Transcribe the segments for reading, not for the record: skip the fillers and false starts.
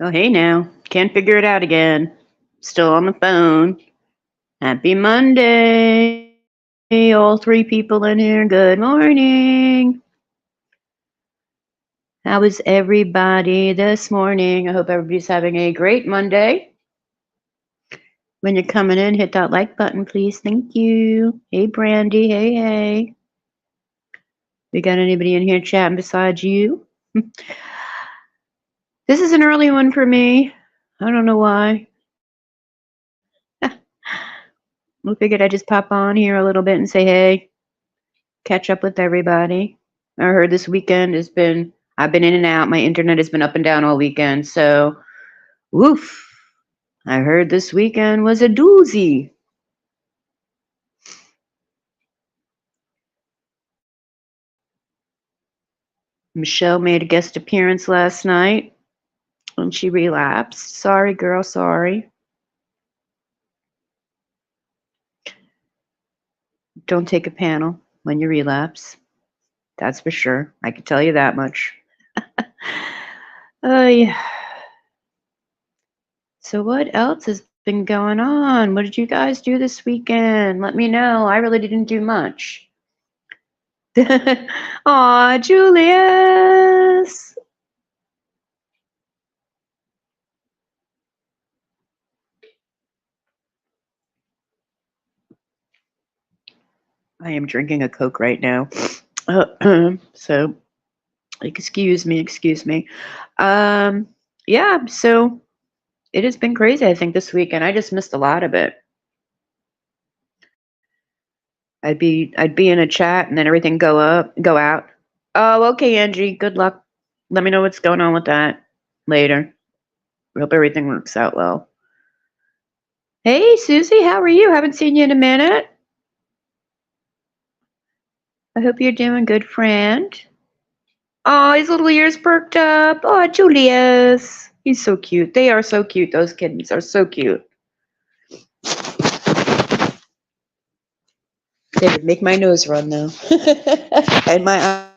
Oh, hey now. Can't figure it out again. Still on the phone. Happy Monday. All three people in here. Good morning. How is everybody this morning? I hope everybody's having a great Monday. When you're coming in, hit that like button, please. Thank you. Hey, Brandy. Hey. We got anybody in here chatting besides you? This is an early one for me. I don't know why. I figured I'd just pop on here a little bit and say hey, catch up with everybody. I heard this weekend I've been in and out. My internet has been up and down all weekend. So, woof. I heard this weekend was a doozy. Michelle made a guest appearance last night when she relapsed. Sorry, girl, sorry. Don't take a panel when you relapse. That's for sure. I can tell you that much. Yeah. So what else has been going on? What did you guys do this weekend? Let me know. I really didn't do much. Aw, Julius. I am drinking a Coke right now. So excuse me. Yeah, so it has been crazy, I think, this weekend. I just missed a lot of it. I'd be in a chat and then everything go out. Oh, okay, Angie. Good luck. Let me know what's going on with that later. I hope everything works out well. Hey, Susie, how are you? Haven't seen you in a minute. I hope you're doing good, friend. Oh, his little ears perked up. Oh, Julius. He's so cute. They are so cute. Those kittens are so cute. They would make my nose run, though. And my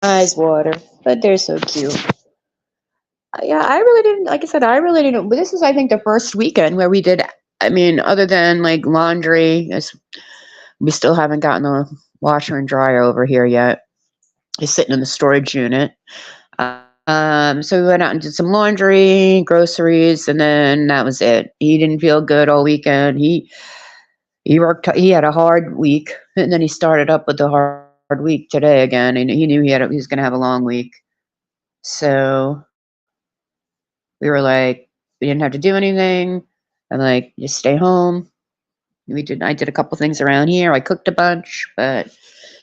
eyes water. But they're so cute. Yeah, I really didn't, like I said, I really didn't. But this is, I think, the first weekend where we did, I mean, other than like laundry, we still haven't gotten the washer and dryer over here yet. It's sitting in the storage unit. So we went out and did some laundry, groceries, and then that was it. He didn't feel good all weekend. He he had a hard week, and then he started up with the hard week today again, and he knew he was going to have a long week. So we were like, we didn't have to do anything. I'm like, just stay home. I did a couple things around here. I cooked a bunch, but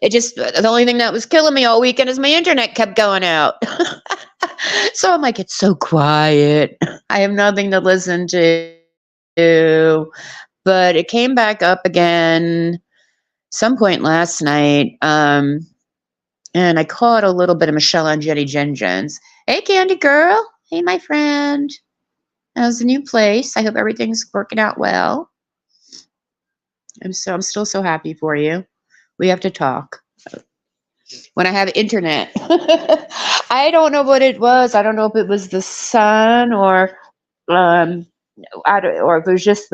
the only thing that was killing me all weekend is my internet kept going out. So I'm like, it's so quiet. I have nothing to listen to. But it came back up again some point last night. And I caught a little bit of Michelle on Jenny Jen's. Hey, Candy Girl. Hey, my friend. How's the new place? I hope everything's working out well. I'm still so happy for you. We have to talk when I have internet. I don't know what it was. I don't know if it was the sun or if it was just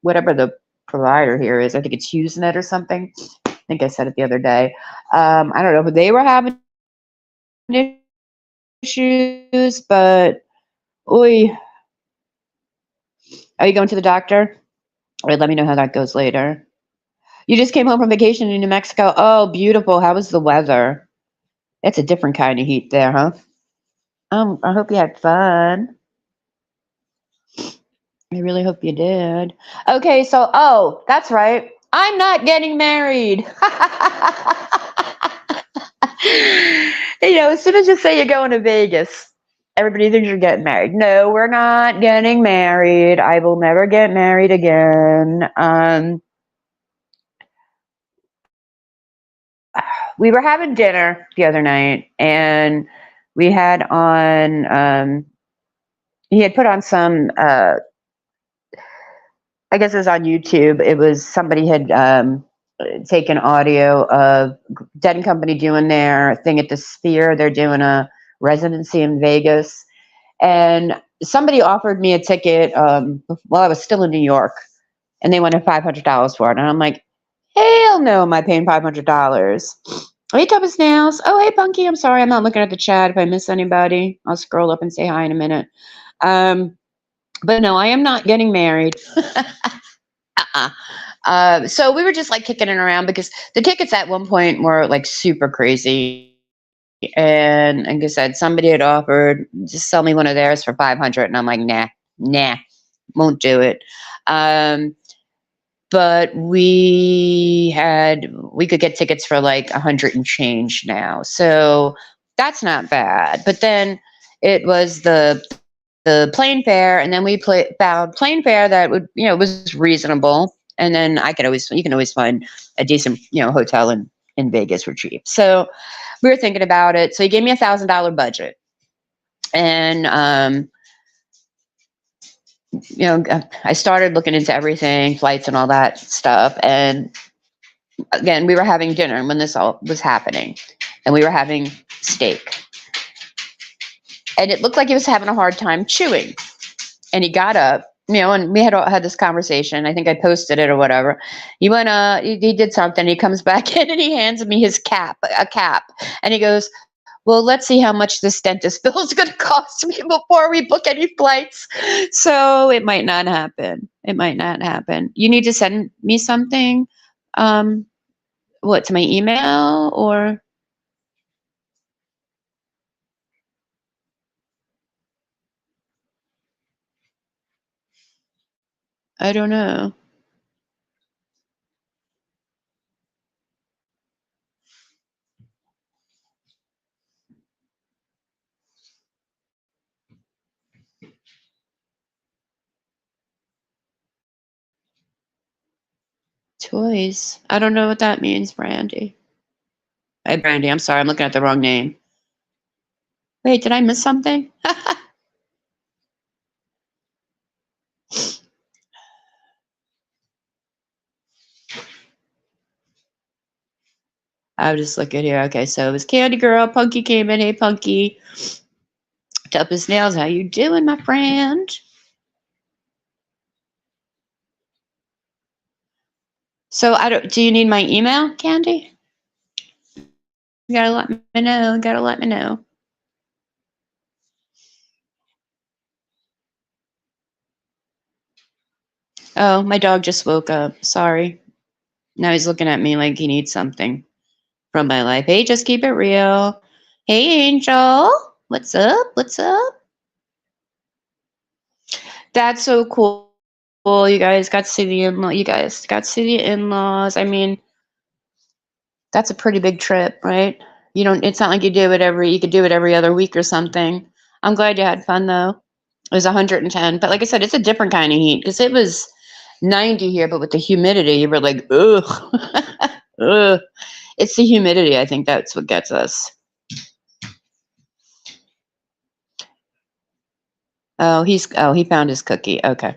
whatever the provider here is. I think it's HughesNet or something. I think I said it the other day. I don't know if they were having issues, but oy. Are you going to the doctor? All right, let me know how that goes later. You just came home from vacation in New Mexico. Oh, beautiful. How was the weather? It's a different kind of heat there, huh? I hope you had fun. I really hope you did. Okay, so, that's right. I'm not getting married. As soon as you say you're going to Vegas, everybody thinks you're getting married. No, we're not getting married. I will never get married again. We were having dinner the other night, and we had on, he had put on some, I guess it was on YouTube. It was somebody had taken audio of Dead and Company doing their thing at the Sphere. They're doing a residency in Vegas, And somebody offered me a ticket while I was still in New York, and they wanted $500 for it. And I'm like, hell no, am I paying $500? Hey, Tubbs Nails. Oh, hey, Punky. I'm sorry, I'm not looking at the chat. If I miss anybody, I'll scroll up and say hi in a minute. But no, I am not getting married. So we were just like kicking it around because the tickets at one point were like super crazy. And like I said, somebody had offered just sell me one of theirs for 500, and I'm like, nah, won't do it. But we could get tickets for like 100 and change now, so that's not bad. But then it was the plane fare, and then we found plane fare that was reasonable, and then you can always find a decent hotel in Vegas for cheap. So we were thinking about it. So he gave me $1,000 budget, and I started looking into everything, flights and all that stuff. And again, we were having dinner when this all was happening, and we were having steak, and it looked like he was having a hard time chewing. And he got up, and we had this conversation. I think I posted it or whatever. He went, he did something. He comes back in and he hands me a cap, and he goes, well, let's see how much this dentist bill is going to cost me before we book any flights. So it might not happen. You need to send me something. What, to my email or? I don't know. Toys. I don't know what that means, Brandy. Hey, Brandy, I'm sorry. I'm looking at the wrong name. Wait, did I miss something? I'll just look at here. Okay, so it was Candy Girl. Punky came in. Hey, Punky. Tuppence Nails, how you doing, my friend? So do you need my email, Candy? You gotta let me know. Oh, my dog just woke up. Sorry. Now he's looking at me like he needs something from my life. Hey, just keep it real. Hey, Angel. What's up? That's so cool. You guys got to see the in-laws. I mean, that's a pretty big trip, right? It's not like you could do it every other week or something. I'm glad you had fun though. It was 110, but like I said, it's a different kind of heat because it was 90 here, but with the humidity, you were like, ugh, ugh. It's the humidity. I think that's what gets us. Oh, he found his cookie. Okay.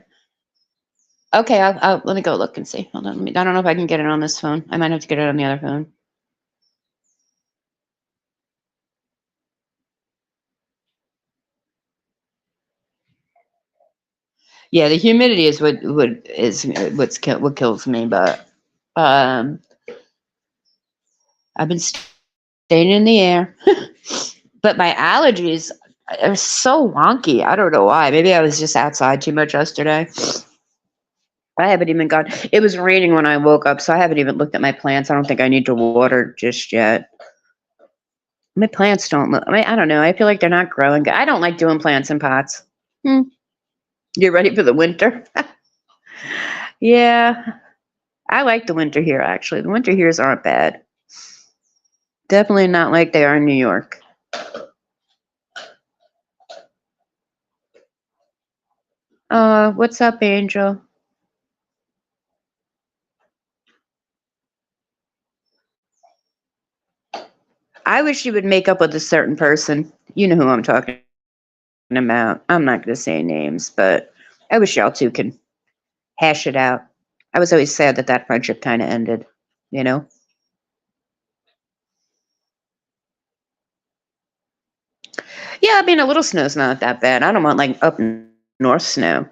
I'll let me go look and see. Hold on. I don't know if I can get it on this phone. I might have to get it on the other phone. Yeah, the humidity is what kills me. But I've been staying in the air. But my allergies are so wonky. I don't know why. Maybe I was just outside too much yesterday. I haven't even gone. It was raining when I woke up, so I haven't even looked at my plants. I don't think I need to water just yet. My plants don't look. I don't know. I feel like they're not growing. I don't like doing plants in pots. You ready for the winter? Yeah, I like the winter here. Actually, the winter here's aren't bad. Definitely not like they are in New York. What's up, Angel? I wish you would make up with a certain person. You know who I'm talking about. I'm not going to say names, but I wish y'all two can hash it out. I was always sad that friendship kind of ended, you know? Yeah, Yeah, I mean, a little snow's not that bad. I don't want like up north snow.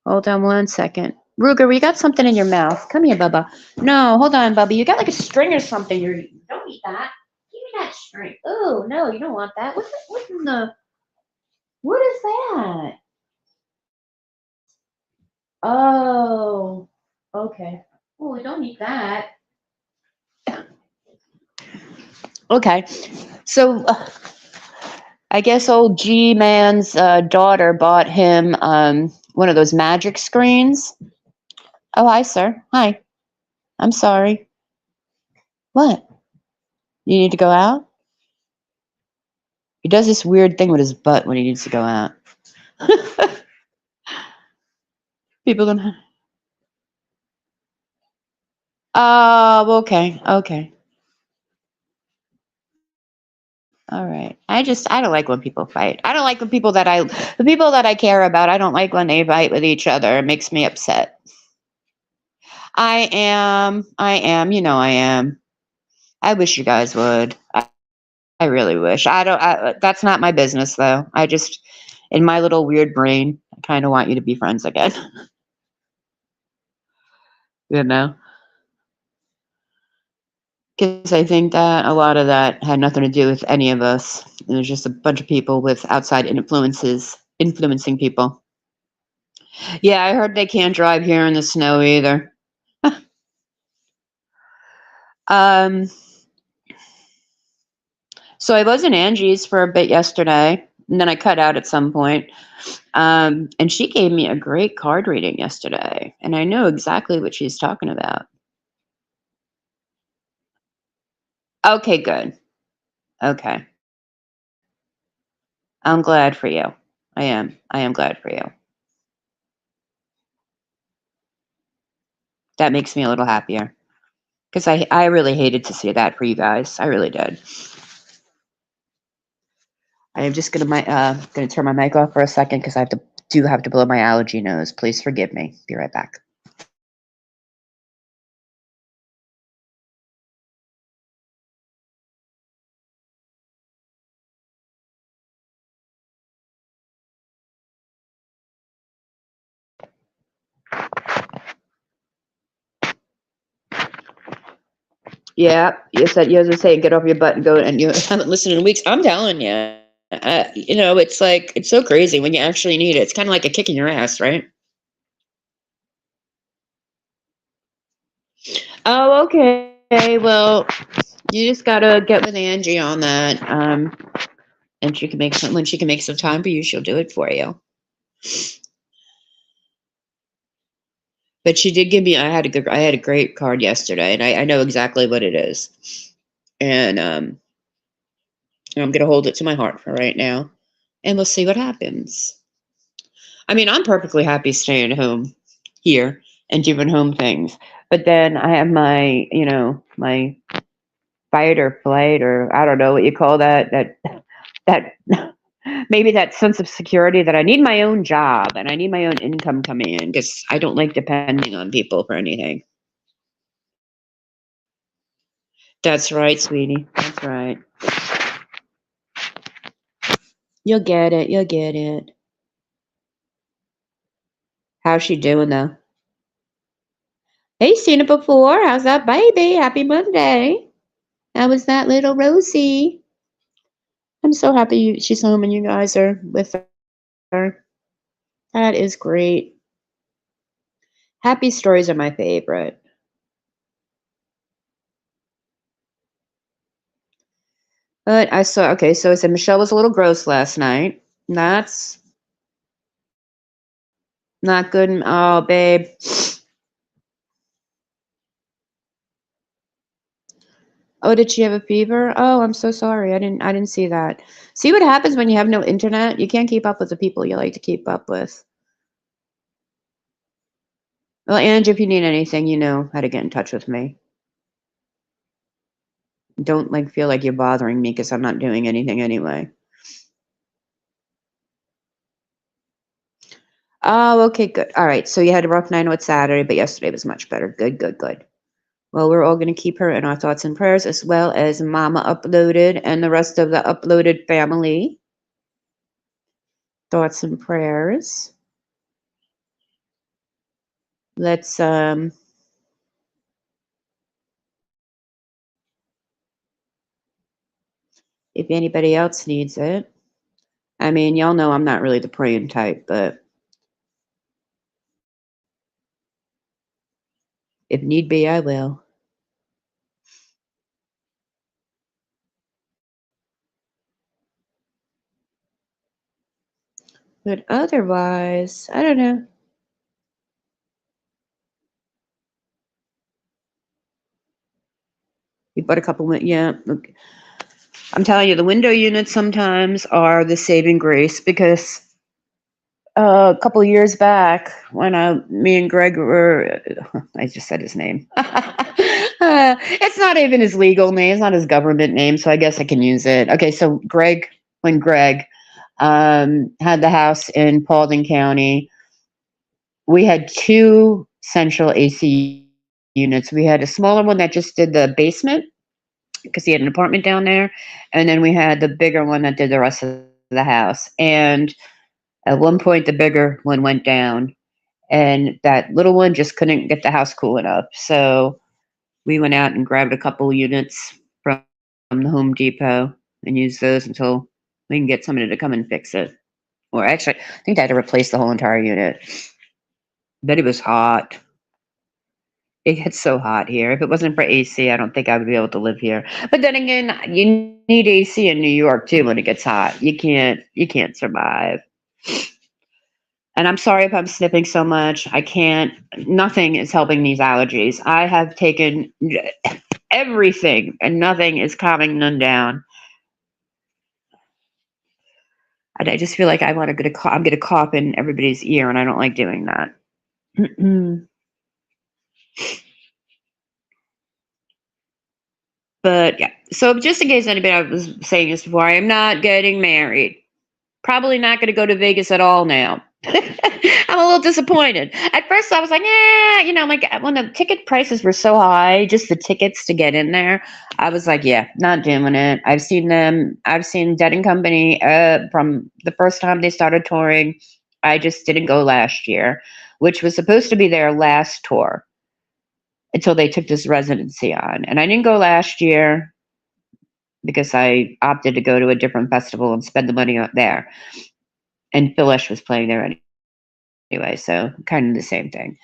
Hold on 1 second. Ruger, we got something in your mouth. Come here, Bubba. No, hold on, Bubba. You got like a string or something. Don't eat that. Give me that string. Oh, no, you don't want that. What's in the, what is that? Oh, okay. Oh, don't eat that. Okay. So I guess old G-Man's daughter bought him one of those magic screens. Oh, hi, sir. Hi. I'm sorry. What? You need to go out? He does this weird thing with his butt when he needs to go out. People don't. Oh, okay. Okay. All right. I don't like when people fight. I don't like when the people that I care about, I don't like when they fight with each other. It makes me upset. I am, I am. I wish you guys would. I really wish. That's not my business though. I just, in my little weird brain, I kind of want you to be friends again. You know? Because I think that a lot of that had nothing to do with any of us. It was just a bunch of people with outside influences influencing people. Yeah, I heard they can't drive here in the snow either. Um, so I was in Angie's for a bit yesterday, and then I cut out at some point. And she gave me a great card reading yesterday, and I know exactly what she's talking about. Okay, good. Okay. I'm glad for you. I am. I am glad for you. That makes me a little happier. Because I really hated to see that for you guys. I really did. I am just gonna turn my mic off for a second because I have to blow my allergy nose. Please forgive me. Be right back. Yeah, you guys are saying get off your butt and go, and you haven't listened in weeks. I'm telling you, it's like it's so crazy when you actually need it. It's kind of like a kick in your ass, right? Oh, okay. Well, you just gotta get with Angie on that. And she can when she can make some time for you, she'll do it for you. But she did give me. I had a great card yesterday, and I know exactly what it is, and I'm gonna hold it to my heart for right now, and we'll see what happens. I mean, I'm perfectly happy staying home here and doing home things, but then I have my fight or flight, or I don't know what you call that maybe that sense of security that I need my own job and I need my own income coming in because I don't like depending on people for anything. That's right, sweetie. That's right. You'll get it. You'll get it. How's she doing though? Hey, seen it before. How's that baby? Happy Monday. How was that little Rosie? I'm so happy she's home and you guys are with her. That is great. Happy stories are my favorite. But I saw, okay, so I said Michelle was a little gross last night. That's not good. Oh, babe. Oh, did she have a fever? Oh, I'm so sorry. I didn't see that. See what happens when you have no internet? You can't keep up with the people you like to keep up with. Well, Angie, if you need anything, you know how to get in touch with me. Don't feel like you're bothering me because I'm not doing anything anyway. Oh, okay, good. All right. So you had a rough night with Saturday, but yesterday was much better. Good, good, good. Well, we're all going to keep her in our thoughts and prayers, as well as Mama Uploaded and the rest of the Uploaded family. thoughts and prayers. Let's if anybody else needs it. I mean, y'all know I'm not really the praying type, but if need be, I will. But otherwise, I don't know. You bought a couple, yeah. Look, I'm telling you, the window units sometimes are the saving grace because a couple of years back when me and Greg were, I just said his name. It's not even his legal name. It's not his government name, so I guess I can use it. Okay, so when Greg had the house in Paulding County, we had two central AC units. We had a smaller one that just did the basement because he had an apartment down there, and then we had the bigger one that did the rest of the house. And at one point, the bigger one went down, and that little one just couldn't get the house cool enough. So we went out and grabbed a couple units from the Home Depot and used those until we can get somebody to come and fix it. Or actually, I think they had to replace the whole entire unit. But it was hot. It gets so hot here. If it wasn't for AC, I don't think I would be able to live here. But then again, you need AC in New York too when it gets hot. You can't survive. And I'm sorry if I'm snipping so much. I can't. Nothing is helping these allergies. I have taken everything, and nothing is calming them down. And I just feel like I'm going to cough in everybody's ear, and I don't like doing that. But yeah. So just in case anybody, I was saying this before, I am not getting married. Probably not going to go to Vegas at all now. I'm a little disappointed. At first, I was like, like when the ticket prices were so high, just the tickets to get in there, I was like, yeah, not doing it. I've seen them. I've seen Dead and Company from the first time they started touring. I just didn't go last year, which was supposed to be their last tour until they took this residency on. And I didn't go last year because I opted to go to a different festival and spend the money out there. And Phyllis was playing there anyway, so kind of the same thing.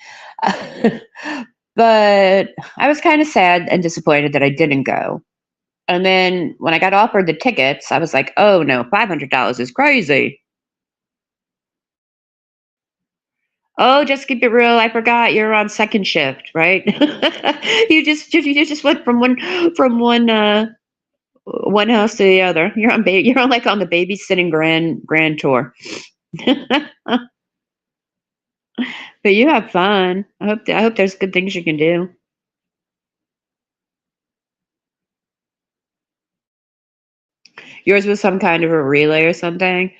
But I was kind of sad and disappointed that I didn't go. And then when I got offered the tickets, I was like, oh no, $500 is crazy. Oh, just keep it real. I forgot you're on second shift, right? you just went from one house to the other. You're on like on the babysitting grand tour. But you have fun. I hope there's good things you can do. Yours was some kind of a relay or something.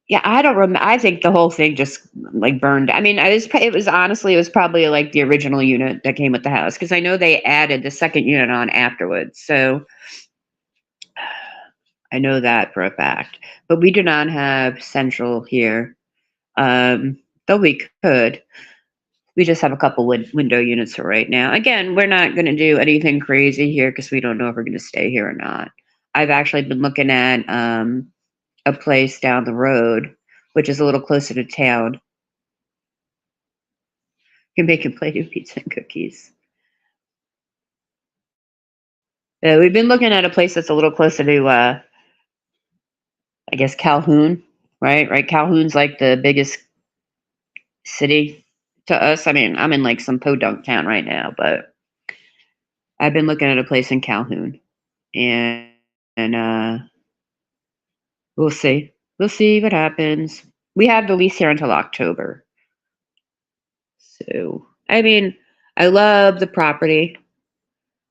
Yeah, I don't remember. I think the whole thing just like burned. I mean, it was probably like the original unit that came with the house because I know they added the second unit on afterwards. So I know that for a fact. But we do not have central here. Though we could. We just have a couple window units for right now. Again, we're not going to do anything crazy here because we don't know if we're going to stay here or not. I've actually been looking at a place down the road, which is a little closer to town. You can make a plate of pizza and cookies. We've been looking at a place that's a little closer to, I guess, Calhoun, right? Right, Calhoun's like the biggest city to us. I mean, I'm in like some podunk town right now, but I've been looking at a place in Calhoun, and we'll see. We'll see what happens. We have the lease here until October. So, I mean, I love the property.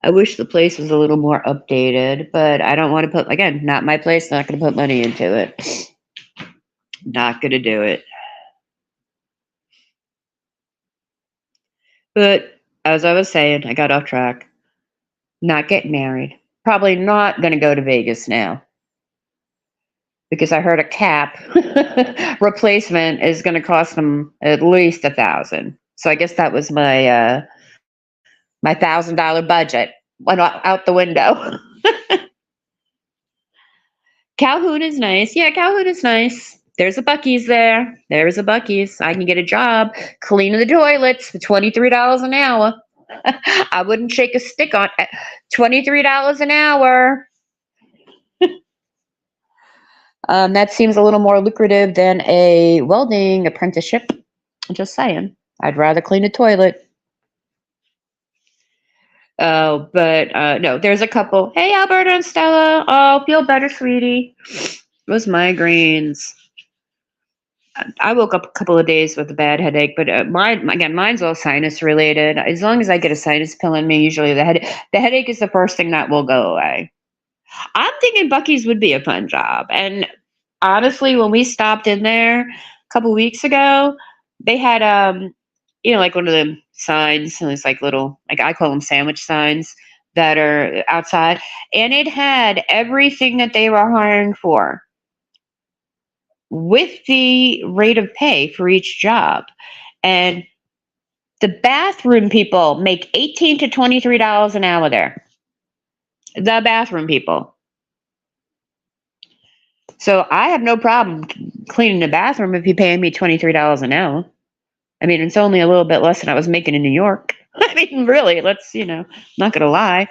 I wish the place was a little more updated, but I don't want to put, again, not my place, not going to put money into it. Not going to do it. But as I was saying, I got off track. Not getting married. Probably not going to go to Vegas now. because I heard a cap replacement is going to cost them at least 1,000. So I guess that was my $1,000 budget went out the window. Calhoun is nice. Yeah, Calhoun is nice. There's a Bucky's there. There's a Bucky's. I can get a job cleaning the toilets for $23 an hour. I wouldn't shake a stick on it. $23 an hour. That seems a little more lucrative than a welding apprenticeship. Just saying. I'd rather clean a toilet. Oh, but no, there's a couple. Hey, Alberta and Stella. Oh, feel better, sweetie. Those migraines. I woke up a couple of days with a bad headache, but mine's all sinus related. As long as I get a sinus pill in me, usually the headache is the first thing that will go away. I'm thinking Bucky's would be a fun job, and honestly, when we stopped in there a couple weeks ago, they had like one of the signs, and it's like little, like I call them sandwich signs that are outside, and it had everything that they were hiring for with the rate of pay for each job. And the bathroom people make $18 to $23 an hour there. The bathroom people. So I have no problem cleaning the bathroom if you're paying me $23 an hour. I mean, it's only a little bit less than I was making in New York. I mean, really, not going to lie.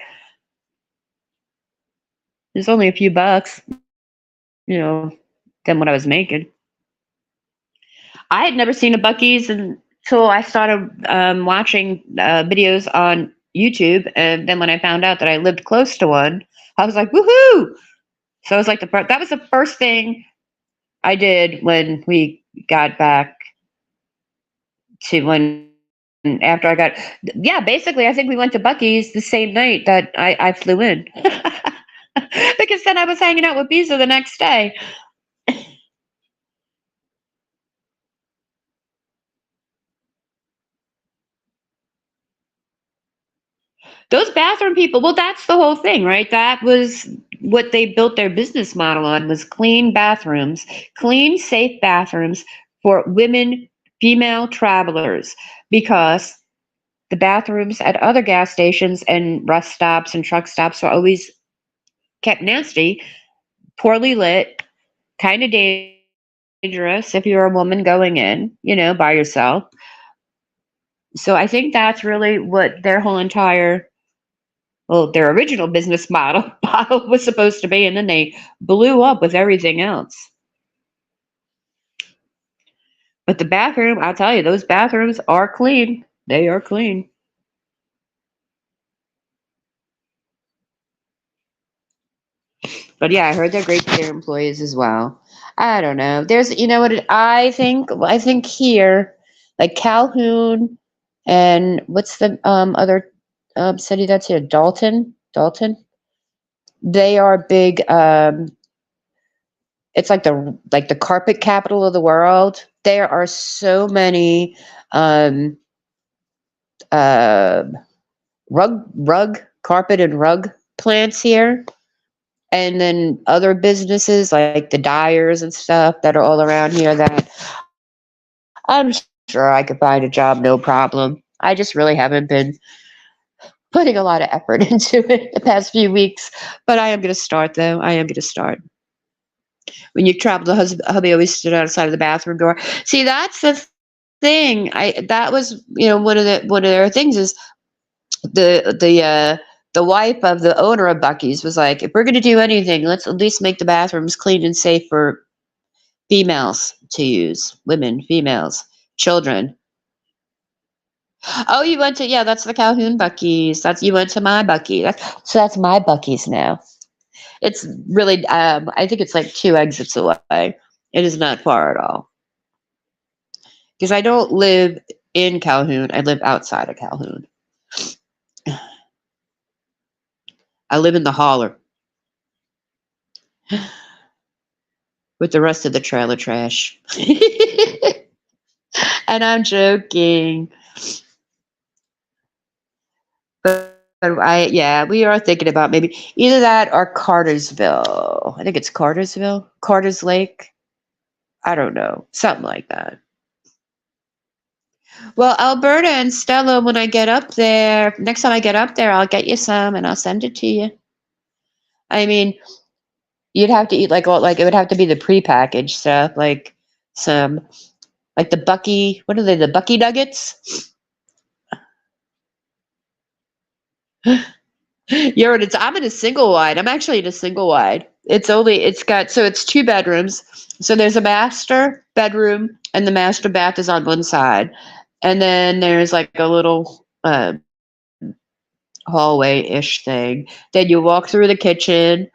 It's only a few bucks, than what I was making. I had never seen a Bucky's until I started watching videos on YouTube. And then when I found out that I lived close to one, I was like, woohoo! So it was like that was the first thing I did when we got back to after I got, basically I think we went to Bucky's the same night that I flew in. Because then I was hanging out with Bisa the next day. Those bathroom people, well, that's the whole thing, right? That was what they built their business model on, was clean bathrooms, clean, safe bathrooms for women, female travelers, because the bathrooms at other gas stations and rest stops and truck stops were always kept nasty, poorly lit, kind of dangerous if you're a woman going in, by yourself. So I think that's really what their whole their original business model was supposed to be, and then they blew up with everything else. But the bathroom, I'll tell you, those bathrooms are clean. They are clean. But yeah, I heard they're great to their employees as well. I don't know. There's, I think here, like Calhoun, and what's the other city that's here? Dalton. They are big. It's like the carpet capital of the world. There are so many carpet and rug plants here. And then other businesses like the dyers and stuff that are all around here that I'm sure I could find a job, no problem. I just really haven't been putting a lot of effort into it the past few weeks. But I am going to start, though. I am going to start. When you travel, the hubby always stood outside of the bathroom door. See, that's the thing. That was, one of their things is the wife of the owner of Bucky's was like, if we're going to do anything, let's at least make the bathrooms clean and safe for females to use. Women, females, children. Oh, you went to, that's the Calhoun Bucky's. You went to my Bucky. That's my Bucky's now. It's really, I think it's like 2 exits away. It is not far at all. Because I don't live in Calhoun. I live outside of Calhoun. I live in the holler with the rest of the trailer trash. And I'm joking. But yeah, we are thinking about maybe either that or Cartersville. I think it's Cartersville, Carter's Lake. I don't know, something like that. Well, Alberta and Stella, when I get up there, next time I get up there, I'll get you some and I'll send it to you. I mean, you'd have to eat like all like it would have to be the prepackaged stuff, like some like the Bucky. What are they? The Bucky Nuggets. I'm in a single wide. I'm actually in a single wide. It's two bedrooms. So there's a master bedroom and the master bath is on one side. And then there's like a little hallway-ish thing. Then you walk through the kitchen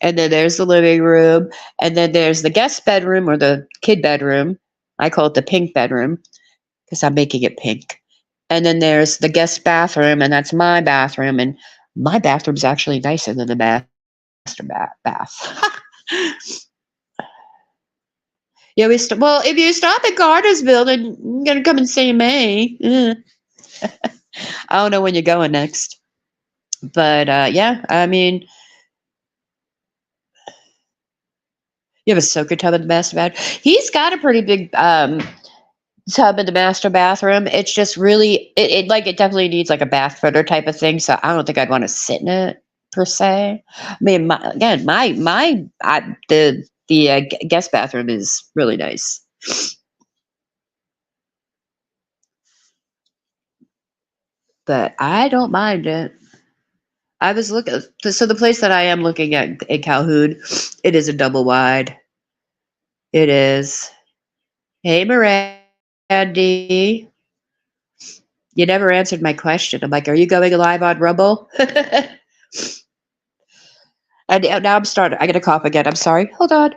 and then there's the living room and then there's the guest bedroom or the kid bedroom. I call it the pink bedroom because I'm making it pink. And then there's the guest bathroom and that's my bathroom and my bathroom's actually nicer than the master bath. Yeah, well, if you stop at Cartersville, then you're gonna come and see me. I don't know when you're going next, but yeah, I mean, you have a soaker tub in the master bath. He's got a pretty big tub in the master bathroom. It's just really, it definitely needs like a bath footer type of thing. So I don't think I'd want to sit in it per se. I mean, the guest bathroom is really nice. But I don't mind it. I was looking, so the place that I am looking at in Calhoun, it is a double wide. It is. Hey, Mirandi. You never answered my question. I'm like, are you going live on Rumble? And now I'm starting. I got to cough again. I'm sorry. Hold on.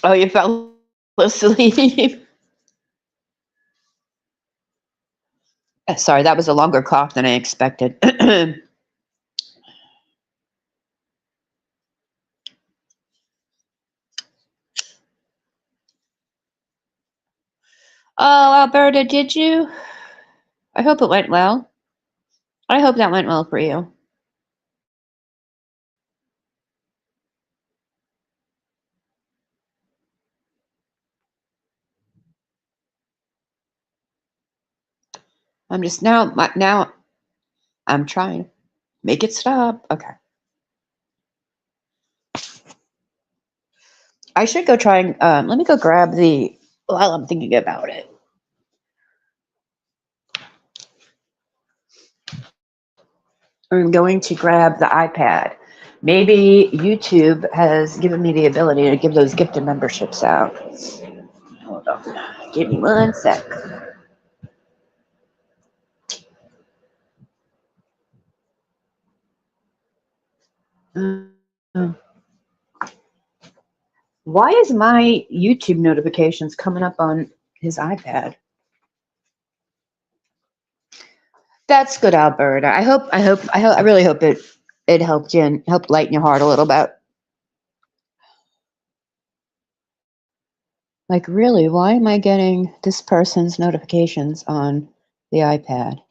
Oh, you fell asleep. Sorry, that was a longer cough than I expected. Oh, Alberta, did you? I hope it went well. I hope that went well for you. I'm just now I'm trying. Make it stop. Okay. I should go try and let me go grab while I'm thinking about it. I'm going to grab the iPad. Maybe YouTube has given me the ability to give those gifted memberships out. Hold on. Give me 1 sec. Why is my YouTube notifications coming up on his iPad? That's good, Alberta. I really hope it helped you and helped lighten your heart a little bit. Like, really, why am I getting this person's notifications on the iPad?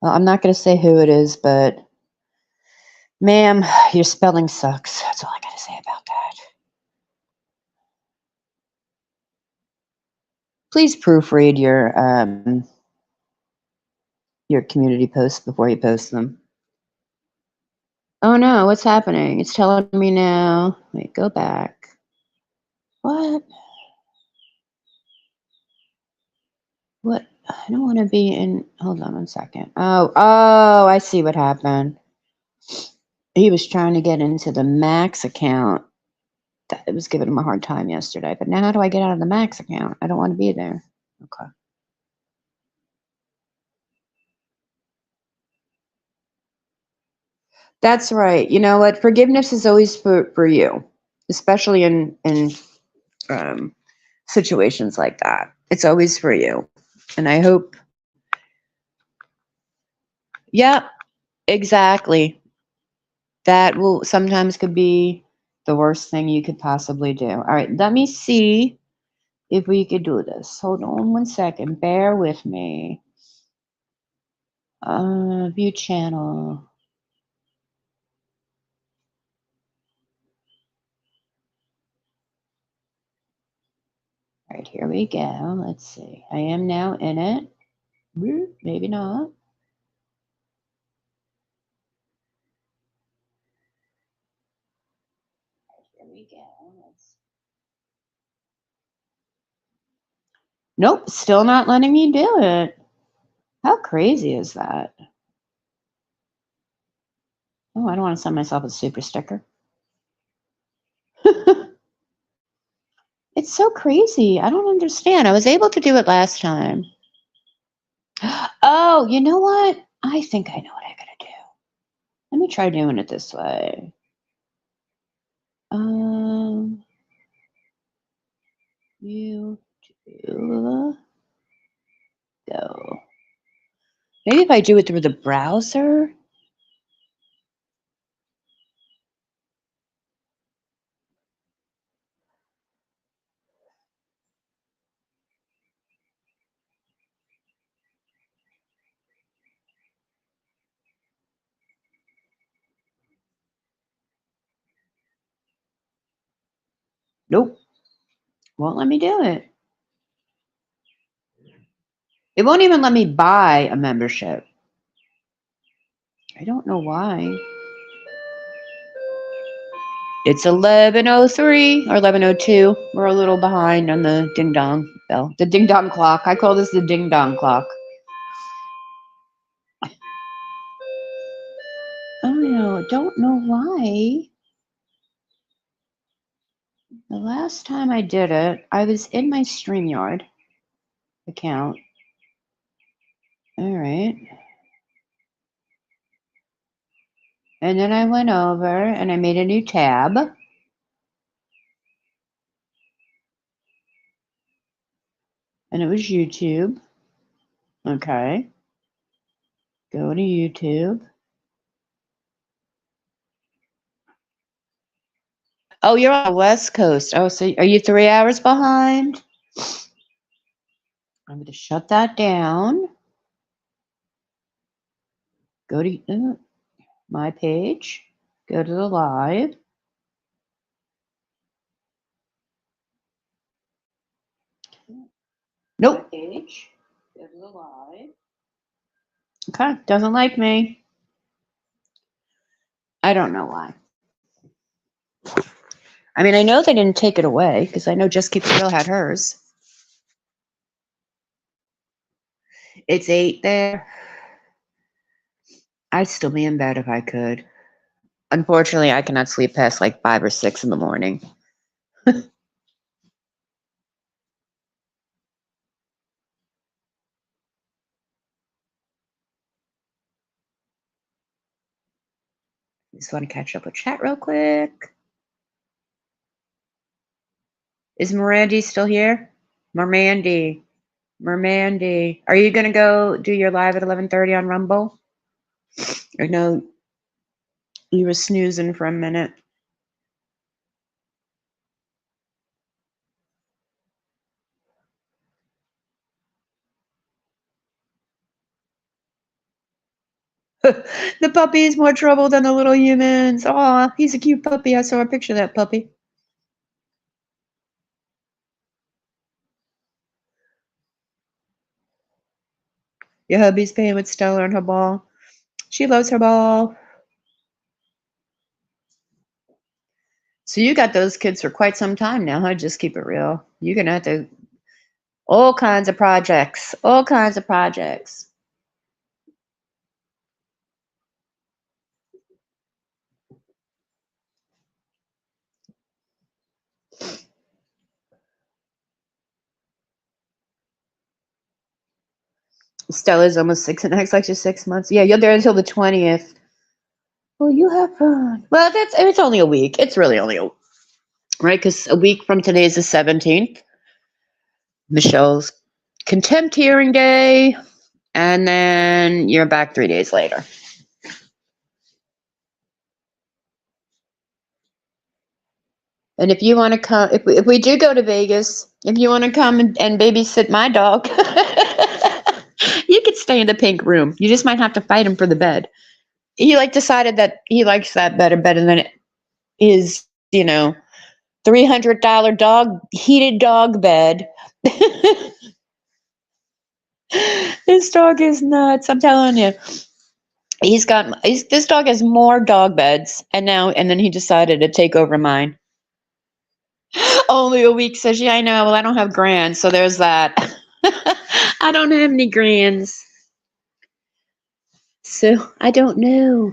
Well, I'm not going to say who it is, but ma'am, your spelling sucks. That's all I got to say about that. Please proofread your community posts before you post them. Oh no, what's happening? It's telling me now. Wait, go back. What? What? I don't want to be in. Hold on 1 second. Oh, I see what happened. He was trying to get into the Max account. It was giving him a hard time yesterday. But now how do I get out of the Max account? I don't want to be there. Okay. That's right. You know what? Forgiveness is always for you, especially in situations like that. It's always for you. And I hope, yeah, exactly. That will sometimes could be the worst thing you could possibly do. All right, let me see if we could do this. Hold on 1 second. Bear with me. View channel. All right, here we go. Let's see. I am now in it. Maybe not. Here we go. Nope, still not letting me do it. How crazy is that? Oh, I don't want to send myself a super sticker. It's so crazy. I don't understand. I was able to do it last time. Oh, you know what? I think I know what I gotta do. Let me try doing it this way. YouTube. Go. Maybe if I do it through the browser. Nope. Won't let me do it. It won't even let me buy a membership. I don't know why. It's 11:03 or 11:02. We're a little behind on the ding dong bell. The ding dong clock. I call this the ding dong clock. I don't know why. The last time I did it, I was in my StreamYard account. All right. And then I went over and I made a new tab. And it was YouTube. Okay. Go to YouTube. Oh, you're on the West Coast. Oh, so are you 3 hours behind? I'm going to shut that down. Go to my page. Go to the live. Nope. Page. Go to the live. Okay. Doesn't like me. I don't know why. I mean, I know they didn't take it away because I know Just Keep It Real had hers. It's 8 there. I'd still be in bed if I could. Unfortunately, I cannot sleep past like 5 or 6 in the morning. Just want to catch up with chat real quick. Is Mirandy still here? Mermandy. Are you going to go do your live at 11:30 on Rumble? Or no, you were snoozing for a minute. The puppy is more trouble than the little humans. Aw, he's a cute puppy. I saw a picture of that puppy. Your hubby's playing with Stella and her ball. She loves her ball. So you got those kids for quite some time now, huh? Just keep it real. You're going to have to, all kinds of projects. Stella's almost 6 and acts like she's 6 months. Yeah, you're there until the 20th. Well, you have fun. Well, it's only a week. It's really only right? Because a week from today is the 17th. Michelle's contempt hearing day, and then you're back 3 days later. And if you want to come, if we do go to Vegas, if you want to come and babysit my dog, you could stay in the pink room. You just might have to fight him for the bed. He decided that he likes that better than his, $300 heated dog bed. This dog is nuts. I'm telling you. This dog has more dog beds, and then he decided to take over mine. Only a week, says, yeah, I know. Well, I don't have grands, so there's that. I don't have any grands. So I don't know.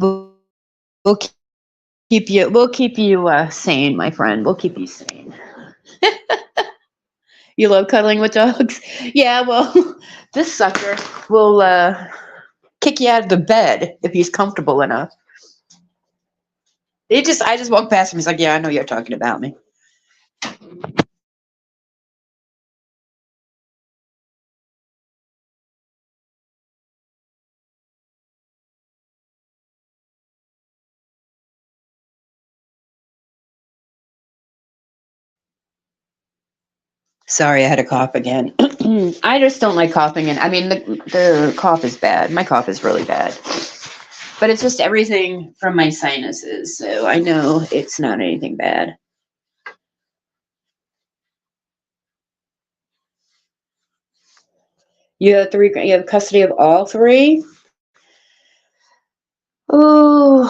We'll keep you sane, my friend. We'll keep you sane. You love cuddling with dogs? Yeah, well, this sucker will kick you out of the bed if he's comfortable enough. I just walked past him. He's like, yeah, I know you're talking about me. Sorry, I had a cough again. I just don't like coughing. And I mean, the cough is bad. My cough is really bad. But it's just everything from my sinuses. So I know it's not anything bad. You have custody of all three? Oh,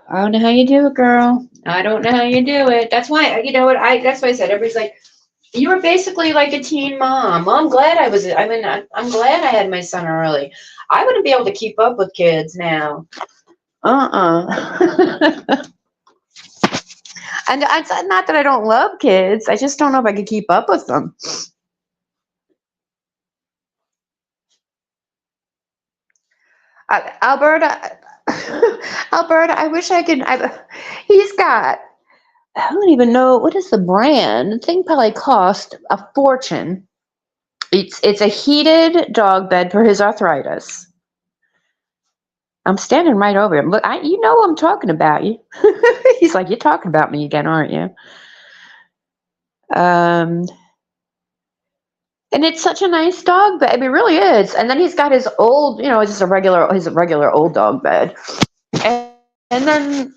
I don't know how you do it, girl. I don't know how you do it. That's why, that's why I said, everybody's like, you were basically like a teen mom. Well, I'm glad I'm glad I had my son early. I wouldn't be able to keep up with kids now. And it's not that I don't love kids. I just don't know if I could keep up with them. Alberta, I wish I could. He's got, I don't even know, what is the brand? The thing probably cost a fortune. It's a heated dog bed for his arthritis. I'm standing right over him. Look, you know I'm talking about you. He's like, you're talking about me again, aren't you? And it's such a nice dog bed. I mean, it really is. And then he's got his old, just his regular old dog bed. And then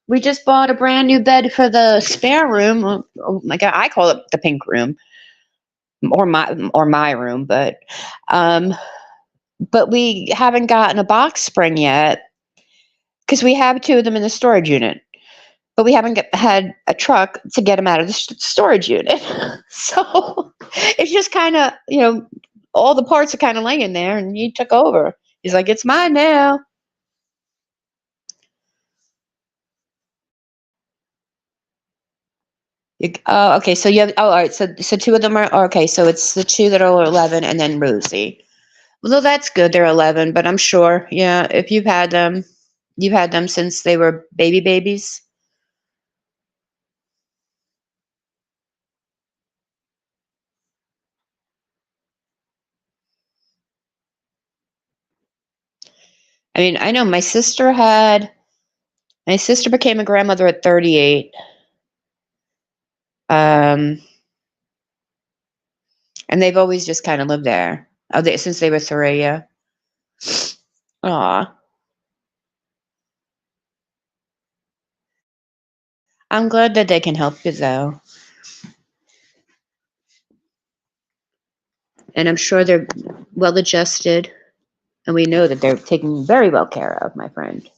we just bought a brand new bed for the spare room. Oh my God, I call it the pink room, or my room. But we haven't gotten a box spring yet because we have two of them in the storage unit. But we haven't had a truck to get them out of the storage unit. So it's just kind of, all the parts are kind of laying there, and he took over. He's like, it's mine now. Okay, so you have, all right, so two of them are, okay, so it's the two that are 11 and then Rosie. Well, that's good, they're 11, but I'm sure, yeah, if you've had them since they were babies. I mean, I know my sister became a grandmother at 38. And they've always just kind of lived there. Since they were 3, yeah. Aw. I'm glad that they can help you, though. And I'm sure they're well adjusted, and we know that they're taken very well care of, my friend.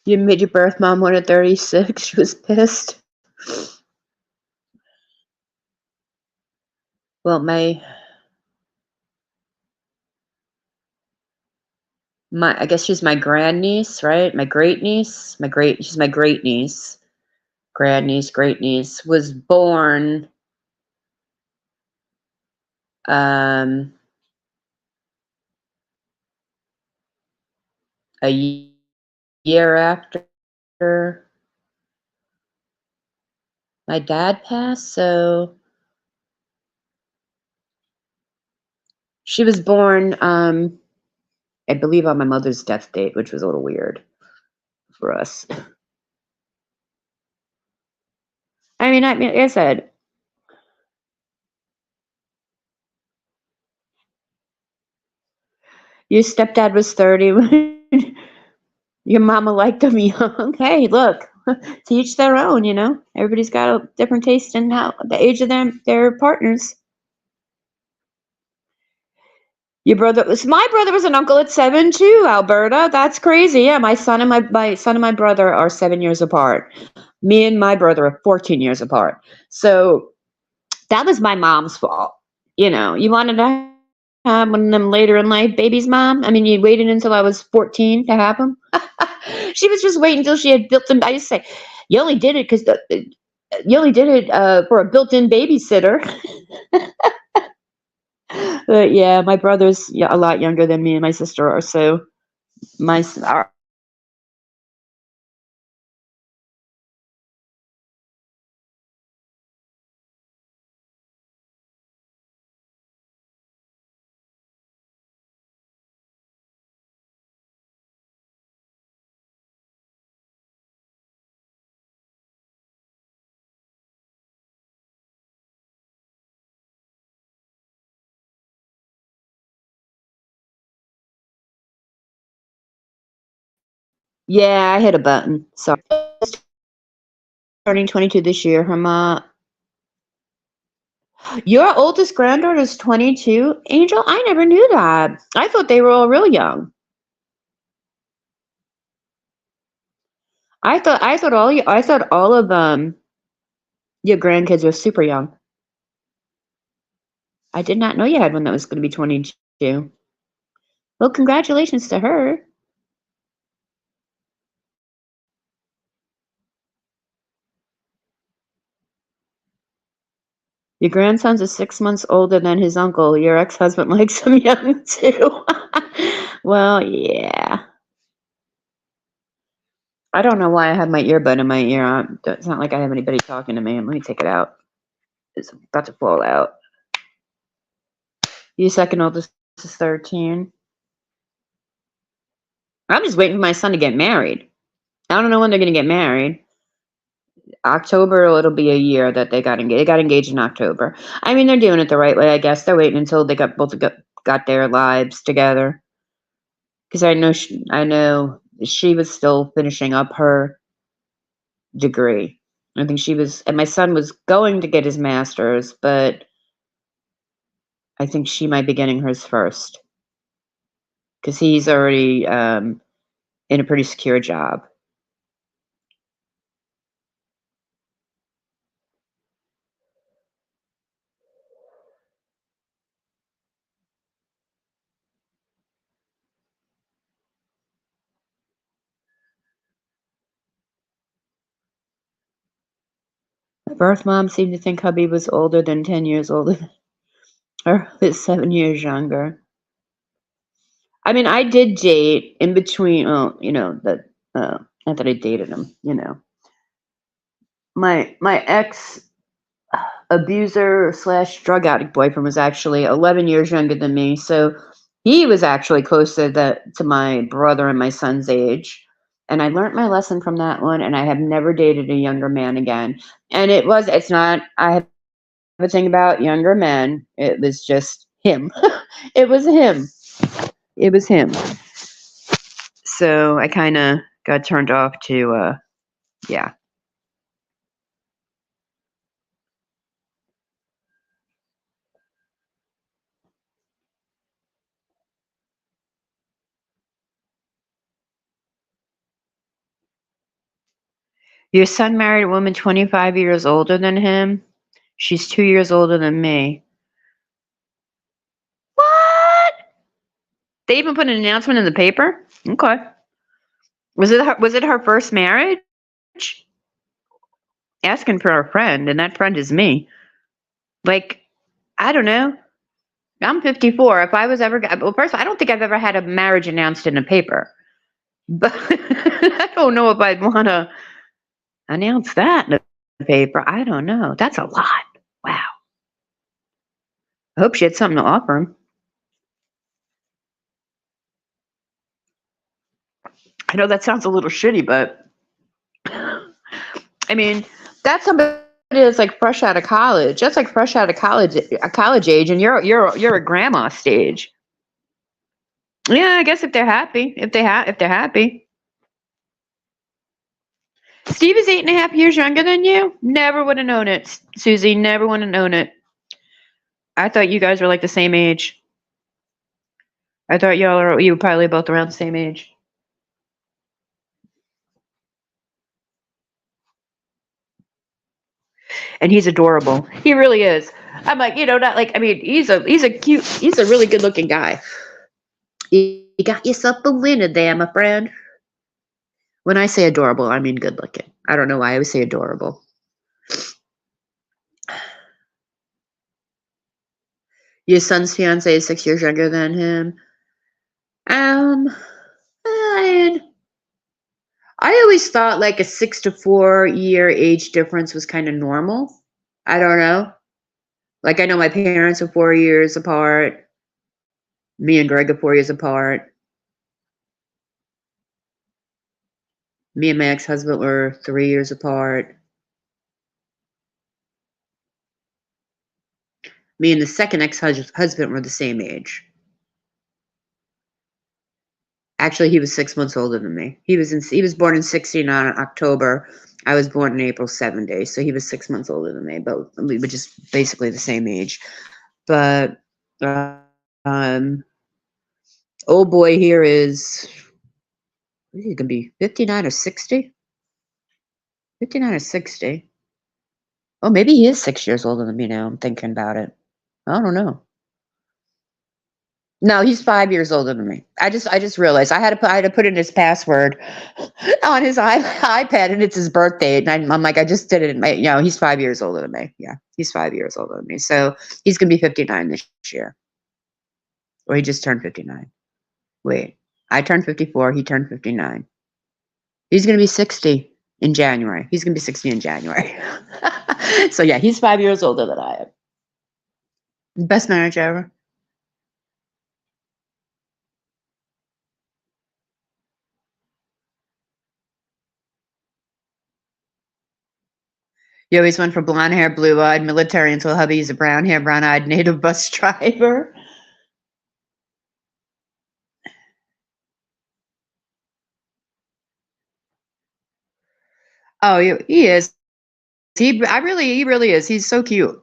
You made your birth mom one at 36. She was pissed. Well, I guess she's my grandniece, right? My great niece. She's my great niece. grandniece, great niece, was born um, a year after my dad passed. So she was born, I believe, on my mother's death date, which was a little weird for us. Like I said, your stepdad was 30 when your mama liked them young. Hey, look, to each their own, you know? Everybody's got a different taste in how the age of their partners. My brother was an uncle at 7 too, Alberta. That's crazy. Yeah, my son and my son and my brother are 7 years apart. Me and my brother are 14 years apart. So that was my mom's fault. You know, you wanted to have one of them later in life babies, mom. I mean, you waited until I was 14 to have them. She was just waiting until she had built them. I just say, you only did it because you only did it for a built-in babysitter. But yeah, my brother's a lot younger than me and my sister are. So our, yeah, I hit a button. Sorry. Turning 22 this year. Your oldest granddaughter is 22, Angel? I never knew that. I thought they were all real young. I thought all of your grandkids were super young. I did not know you had one that was going to be 22. Well, congratulations to her. Your grandson's is 6 months older than his uncle. Your ex-husband likes him young too. Well, yeah. I don't know why I have my earbud in my ear. It's not like I have anybody talking to me. Let me take it out. It's about to fall out. Your second oldest is 13. I'm just waiting for my son to get married. I don't know when they're going to get married. October, it'll be a year that they got engaged. They got engaged in October. I mean, they're doing it the right way, I guess. They're waiting until they got their lives together. Because I know she was still finishing up her degree. I think and my son was going to get his master's, but I think she might be getting hers first because he's already in a pretty secure job. My birth mom seemed to think hubby was older than 10 years older than her, is 7 years younger. I mean, I did date in between, not that I dated him, you know. My ex abuser slash drug addict boyfriend was actually 11 years younger than me. So he was actually closer to my brother and my son's age. And I learned my lesson from that one. And I have never dated a younger man again. And I have a thing about younger men. It was just him. It was him. It was him. So I kind of got turned off to, yeah. Your son married a woman 25 years older than him. She's 2 years older than me. What? They even put an announcement in the paper? Okay. Was it her first marriage? asking for a friend, and that friend is me. Like, I don't know. I'm 54. If I was ever, well, first, I don't think I've ever had a marriage announced in a paper, but I don't know if I'd want to announce that in a paper. I don't know. That's a lot. Wow. I hope she had something to offer him. I know that sounds a little shitty, but I mean, that's somebody that's like fresh out of college. That's like fresh out of college, a college age, and you're a grandma stage. Yeah, I guess if they're happy, if they're happy. Steve is 8.5 years younger than you. Never would have known it, Susie. Never would have known it. I thought you guys were like the same age. I thought you were probably both around the same age. And he's adorable. He really is. I'm like, not like, I mean, he's a cute, he's a really good looking guy. You got yourself a winner there, my friend. When I say adorable, I mean good looking. I don't know why I always say adorable. Your son's fiance is 6 years younger than him. I always thought like a 6 to 4 year age difference was kind of normal. I don't know. Like I know my parents are 4 years apart. Me and Greg are 4 years apart. Me and my ex-husband were 3 years apart. Me and the second ex-husband were the same age. Actually, he was 6 months older than me. He was born in 69 in October. I was born in April 70, so he was 6 months older than me, but we were just basically the same age. But old boy here is, what is he gonna be, 59 or 60? 59 or 60. Oh, maybe he is 6 years older than me now. I'm thinking about it. I don't know. No, he's 5 years older than me. I just realized I had to put in his password on his iPad, and it's his birthday. And I'm like, I just did it. He's 5 years older than me. Yeah, he's 5 years older than me. So he's gonna be 59 this year, or he just turned 59. Wait, I turned 54. He turned 59. He's gonna be 60 in January. He's gonna be 60 in January. So yeah, he's 5 years older than I am. Best marriage ever. You always went for blonde hair, blue eyed, military until hubby's a brown hair, brown eyed native bus driver. Oh, he is. He really is. He's so cute.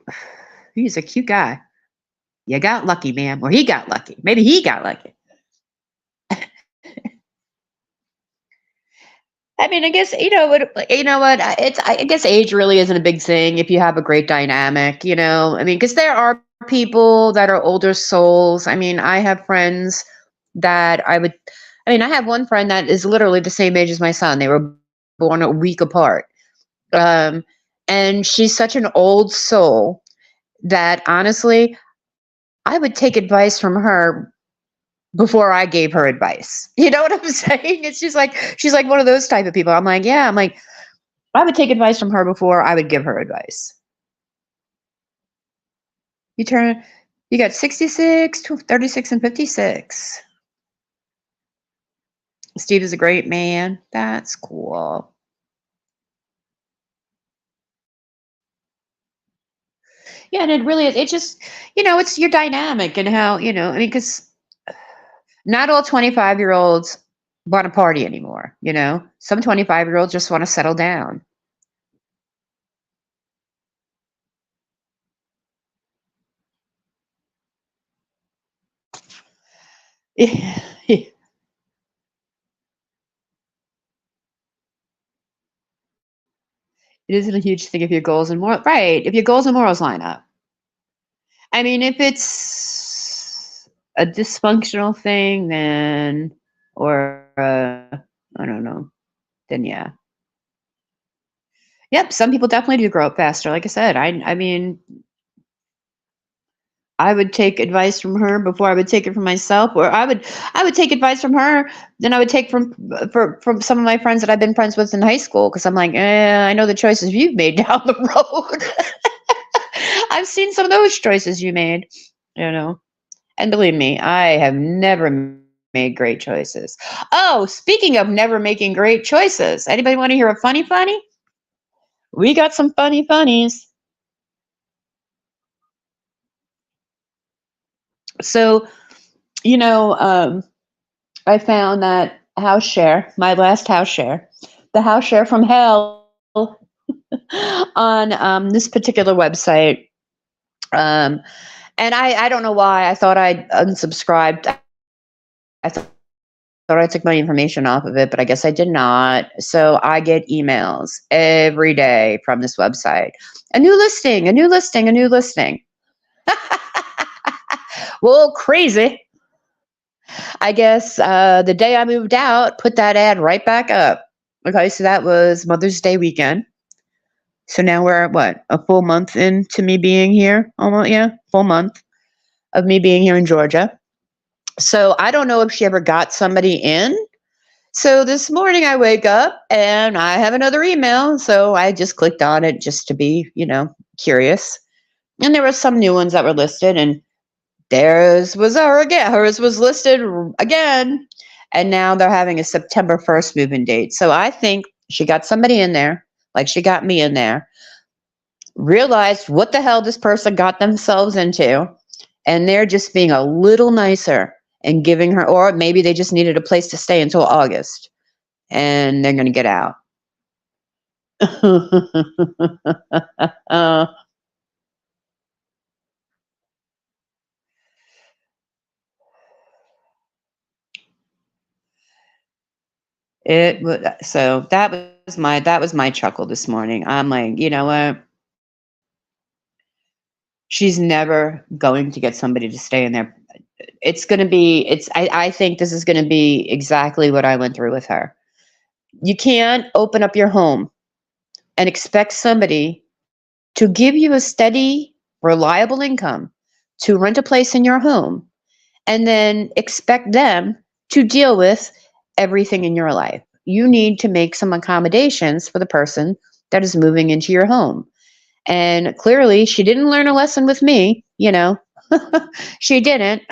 He's a cute guy. You got lucky, ma'am, or he got lucky. Maybe he got lucky. I mean, I guess what. I guess age really isn't a big thing if you have a great dynamic. I mean, because there are people that are older souls. I mean, I have friends that I have one friend that is literally the same age as my son. They were born a week apart. And she's such an old soul that honestly, I would take advice from her before I gave her advice. You know what I'm saying? It's just like, she's like one of those type of people. I'm like, yeah, I would take advice from her before I would give her advice. You got 66, 36, and 56. Steve is a great man. That's cool. Yeah, and it really is. It's just, it's your dynamic and how, because not all 25-year-olds want to party anymore. Some 25-year-olds just want to settle down. It isn't a huge thing if your goals and morals, right? If your goals and morals line up. I mean, if it's a dysfunctional thing, then, or I don't know, then yeah. Yep, some people definitely do grow up faster. Like I said, I mean, I would take advice from her before I would take it from myself, or I would take advice from her than I would take from some of my friends that I've been friends with in high school, because I'm like, I know the choices you've made down the road. I've seen some of those choices you made, you know. And believe me, I have never made great choices. Oh, speaking of never making great choices, anybody want to hear a funny funny? We got some funny funnies. So, you know, I found that house share, my last house share, the house share from hell on this particular website. Um, and I don't know why I thought I'd unsubscribed. I thought I took my information off of it, but I guess I did not. So I get emails every day from this website. A new listing, a new listing, a new listing. Well, crazy. I guess the day I moved out, put that ad right back up. Okay, so that was Mother's Day weekend. So now we're at what, a full month into me being here? Almost, yeah, full month of me being here in Georgia. So I don't know if she ever got somebody in. So this morning I wake up and I have another email. So I just clicked on it just to be, curious. And there were some new ones that were listed, and theirs was her again. Hers was listed again. And now they're having a September 1st move-in date. So I think she got somebody in there, like she got me in there, realized what the hell this person got themselves into, and they're just being a little nicer and giving her, or maybe they just needed a place to stay until August and they're going to get out. So that was my chuckle this morning. I'm like, you know what? She's never going to get somebody to stay in there. I think this is going to be exactly what I went through with her. You can't open up your home and expect somebody to give you a steady, reliable income to rent a place in your home, and then expect them to deal with everything in your life. You need to make some accommodations for the person that is moving into your home. And clearly, she didn't learn a lesson with me. She didn't.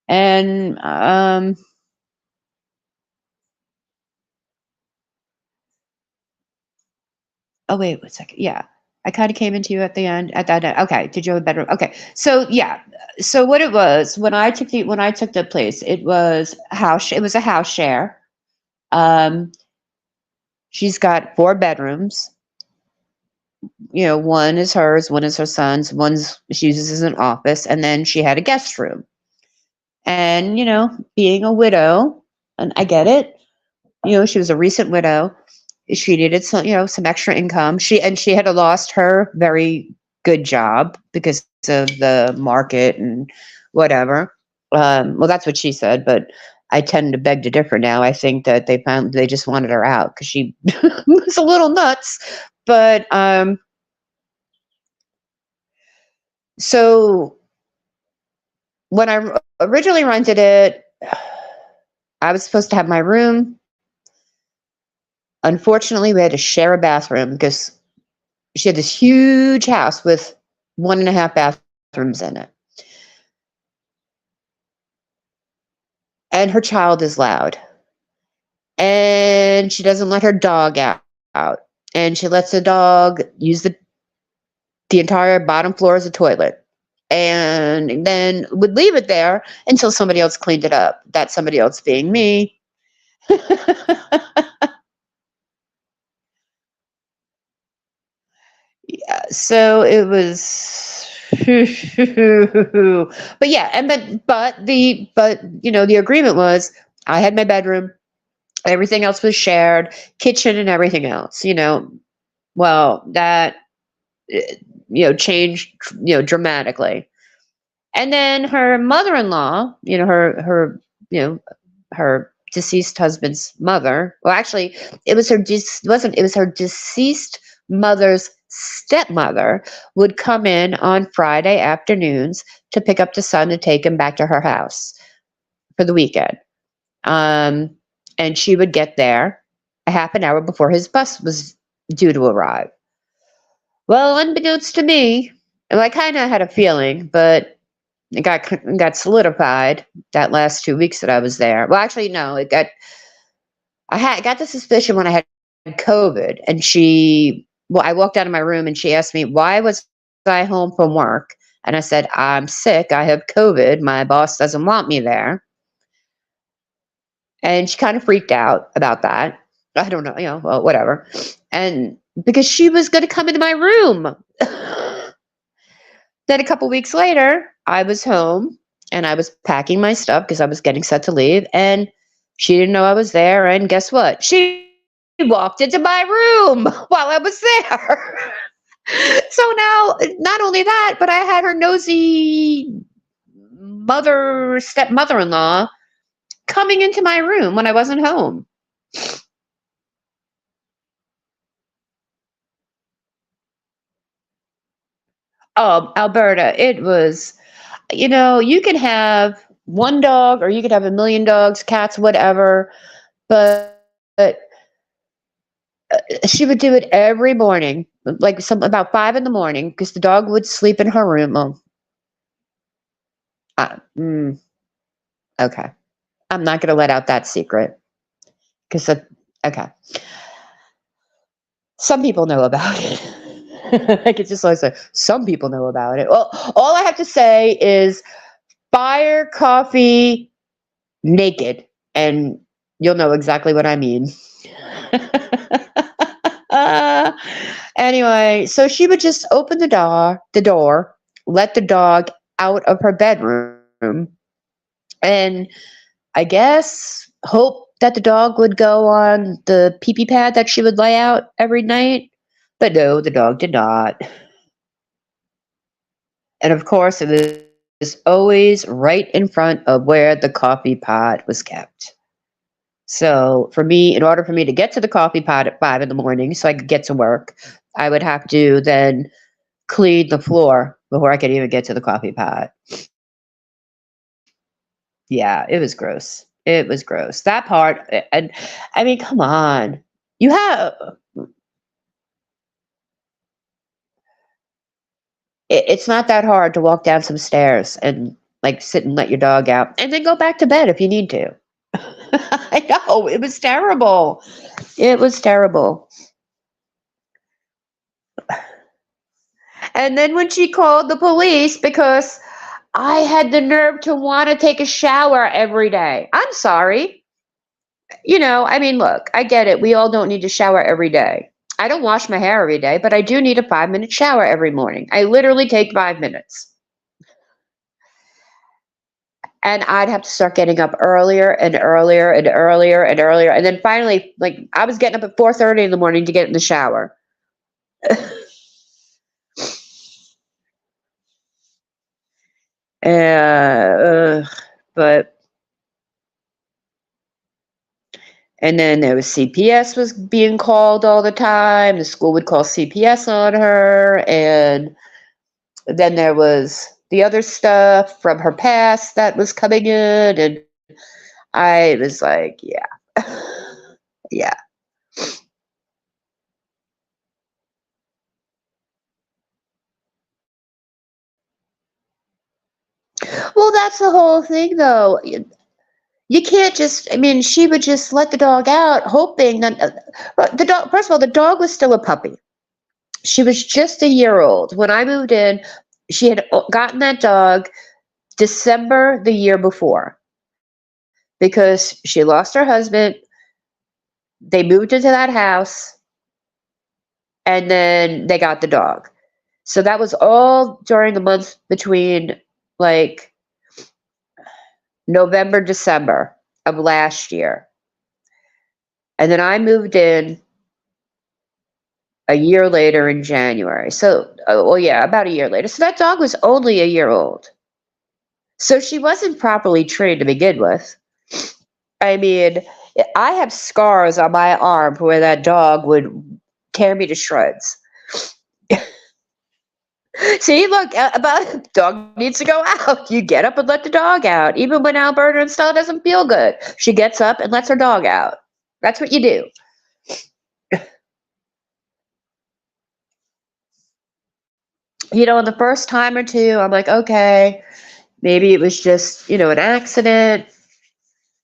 And oh wait, one second. Yeah. I kind of came into you at the end at that end. Okay. Did you have a bedroom? Okay. So yeah. So what it was when I took the place, it was a house share. Um, she's got 4 bedrooms. One is hers, one is her son's, one's she uses as an office, and then she had a guest room. And being a widow, and I get it. She was a recent widow. She needed some extra income. She had lost her very good job because of the market and whatever. Well, that's what she said, but I tend to beg to differ now. I think that they just wanted her out because she was a little nuts. But so when I originally rented it, I was supposed to have my room. Unfortunately, we had to share a bathroom because she had this huge house with 1.5 bathrooms in it. And her child is loud. And she doesn't let her dog out. And she lets the dog use the entire bottom floor as a toilet. And then would leave it there until somebody else cleaned it up. That somebody else being me. Yeah, so it was but yeah, the agreement was I had my bedroom, everything else was shared, kitchen and everything else. Well, that changed dramatically. And then her mother-in-law, her deceased husband's mother. Well, actually, it was her wasn't it was her deceased mother's stepmother would come in on Friday afternoons to pick up the son and take him back to her house for the weekend. And she would get there a half an hour before his bus was due to arrive. Well, unbeknownst to me, well, I kind of had a feeling, but it got solidified that last 2 weeks that I was there. Well, actually, no, I got the suspicion when I had COVID, and I walked out of my room and she asked me, why was I home from work? And I said, I'm sick. I have COVID. My boss doesn't want me there. And she kind of freaked out about that. I don't know, well, whatever. And because she was going to come into my room. Then a couple weeks later, I was home and I was packing my stuff because I was getting set to leave. And she didn't know I was there. And guess what? She walked into my room while I was there. So now, not only that, but I had her nosy stepmother-in-law coming into my room when I wasn't home. Oh, Alberta, it was, you could have one dog or you could have a million dogs, cats, whatever, but she would do it every morning, like about 5 a.m, because the dog would sleep in her room. Okay. I'm not going to let out that secret because, okay. Some people know about it. I could just like say, some people know about it. Well, all I have to say is fire, coffee, naked, and you'll know exactly what I mean. Anyway, so she would just open the door, let the dog out of her bedroom, and I guess hope that the dog would go on the pee-pee pad that she would lay out every night. But no, the dog did not. And of course, it was always right in front of where the coffee pot was kept. So for me, in order for me to get to the coffee pot at 5 a.m, so I could get to work, I would have to then clean the floor before I could even get to the coffee pot. Yeah, it was gross. It was gross. That part, and I mean, come on. It's not that hard to walk down some stairs and like sit and let your dog out and then go back to bed if you need to. I know, it was terrible. It was terrible. And then when she called the police because I had the nerve to want to take a shower every day. I'm sorry. I mean, look, I get it. We all don't need to shower every day. I don't wash my hair every day, but I do need a 5-minute shower every morning. I literally take 5 minutes. And I'd have to start getting up earlier and earlier and earlier and earlier. And then finally, like, I was getting up at 4:30 in the morning to get in the shower. But and then there was CPS was being called all the time. The school would call CPS on her. And then there was the other stuff from her past that was coming in. And I was like, yeah. Yeah. Well, that's the whole thing, though. You can't just, I mean, she would just let the dog out, hoping that the dog, first of all, the dog was still a puppy. She was just a year old. When I moved in, she had gotten that dog December the year before because she lost her husband. They moved into that house and then they got the dog. So that was all during the month between like November, December of last year. And then I moved in a year later in January. So, well, yeah, about a year later. So that dog was only a year old. So she wasn't properly trained to begin with. I mean, I have scars on my arm where that dog would tear me to shreds. See, look, about dog needs to go out. You get up and let the dog out. Even when Alberta and Stella doesn't feel good, she gets up and lets her dog out. That's what you do. You know, the first time or two, I'm like, okay, maybe it was just, an accident.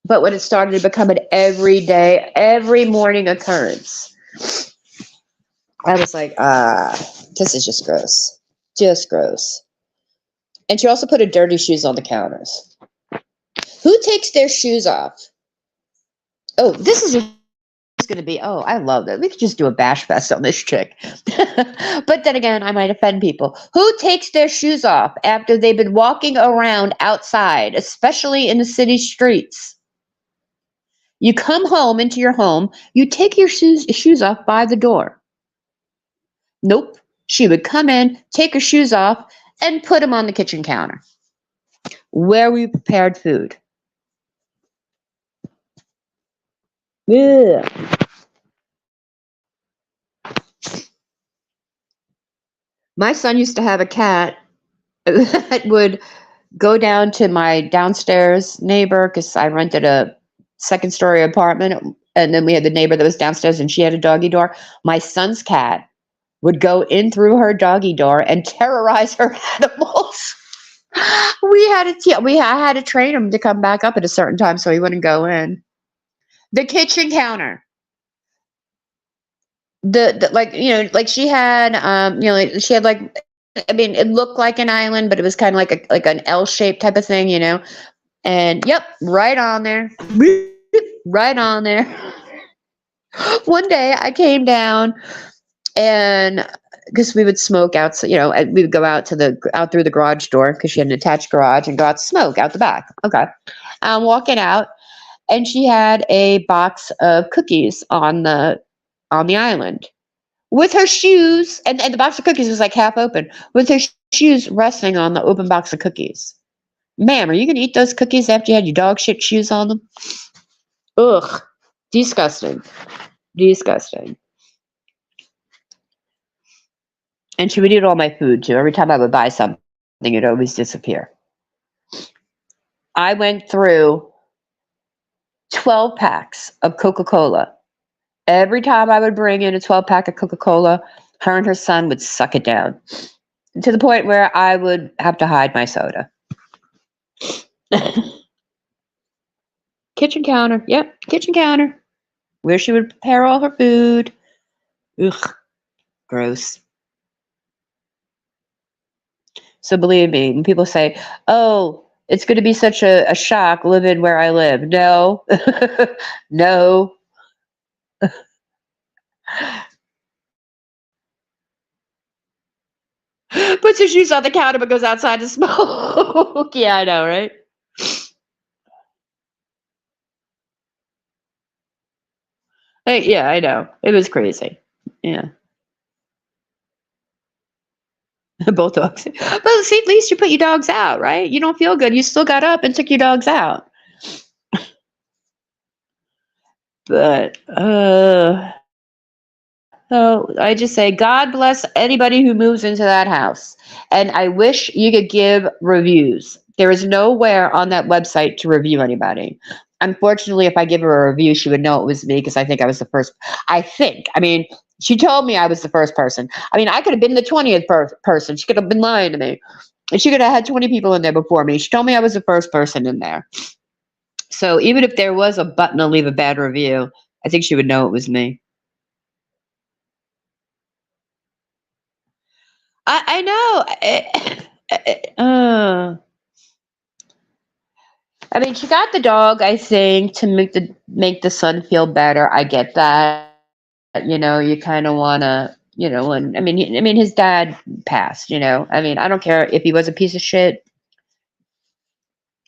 But when it started to become an everyday, every morning occurrence, I was like, this is just gross. Just gross. And she also put her dirty shoes on the counters. Who takes their shoes off? Oh, this is going to be, I love that. We could just do a bash fest on this chick. But then again, I might offend people. Who takes their shoes off after they've been walking around outside, especially in the city streets? You come home into your home, you take your shoes off by the door. Nope. She would come in, take her shoes off, and put them on the kitchen counter where we prepared food. Ugh. My son used to have a cat that would go down to my downstairs neighbor because I rented a second-story apartment, and then we had the neighbor that was downstairs, and she had a doggy door. My son's cat would go in through her doggy door and terrorize her animals. I had to train him to come back up at a certain time so he wouldn't go in. The kitchen counter. Like she had, she had it looked like an island, but it was kind of like an L-shaped type of thing, And yep, right on there, right on there. One day I came down, and because we would smoke out, we would go out through the garage door because she had an attached garage and go out to smoke out the back. Okay, I'm walking out, and she had a box of cookies on the island with her shoes, and the box of cookies was like half open, with her shoes resting on the open box of cookies. Ma'am, are you going to eat those cookies after you had your dog shit shoes on them? Ugh. Disgusting. Disgusting. And she would eat all my food, too. Every time I would buy something, it would always disappear. I went through 12 packs of Coca-Cola. Every time I would bring in a 12-pack of Coca-Cola, her and her son would suck it down to the point where I would have to hide my soda. Kitchen counter. Yep, kitchen counter. Where she would prepare all her food. Ugh, gross. So believe me, when people say, oh, it's going to be such a shock living where I live. No. No. Puts her shoes on the counter but goes outside to smoke. Yeah, I know, right? Yeah, I know. It was crazy. Yeah. Both dogs. But see, at least you put your dogs out, right? You don't feel good. You still got up and took your dogs out. But so I just say, God bless anybody who moves into that house. And I wish you could give reviews. There is nowhere on that website to review anybody. Unfortunately, if I give her a review, she would know it was me because I think I was the first. I mean, she told me I was the first person. I mean, I could have been the 20th person. She could have been lying to me. And she could have had 20 people in there before me. She told me I was the first person in there. So even if there was a button to leave a bad review, I think she would know it was me. I know. I mean, she got the dog, I think, to make the son feel better. I get that. You kind of want to, and I mean, his dad passed. I mean, I don't care if he was a piece of shit.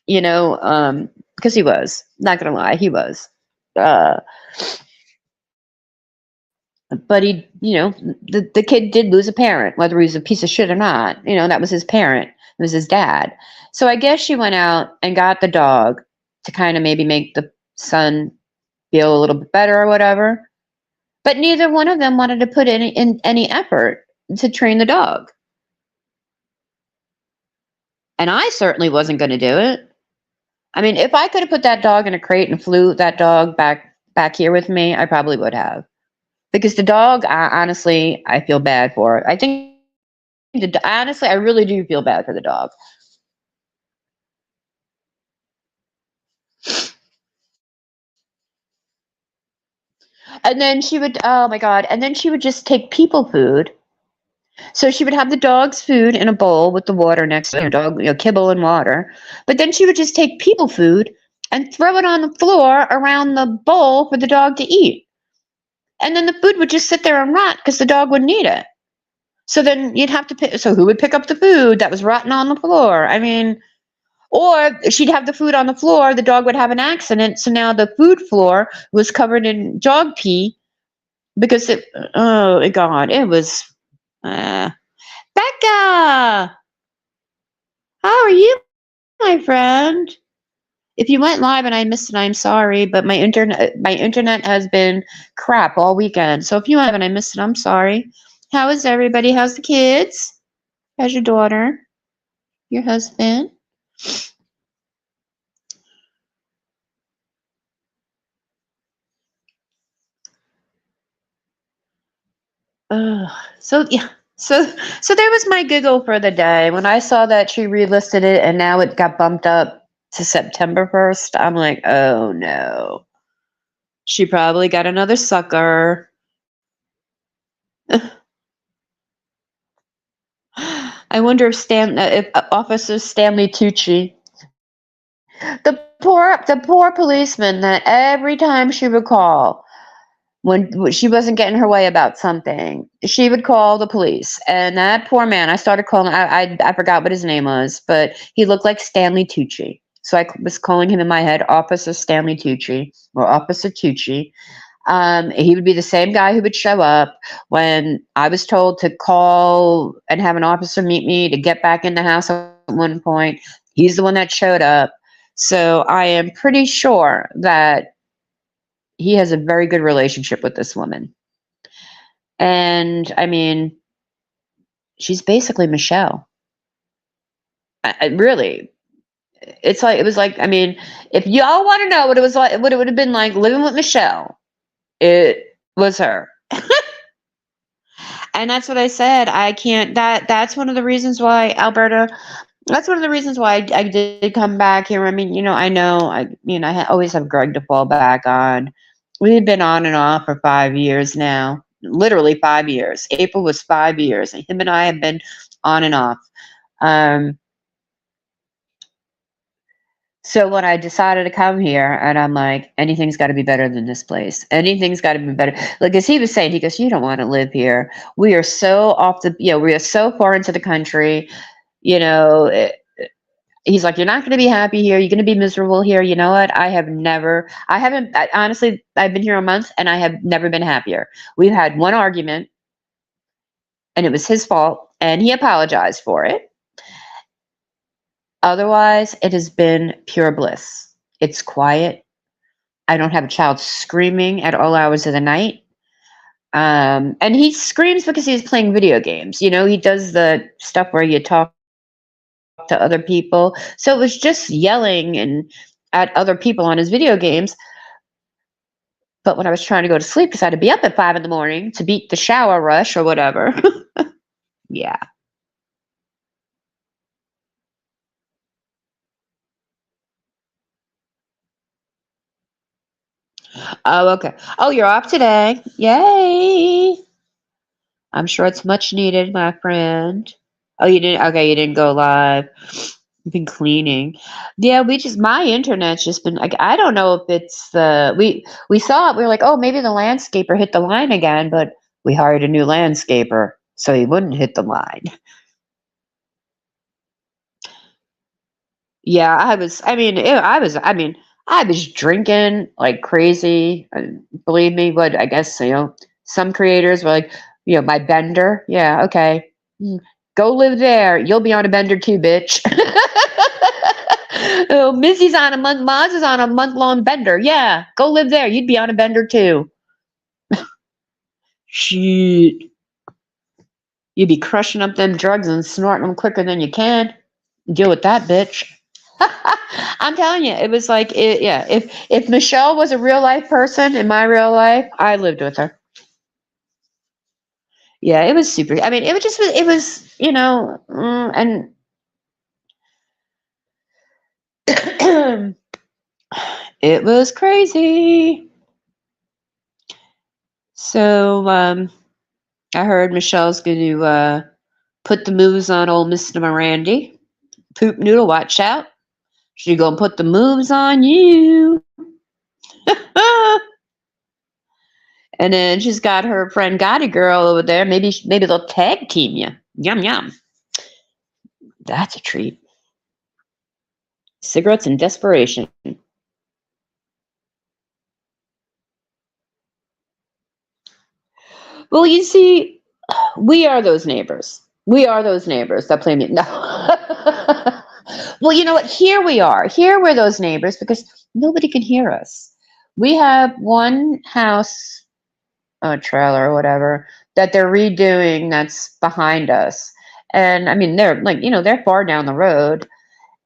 Because he was. Not gonna lie, he was. But he, the kid did lose a parent, whether he was a piece of shit or not. That was his parent. It was his dad. So I guess she went out and got the dog to kind of maybe make the son feel a little bit better or whatever. But neither one of them wanted to put in any effort to train the dog. And I certainly wasn't going to do it. I mean, if I could have put that dog in a crate and flew that dog back here with me, I probably would have. Because the dog, honestly, I feel bad for it. I think, honestly, I really do feel bad for the dog. And then she would, oh my God, and then she would just take people food. So she would have the dog's food in a bowl with the water next to her, dog, kibble and water. But then she would just take people food and throw it on the floor around the bowl for the dog to eat. And then the food would just sit there and rot because the dog wouldn't eat it. So then you'd have to pick, so who would pick up the food that was rotten on the floor? I mean, or she'd have the food on the floor, the dog would have an accident, so now the food floor was covered in dog pee because oh God, it was, Becca, how are you, my friend? If you went live and I missed it, I'm sorry, but my internet has been crap all weekend. So if you went live and I missed it, I'm sorry. How is everybody? How's the kids? How's your daughter? Your husband? So yeah, so there was my giggle for the day when I saw that she relisted it and now it got bumped up to September 1st. I'm like, oh no, she probably got another sucker. I wonder if Officer Stanley Tucci, the poor policeman that every time she would call when she wasn't getting her way about something, she would call the police. And that poor man, I started calling, I forgot what his name was, but he looked like Stanley Tucci. So I was calling him in my head Officer Stanley Tucci or Officer Tucci. He would be the same guy who would show up when I was told to call and have an officer meet me to get back in the house at one point. He's the one that showed up. So I am pretty sure that he has a very good relationship with this woman. And I mean, she's basically Michelle. Really, it was like, I mean, if y'all want to know what it was like, what it would have been like living with Michelle, it was her. And that's what I said. I can't, that's one of the reasons why, Alberta, that's one of the reasons why I did come back here. I mean, I always have Greg to fall back on. We've been on and off for 5 years now, literally 5 years. April was 5 years. And him and I have been on and off. So when I decided to come here, and I'm like, anything's got to be better than this place. Anything's got to be better. Like, as he was saying, he goes, you don't want to live here. We are so we are so far into the country. He's like, you're not going to be happy here. You're going to be miserable here. You know what? Honestly, I've been here a month and I have never been happier. We've had one argument and it was his fault and he apologized for it. Otherwise, it has been pure bliss. It's quiet. I don't have a child screaming at all hours of the night. And he screams because he's playing video games. He does the stuff where you talk to other people. So it was just yelling and at other people on his video games. But when I was trying to go to sleep, because I had to be up at 5 a.m. to beat the shower rush or whatever. Yeah. Oh, okay. Oh, you're off today. Yay. I'm sure it's much needed, my friend. Oh, you didn't? Okay, you didn't go live. You've been cleaning. Yeah, my internet's just been like, I don't know if it's we saw it. We were like, oh, maybe the landscaper hit the line again, but we hired a new landscaper, so he wouldn't hit the line. Yeah, I was drinking like crazy. Believe me, but I guess, some creators were like, my bender. Yeah, okay. Go live there. You'll be on a bender too, bitch. Oh, Missy's on a month. Maz is on a month-long bender. Yeah, go live there. You'd be on a bender too. Shit. You'd be crushing up them drugs and snorting them quicker than you can. Deal with that, bitch. I'm telling you, it was like, yeah. If Michelle was a real life person in my real life, I lived with her. Yeah, it was super. I mean, it was, and it was crazy. So, I heard Michelle's going to put the moves on old Mr. Mirandy. Poop Noodle, watch out. She gonna put the moves on you. And then she's got her friend Gotti Girl over there. Maybe they'll tag team you. Yum, yum. That's a treat. Cigarettes and desperation. Well, you see, we are those neighbors. We are those neighbors that play music. No. Well, you know what? Here we are. Here we're those neighbors because nobody can hear us. We have one house, a trailer or whatever, that they're redoing that's behind us. And I mean, they're like, they're far down the road.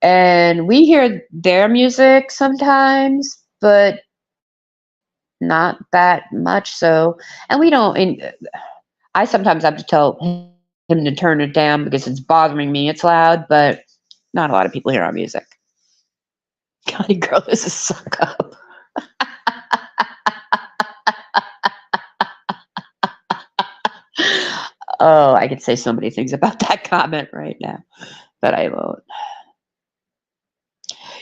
And we hear their music sometimes, but not that much so. And we don't, I sometimes have to tell him to turn it down because it's bothering me. It's loud, but not a lot of people hear our music. God, girl, this is suck up. Oh, I could say so many things about that comment right now, but I won't.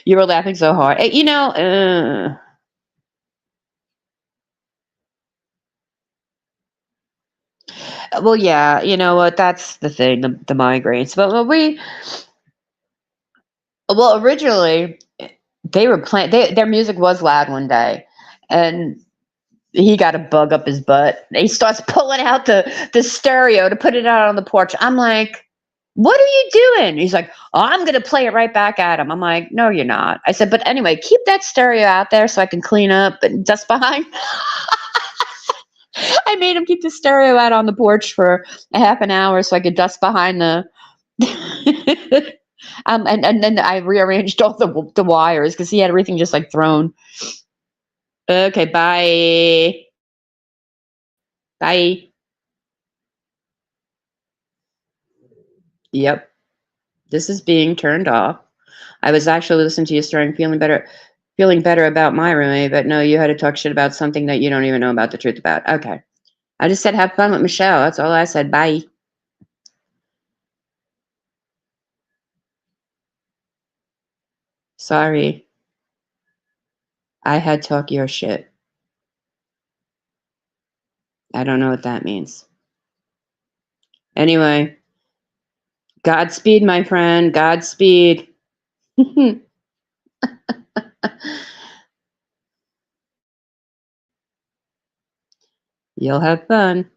You were laughing so hard. Well, yeah, you know what? That's the thing, the migraines. But originally they were playing. Their music was loud one day, and he got a bug up his butt. He starts pulling out the stereo to put it out on the porch. I'm like, what are you doing? He's like, oh, I'm going to play it right back at him. I'm like, no, you're not. I said, but anyway, keep that stereo out there so I can clean up and dust behind. I made him keep the stereo out on the porch for a half an hour so I could dust behind the and then I rearranged all the wires because he had everything just like thrown. Okay, bye. Bye. Yep. This is being turned off. I was actually listening to you story and feeling better about my roommate, but no, you had to talk shit about something that you don't even know about the truth about. Okay. I just said have fun with Michelle. That's all I said. Bye. Sorry. I had talk your shit. I don't know what that means. Anyway. Godspeed, my friend. Godspeed. You'll have fun.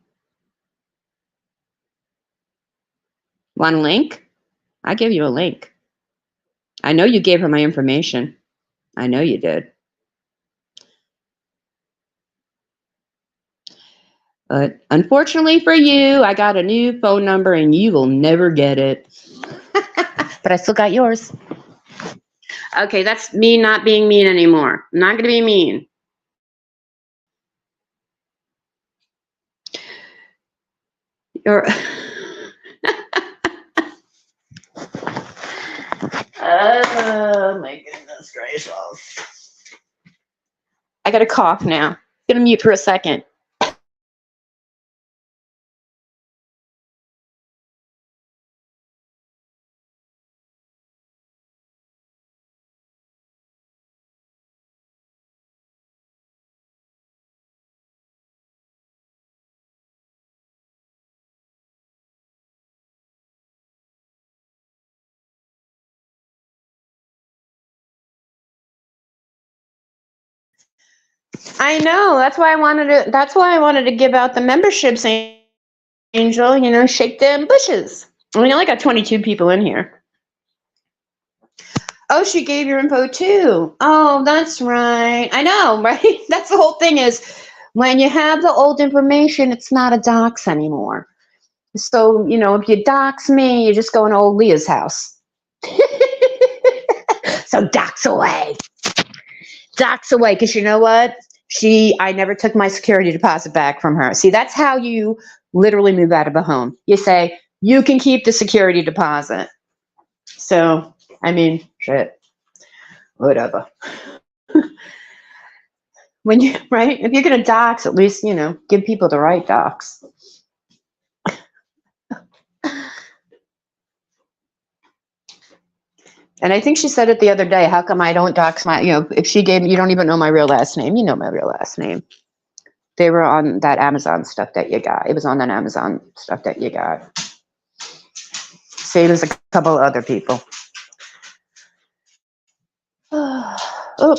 Want a link? I give you a link. I know you gave her my information. I know you did. But unfortunately for you, I got a new phone number and you will never get it. But I still got yours. Okay, that's me not being mean anymore. I'm not going to be mean. You're... Oh, my goodness gracious. I got a cough now. I'm going to mute for a second. I know. That's why I wanted to give out the memberships, Angel. Shake them bushes. I mean, I only got 22 people in here. Oh, she gave your info too. Oh, that's right. I know, right? That's the whole thing is when you have the old information, it's not a dox anymore. So, if you dox me, you're just going to old Leah's house. So dox away. Dox away. Because you know what? I never took my security deposit back from her. See, that's how you literally move out of a home. You say, you can keep the security deposit. So, shit. Whatever. Right? If you're going to dox, at least, give people the right dox. And I think she said it the other day, how come I don't dox if she gave me, you don't even know my real last name. You know my real last name. They were on that Amazon stuff that you got. It was on that Amazon stuff that you got. Same as a couple of other people. Oh,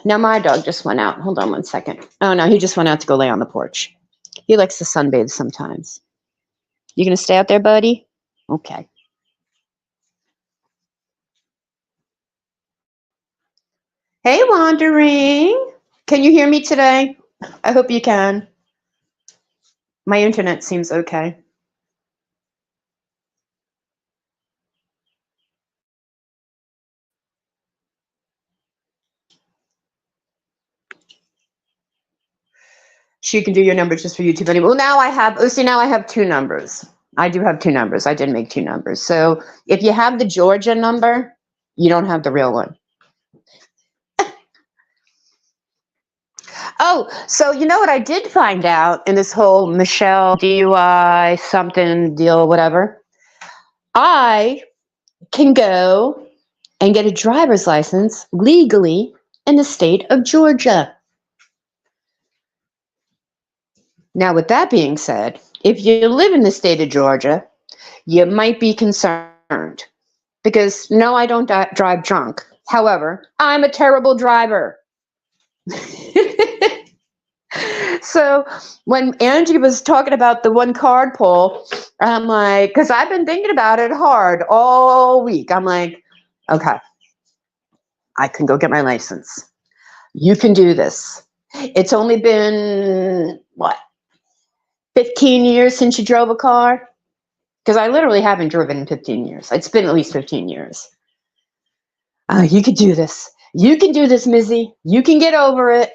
now my dog just went out. Hold on one second. Oh, no, he just went out to go lay on the porch. He likes to sunbathe sometimes. You going to stay out there, buddy? Okay. Hey, Wandering. Can you hear me today? I hope you can. My internet seems okay. She can do your numbers just for YouTube anyway. Well, now I have two numbers. I do have two numbers. I did make two numbers. So if you have the Georgia number, you don't have the real one. Oh, so you know what I did find out in this whole Michelle DUI something deal, whatever? I can go and get a driver's license legally in the state of Georgia. Now, with that being said, if you live in the state of Georgia, you might be concerned because no, I don't drive drunk. However, I'm a terrible driver. So when Angie was talking about the one card pull, I'm like, because I've been thinking about it hard all week. I'm like, okay, I can go get my license. You can do this. It's only been, 15 years since you drove a car? Because I literally haven't driven in 15 years. It's been at least 15 years. You can do this. You can do this, Mizzy. You can get over it.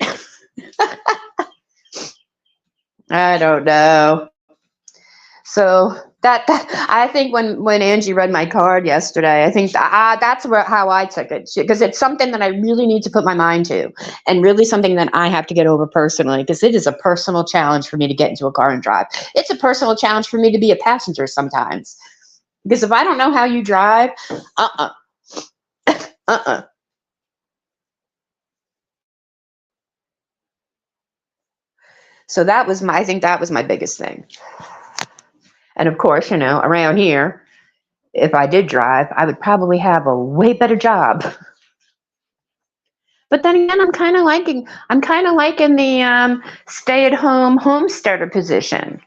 I don't know. So that I think when Angie read my card yesterday, I think that's how I took it, because it's something that I really need to put my mind to, and really something that I have to get over personally, because it is a personal challenge for me to get into a car and drive. It's a personal challenge for me to be a passenger sometimes, because if I don't know how you drive, So I think that was my biggest thing. And of course, around here, if I did drive, I would probably have a way better job. But then again, I'm kind of liking the stay-at-home homesteader position.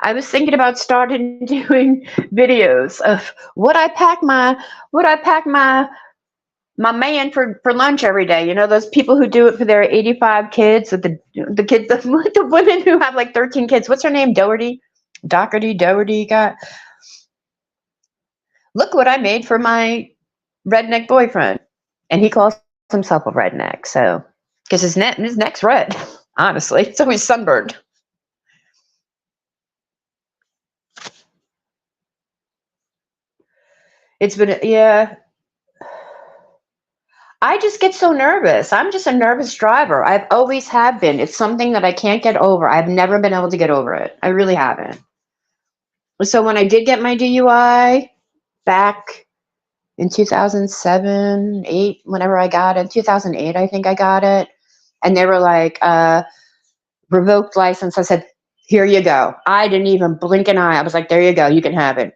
I was thinking about starting doing videos of what I pack my man for lunch every day. Those people who do it for their 85 kids, with the kids, the women who have like 13 kids. What's her name? Doherty got. Look what I made for my redneck boyfriend. And he calls himself a redneck. So, because his neck's red, honestly. So he's sunburned. It's been, yeah. I just get so nervous. I'm just a nervous driver. I've always have been. It's something that I can't get over. I've never been able to get over it. I really haven't. So when I did get my DUI back in 2007, 8, whenever I got it, 2008, I think I got it. And they were like, revoked license. I said, here you go. I didn't even blink an eye. I was like, there you go. You can have it.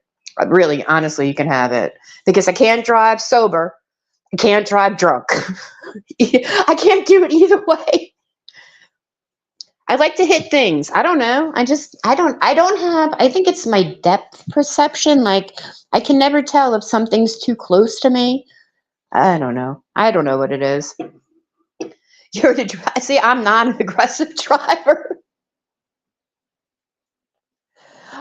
Really, honestly, you can have it. Because I can't drive sober. I can't drive drunk. I can't do it either way. I like to hit things. I don't know. I think it's my depth perception. Like, I can never tell if something's too close to me. I don't know. I don't know what it is. See, I'm not an aggressive driver.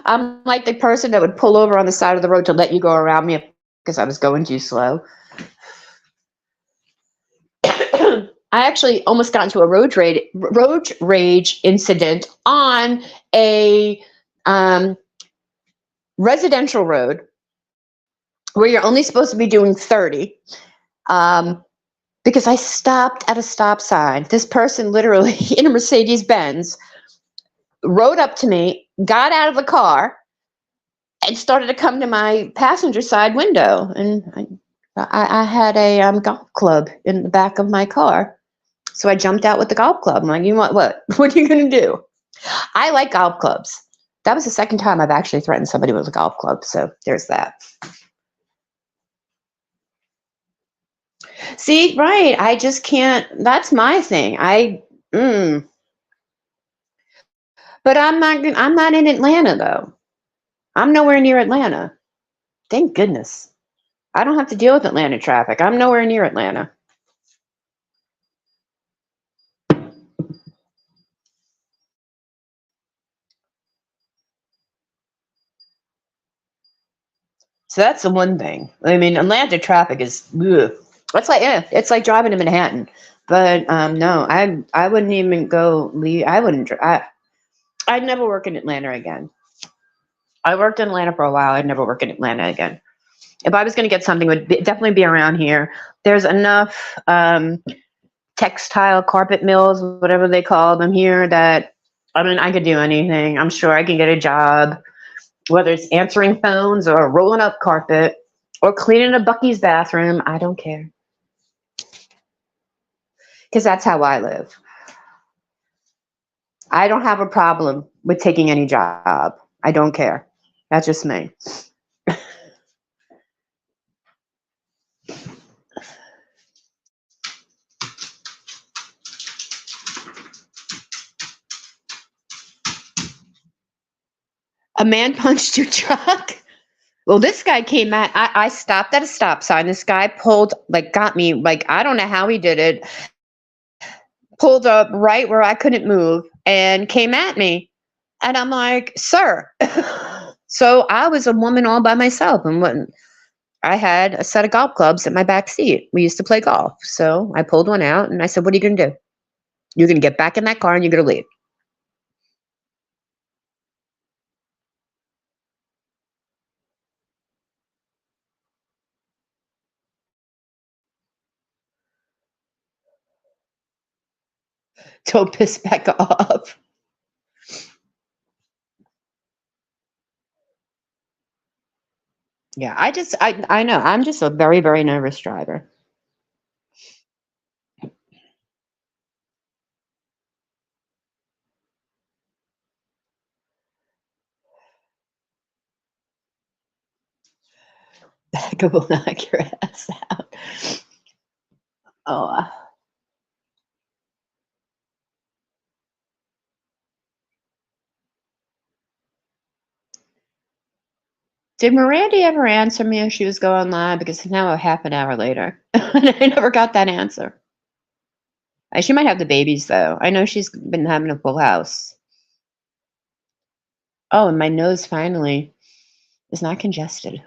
I'm like the person that would pull over on the side of the road to let you go around me because I was going too slow. I actually almost got into a road rage incident on a residential road where you're only supposed to be doing 30, because I stopped at a stop sign. This person literally in a Mercedes Benz rode up to me, got out of the car, and started to come to my passenger side window. And I had a golf club in the back of my car. So I jumped out with the golf club. I'm like, you want what? What are you going to do? I like golf clubs. That was the second time I've actually threatened somebody with a golf club. So there's that. See, right. I just can't. That's my thing. But I'm not in Atlanta, though. I'm nowhere near Atlanta. Thank goodness. I don't have to deal with Atlanta traffic. I'm nowhere near Atlanta. So that's the one thing. I mean, Atlanta traffic is, ugh. It's like driving to Manhattan. But no, I wouldn't even go leave. I'd never work in Atlanta again. I worked in Atlanta for a while. I'd never work in Atlanta again. If I was going to get something, it would definitely be around here. There's enough textile carpet mills, whatever they call them here, that, I mean, I could do anything. I'm sure I can get a job, whether it's answering phones or rolling up carpet or cleaning a Bucky's bathroom. I don't care. Because that's how I live. I don't have a problem with taking any job. I don't care. That's just me. A man punched your truck? Well, this guy came at, I stopped at a stop sign. This guy got me, I don't know how he did it, pulled up right where I couldn't move and came at me. And I'm like, sir. So I was a woman all by myself. And when I had a set of golf clubs in my back seat, we used to play golf. So I pulled one out and I said, what are you going to do? You're going to get back in that car and you're going to leave. Don't piss back off. Yeah, I know. I'm just a very, very nervous driver. Back will knock your ass out. Oh, did Miranda ever answer me if she was going live? Because now a half an hour later, and I never got that answer. She might have the babies though. I know she's been having a full house. Oh, and my nose finally is not congested.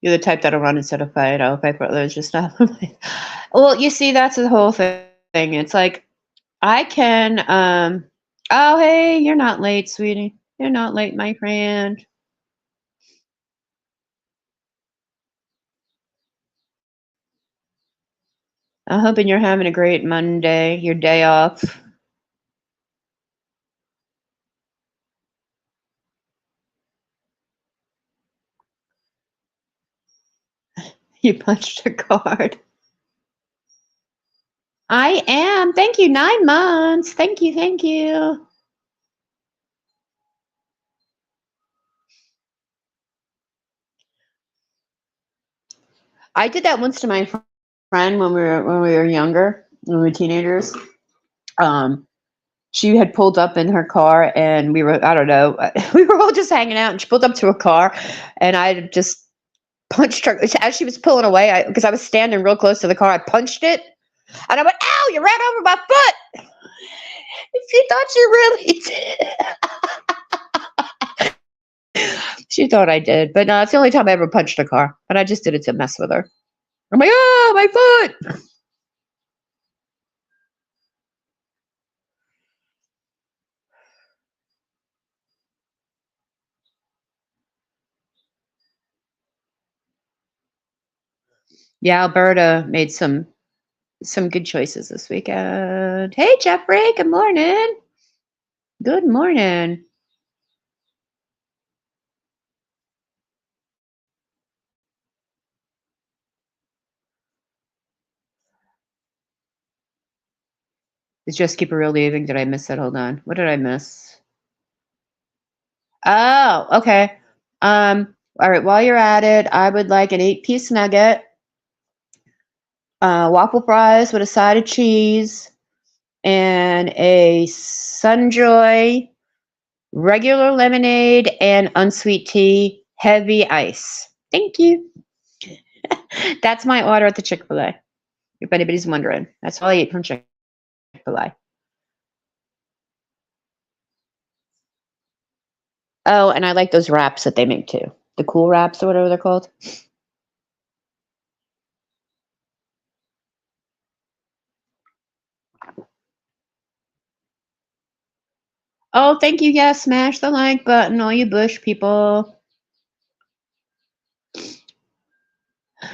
You're the type that'll run instead of fight. I'll fight for others, just not. Well, you see, that's the whole thing. It's like I can. Oh, hey, you're not late, sweetie. You're not late, my friend. I'm hoping you're having a great Monday, your day off. You punched a card. I am. Thank you. 9 months. Thank you. Thank you. I did that once to my friend when we were younger, when we were teenagers. Um, she had pulled up in her car, and we were, I don't know, we were all just hanging out, and she pulled up to a car, and I just punched her as she was pulling away, because I was standing real close to the car. I punched it, and I went, "Ow! You ran over my foot!" She thought she really did. She thought I did, but no, it's the only time I ever punched a car, and I just did it to mess with her. I'm like, "Oh, my foot!" Yeah, Alberta made some good choices this weekend. Hey, Jeffrey. Good morning. Good morning. Is Just Keep It Real leaving? Did I miss it? Hold on. What did I miss? Oh, okay. All right. While you're at it, I would like an 8-piece nugget, waffle fries with a side of cheese, and a Sunjoy regular lemonade and unsweet tea, heavy ice. Thank you. That's my order at the Chick-fil-A. If anybody's wondering, that's all I eat from Chick-fil-A. Oh, and I like those wraps that they make too. The cool wraps or whatever they're called. Oh, thank you. Yes, smash the like button, all you Bush people.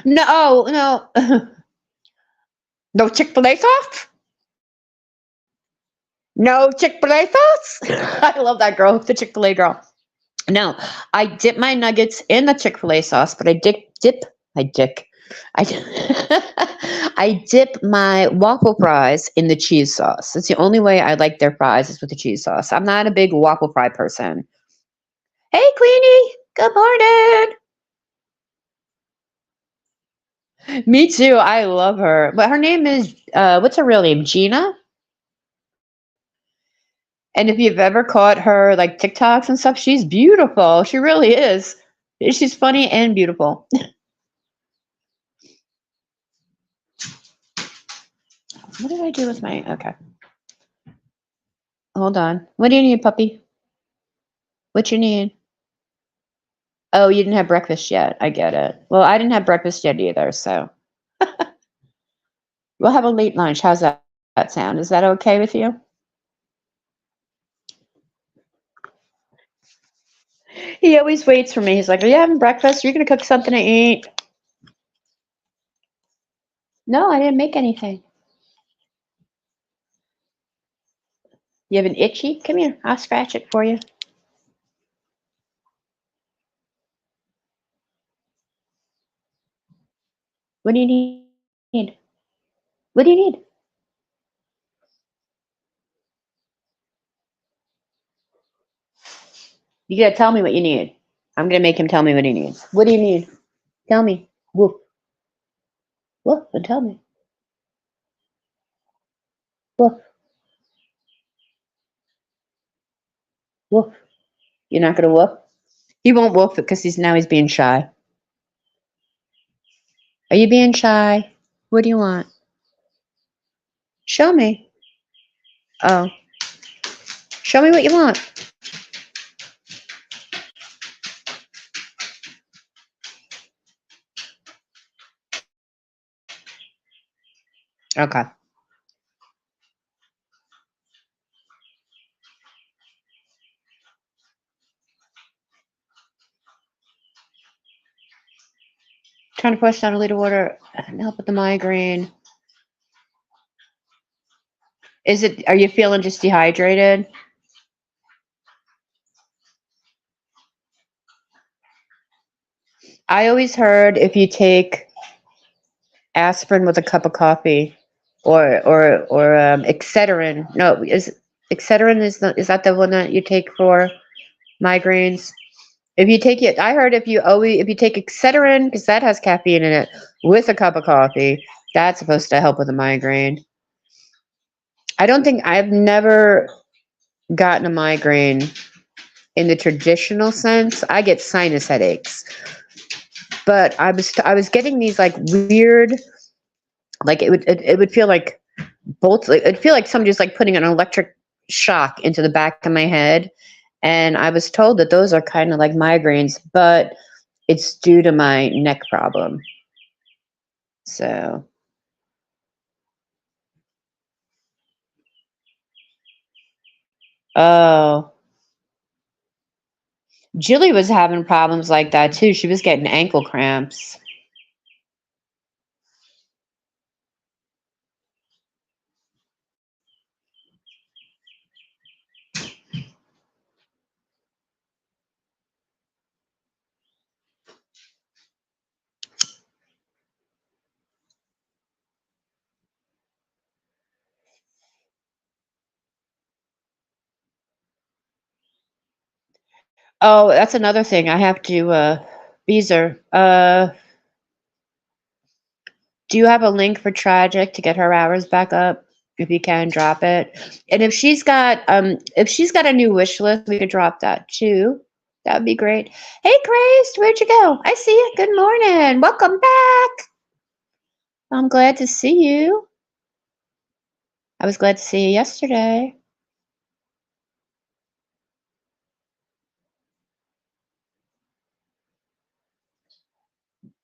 No, no. No Chick-fil-A sauce? No Chick-fil-A sauce? I love that girl, the Chick-fil-A girl. No, I dip my nuggets in the Chick-fil-A sauce, but I I, I dip my waffle fries in the cheese sauce. It's the only way I like their fries is with the cheese sauce. I'm not a big waffle fry person. Hey, Queenie. Good morning. Me too. I love her. But her name is, what's her real name? Gina? And if you've ever caught her like TikToks and stuff, she's beautiful. She really is. She's funny and beautiful. What did I do with my, okay. Hold on. What do you need, puppy? What you need? Oh, you didn't have breakfast yet. I get it. Well, I didn't have breakfast yet either, so we'll have a late lunch. How's that sound? Is that okay with you? He always waits for me. He's like, "Are you having breakfast? Are you gonna cook something to eat?" No, I didn't make anything. You have an itchy? Come here. I'll scratch it for you. What do you need? What do you need? You gotta tell me what you need. I'm gonna make him tell me what he needs. What do you need? Tell me. Woof. Woof, and tell me. Woof. Woof. You're not gonna woof? He won't woof it because he's being shy. Are you being shy? What do you want? Show me. Oh. Show me what you want. Okay. Trying to push down a liter of water and help with the migraine. Are you feeling just dehydrated? I always heard if you take aspirin with a cup of coffee or Excedrin. No, is Excedrin is that the one that you take for migraines? If you take it, I heard if you take Excedrin, because that has caffeine in it, with a cup of coffee, that's supposed to help with a migraine. I've never gotten a migraine in the traditional sense. I get sinus headaches, but I was getting these like weird, like it would feel like bolts. Like, it'd feel like somebody's like putting an electric shock into the back of my head, and I was told that those are kind of like migraines, but it's due to my neck problem. So, oh, Jilly was having problems like that too. She was getting ankle cramps. Oh, that's another thing. I have to, Beezer, do you have a link for Tragic to get her hours back up? If you can, drop it. And if she's got a new wish list, we could drop that too. That would be great. Hey, Grace, where'd you go? I see you. Good morning. Welcome back. I'm glad to see you. I was glad to see you yesterday.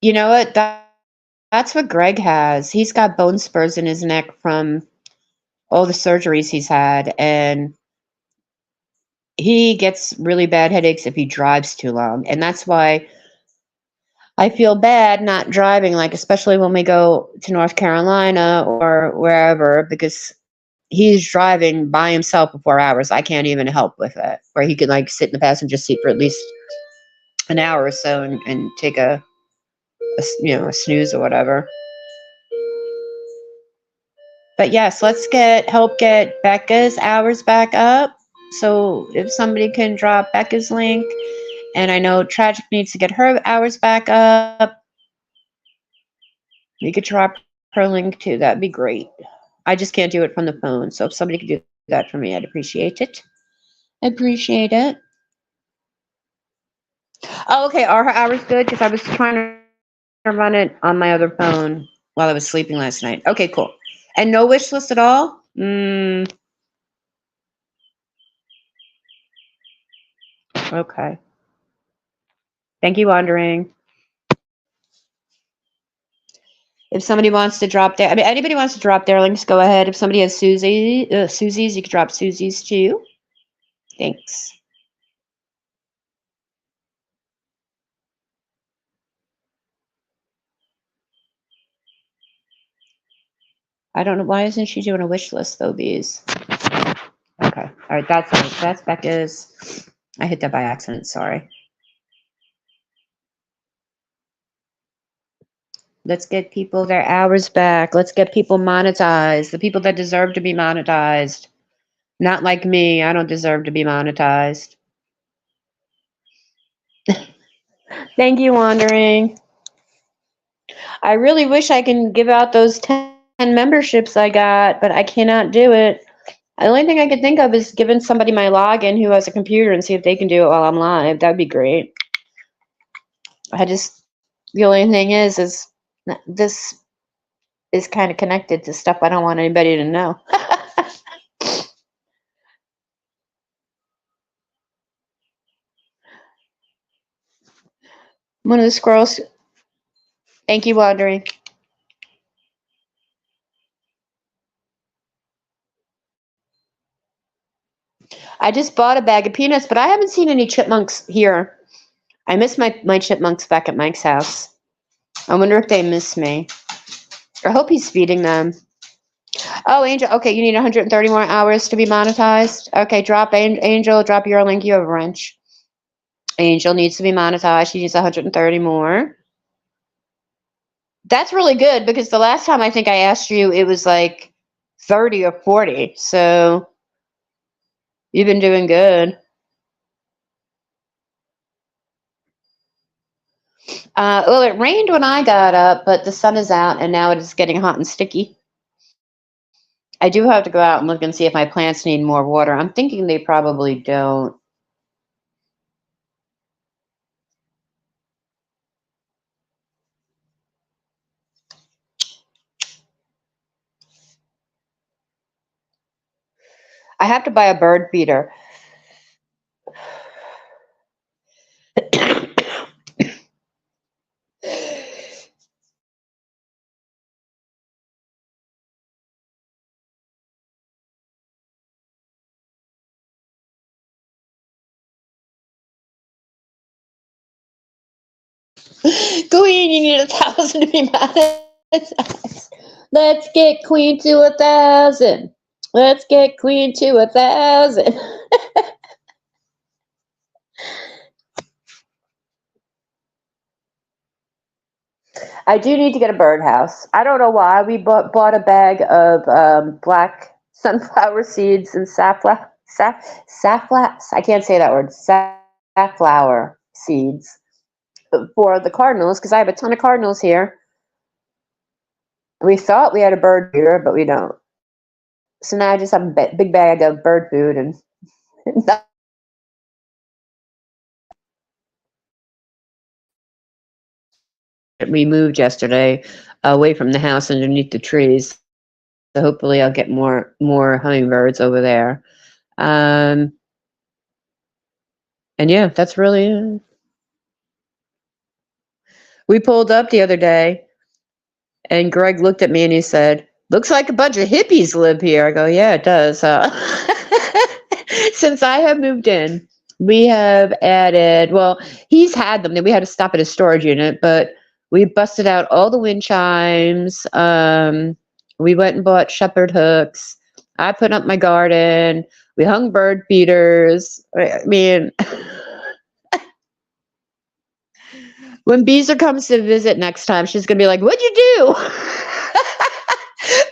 You know what? That's what Greg has. He's got bone spurs in his neck from all the surgeries he's had, and he gets really bad headaches if he drives too long. And that's why I feel bad not driving, like especially when we go to North Carolina or wherever, because he's driving by himself for 4 hours. I can't even help with it. Where he could like sit in the passenger seat for at least an hour or so and take a snooze or whatever. But yes, let's help get Becca's hours back up. So if somebody can drop Becca's link, and I know Tragic needs to get her hours back up, you could drop her link too. That'd be great. I just can't do it from the phone. So if somebody could do that for me, I'd appreciate it. Appreciate it. Oh, okay. Are her hours good? Because I was trying to run it on my other phone while I was sleeping last night. Okay, cool. And no wish list at all? Okay. Thank you, Wandering. If somebody wants to drop their, I mean, anybody wants to drop their links, go ahead. If somebody has Susie's, you can drop Susie's too. Thanks. I don't know, why isn't she doing a wish list though, Bees? Okay, all right, that's Becca's. I hit that by accident, sorry. Let's get people their hours back. Let's get people monetized. The people that deserve to be monetized. Not like me, I don't deserve to be monetized. Thank you, Wandering. I really wish I can give out those 10 memberships I got, but I cannot do it. The only thing I could think of is giving somebody my login who has a computer and see if they can do it while I'm live. That'd be great. The only thing is this is kind of connected to stuff I don't want anybody to know. One of the squirrels. Thank you, Wandering. I just bought a bag of peanuts, but I haven't seen any chipmunks here. I miss my chipmunks back at Mike's house. I wonder if they miss me. I hope he's feeding them. Oh, Angel. Okay, you need 130 more hours to be monetized. Okay, drop Angel. Drop your link. You have a wrench. Angel needs to be monetized. She needs 130 more. That's really good because the last time I think I asked you, it was like 30 or 40. So you've been doing good. Well, it rained when I got up, but the sun is out, and now it is getting hot and sticky. I do have to go out and look and see if my plants need more water. I'm thinking they probably don't. I have to buy a bird feeder. Queen, you need 1,000 to be monetized. Let's get Queen to 1,000. Let's get Queen to 1,000. I do need to get a birdhouse. I don't know why we bought a bag of black sunflower seeds and safflower. I can't say that word. Safflower seeds for the cardinals because I have a ton of cardinals here. We thought we had a bird feeder, but we don't. So now I just have a big bag of bird food and we moved yesterday away from the house underneath the trees. So hopefully I'll get more hummingbirds over there. And yeah, that's really it. We pulled up the other day and Greg looked at me and he said, "Looks like a bunch of hippies live here." I go, "Yeah, it does." Since I have moved in, we have added, well, he's had them. Then we had to stop at a storage unit, but we busted out all the wind chimes. We went and bought shepherd hooks. I put up my garden. We hung bird feeders. I mean, when Beezer comes to visit next time, she's going to be like, "What'd you do?"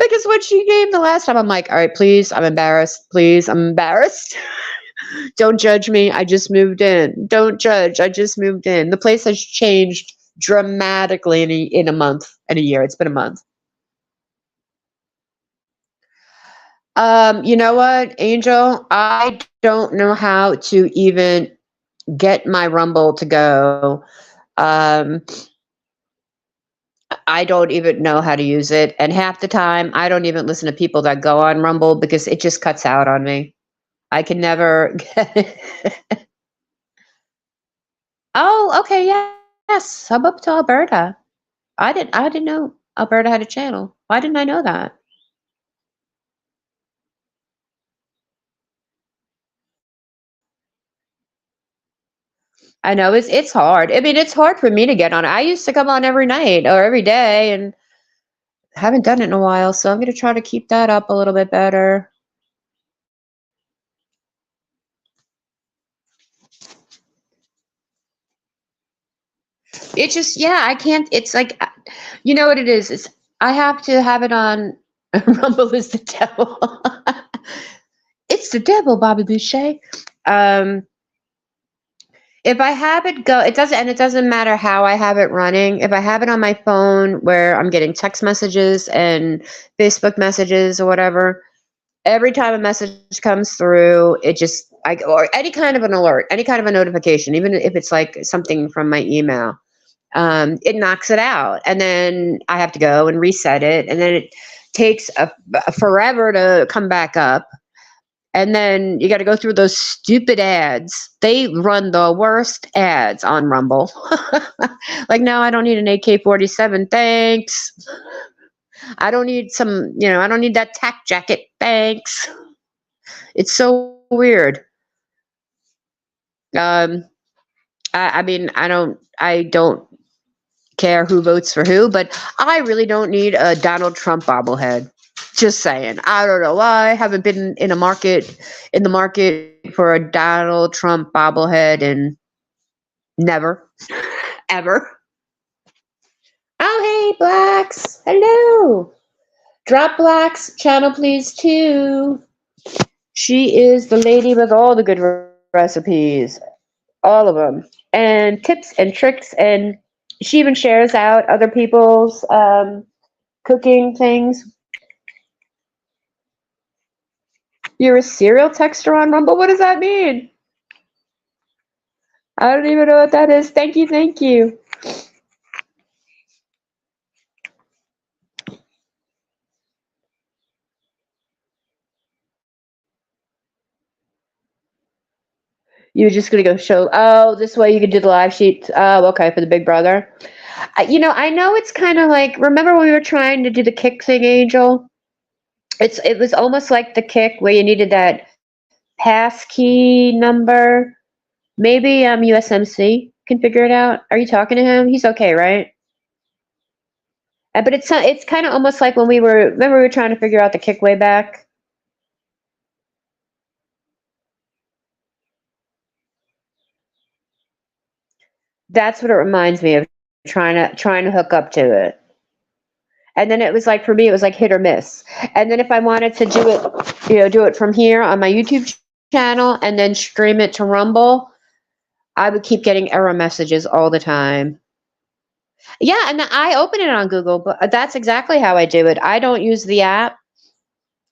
Because what she gave the last time, I'm like, "All right, please, I'm embarrassed. Please, I'm embarrassed. Don't judge me. I just moved in. Don't judge. I just moved in." The place has changed dramatically in a month and a year. It's been a month. You know what, Angel? I don't know how to even get my Rumble to go. I don't even know how to use it. And half the time, I don't even listen to people that go on Rumble because it just cuts out on me. I can never get it. Oh, okay, yes. I'm up to Alberta. I didn't know Alberta had a channel. Why didn't I know that? I know it's hard. I mean, it's hard for me to get on. I used to come on every night or every day and haven't done it in a while, so I'm gonna try to keep that up a little bit better. It's just, yeah, I can't. It's like, you know what it is? It's I have to have it on. Rumble is the devil. It's the devil, Bobby Boucher. Um, if I have it go, it doesn't matter how I have it running. If I have it on my phone where I'm getting text messages and Facebook messages or whatever, every time a message comes through, or any kind of an alert, any kind of a notification, even if it's like something from my email, it knocks it out. And then I have to go and reset it. And then it takes forever to come back up. And then you got to go through those stupid ads. They run the worst ads on Rumble. Like, no, I don't need an AK-47. Thanks. I don't need I don't need that tack jacket. Thanks. It's so weird. I mean, I don't care who votes for who, but I really don't need a Donald Trump bobblehead. Just saying. I don't know why I haven't been in the market for a Donald Trump bobblehead and never, ever. Oh, hey, Blacks. Hello. Drop Blacks channel, please, too. She is the lady with all the good recipes. All of them. And tips and tricks and She even shares out other people's cooking things. You're a serial texter on Rumble? What does that mean? I don't even know what that is. Thank you, thank you. You're just gonna go show. Oh, this way you can do the live sheets. Oh, okay, for the Big Brother. You know, I know it's kind of like. Remember when we were trying to do the kick thing, Angel? It was almost like the kick where you needed that pass key number. Maybe USMC can figure it out. Are you talking to him? He's okay, right? But it's kind of almost like when remember we were trying to figure out the kick way back. That's what it reminds me of, trying to hook up to it. And then it was like, for me, it was like hit or miss. And then if I wanted to do it, do it from here on my YouTube channel and then stream it to Rumble, I would keep getting error messages all the time. Yeah, and I open it on Google, but that's exactly how I do it. I don't use the app.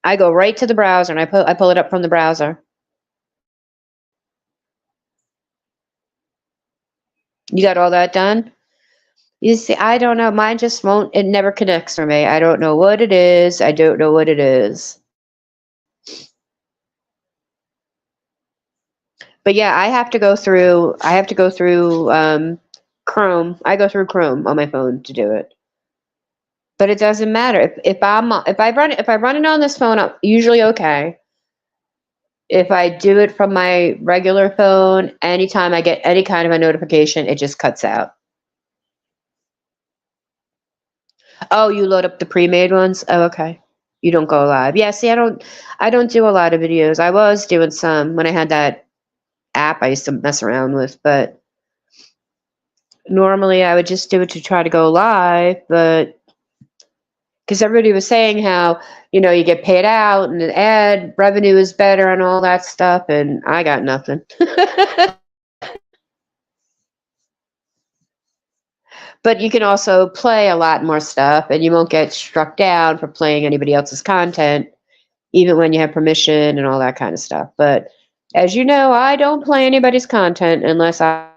I go right to the browser and I pull it up from the browser. You got all that done? You see, I don't know. Mine just won't. It never connects for me. I don't know what it is. I don't know what it is. But yeah, I have to go through. Chrome. I go through Chrome on my phone to do it. But it doesn't matter if I run it on this phone. I'm usually okay. If I do it from my regular phone, anytime I get any kind of a notification, it just cuts out. Oh, you load up the pre-made ones? Oh, okay. You don't go live. Yeah, see, I don't do a lot of videos. I was doing some when I had that app I used to mess around with, but normally I would just do it to try to go live, but because everybody was saying how, you get paid out and the ad revenue is better and all that stuff, and I got nothing. But you can also play a lot more stuff, and you won't get struck down for playing anybody else's content, even when you have permission and all that kind of stuff. But as you know, I don't play anybody's content unless I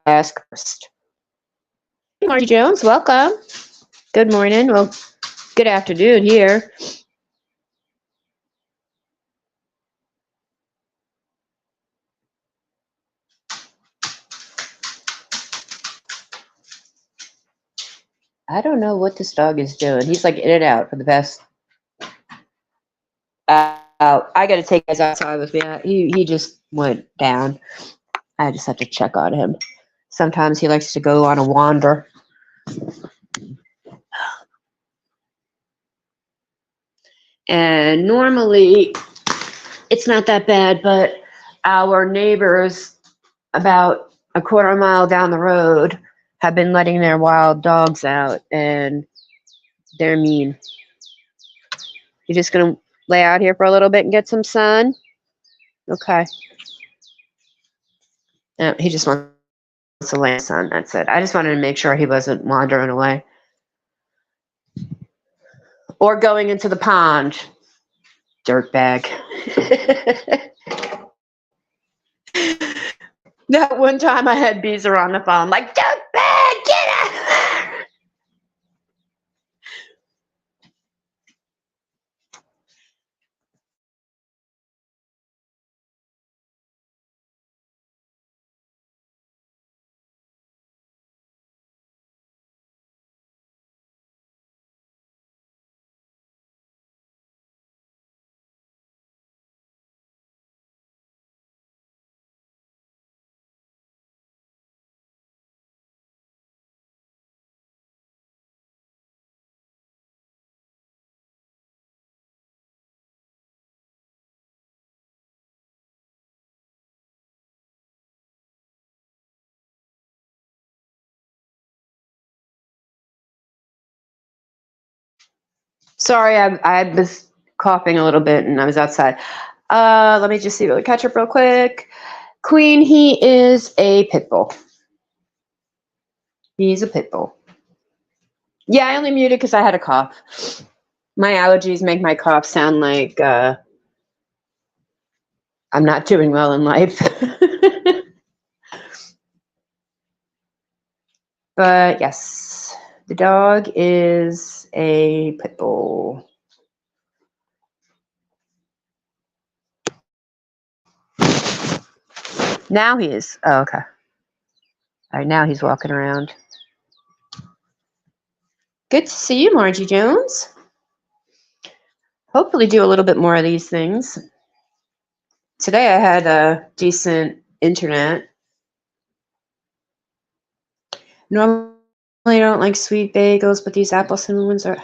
ask first. Margie Jones, welcome. Good morning. Well, good afternoon here. I don't know what this dog is doing. He's like in and out for the best. I got to take guys outside with me. He just went down. I just have to check on him. Sometimes he likes to go on a wander. And normally it's not that bad, but our neighbors about a quarter mile down the road have been letting their wild dogs out, and they're mean. You're just going to lay out here for a little bit and get some sun? Okay. He just wants to lay in the sun. That's it. I just wanted to make sure he wasn't wandering away. Or going into the pond. Dirtbag. That one time I had Beezer on the phone, like, dirtbag, get out of there! Sorry, I was coughing a little bit and I was outside. Let me just see, really catch up real quick. Queen, he is a pit bull. He's a pit bull. Yeah, I only muted because I had a cough. My allergies make my cough sound like I'm not doing well in life. But yes, the dog is a pit bull. Now he is. Oh, okay. All right, now he's walking around. Good to see you, Margie Jones. Hopefully do a little bit more of these things. Today I had a decent internet. Normally I don't like sweet bagels, but these apple cinnamon ones are...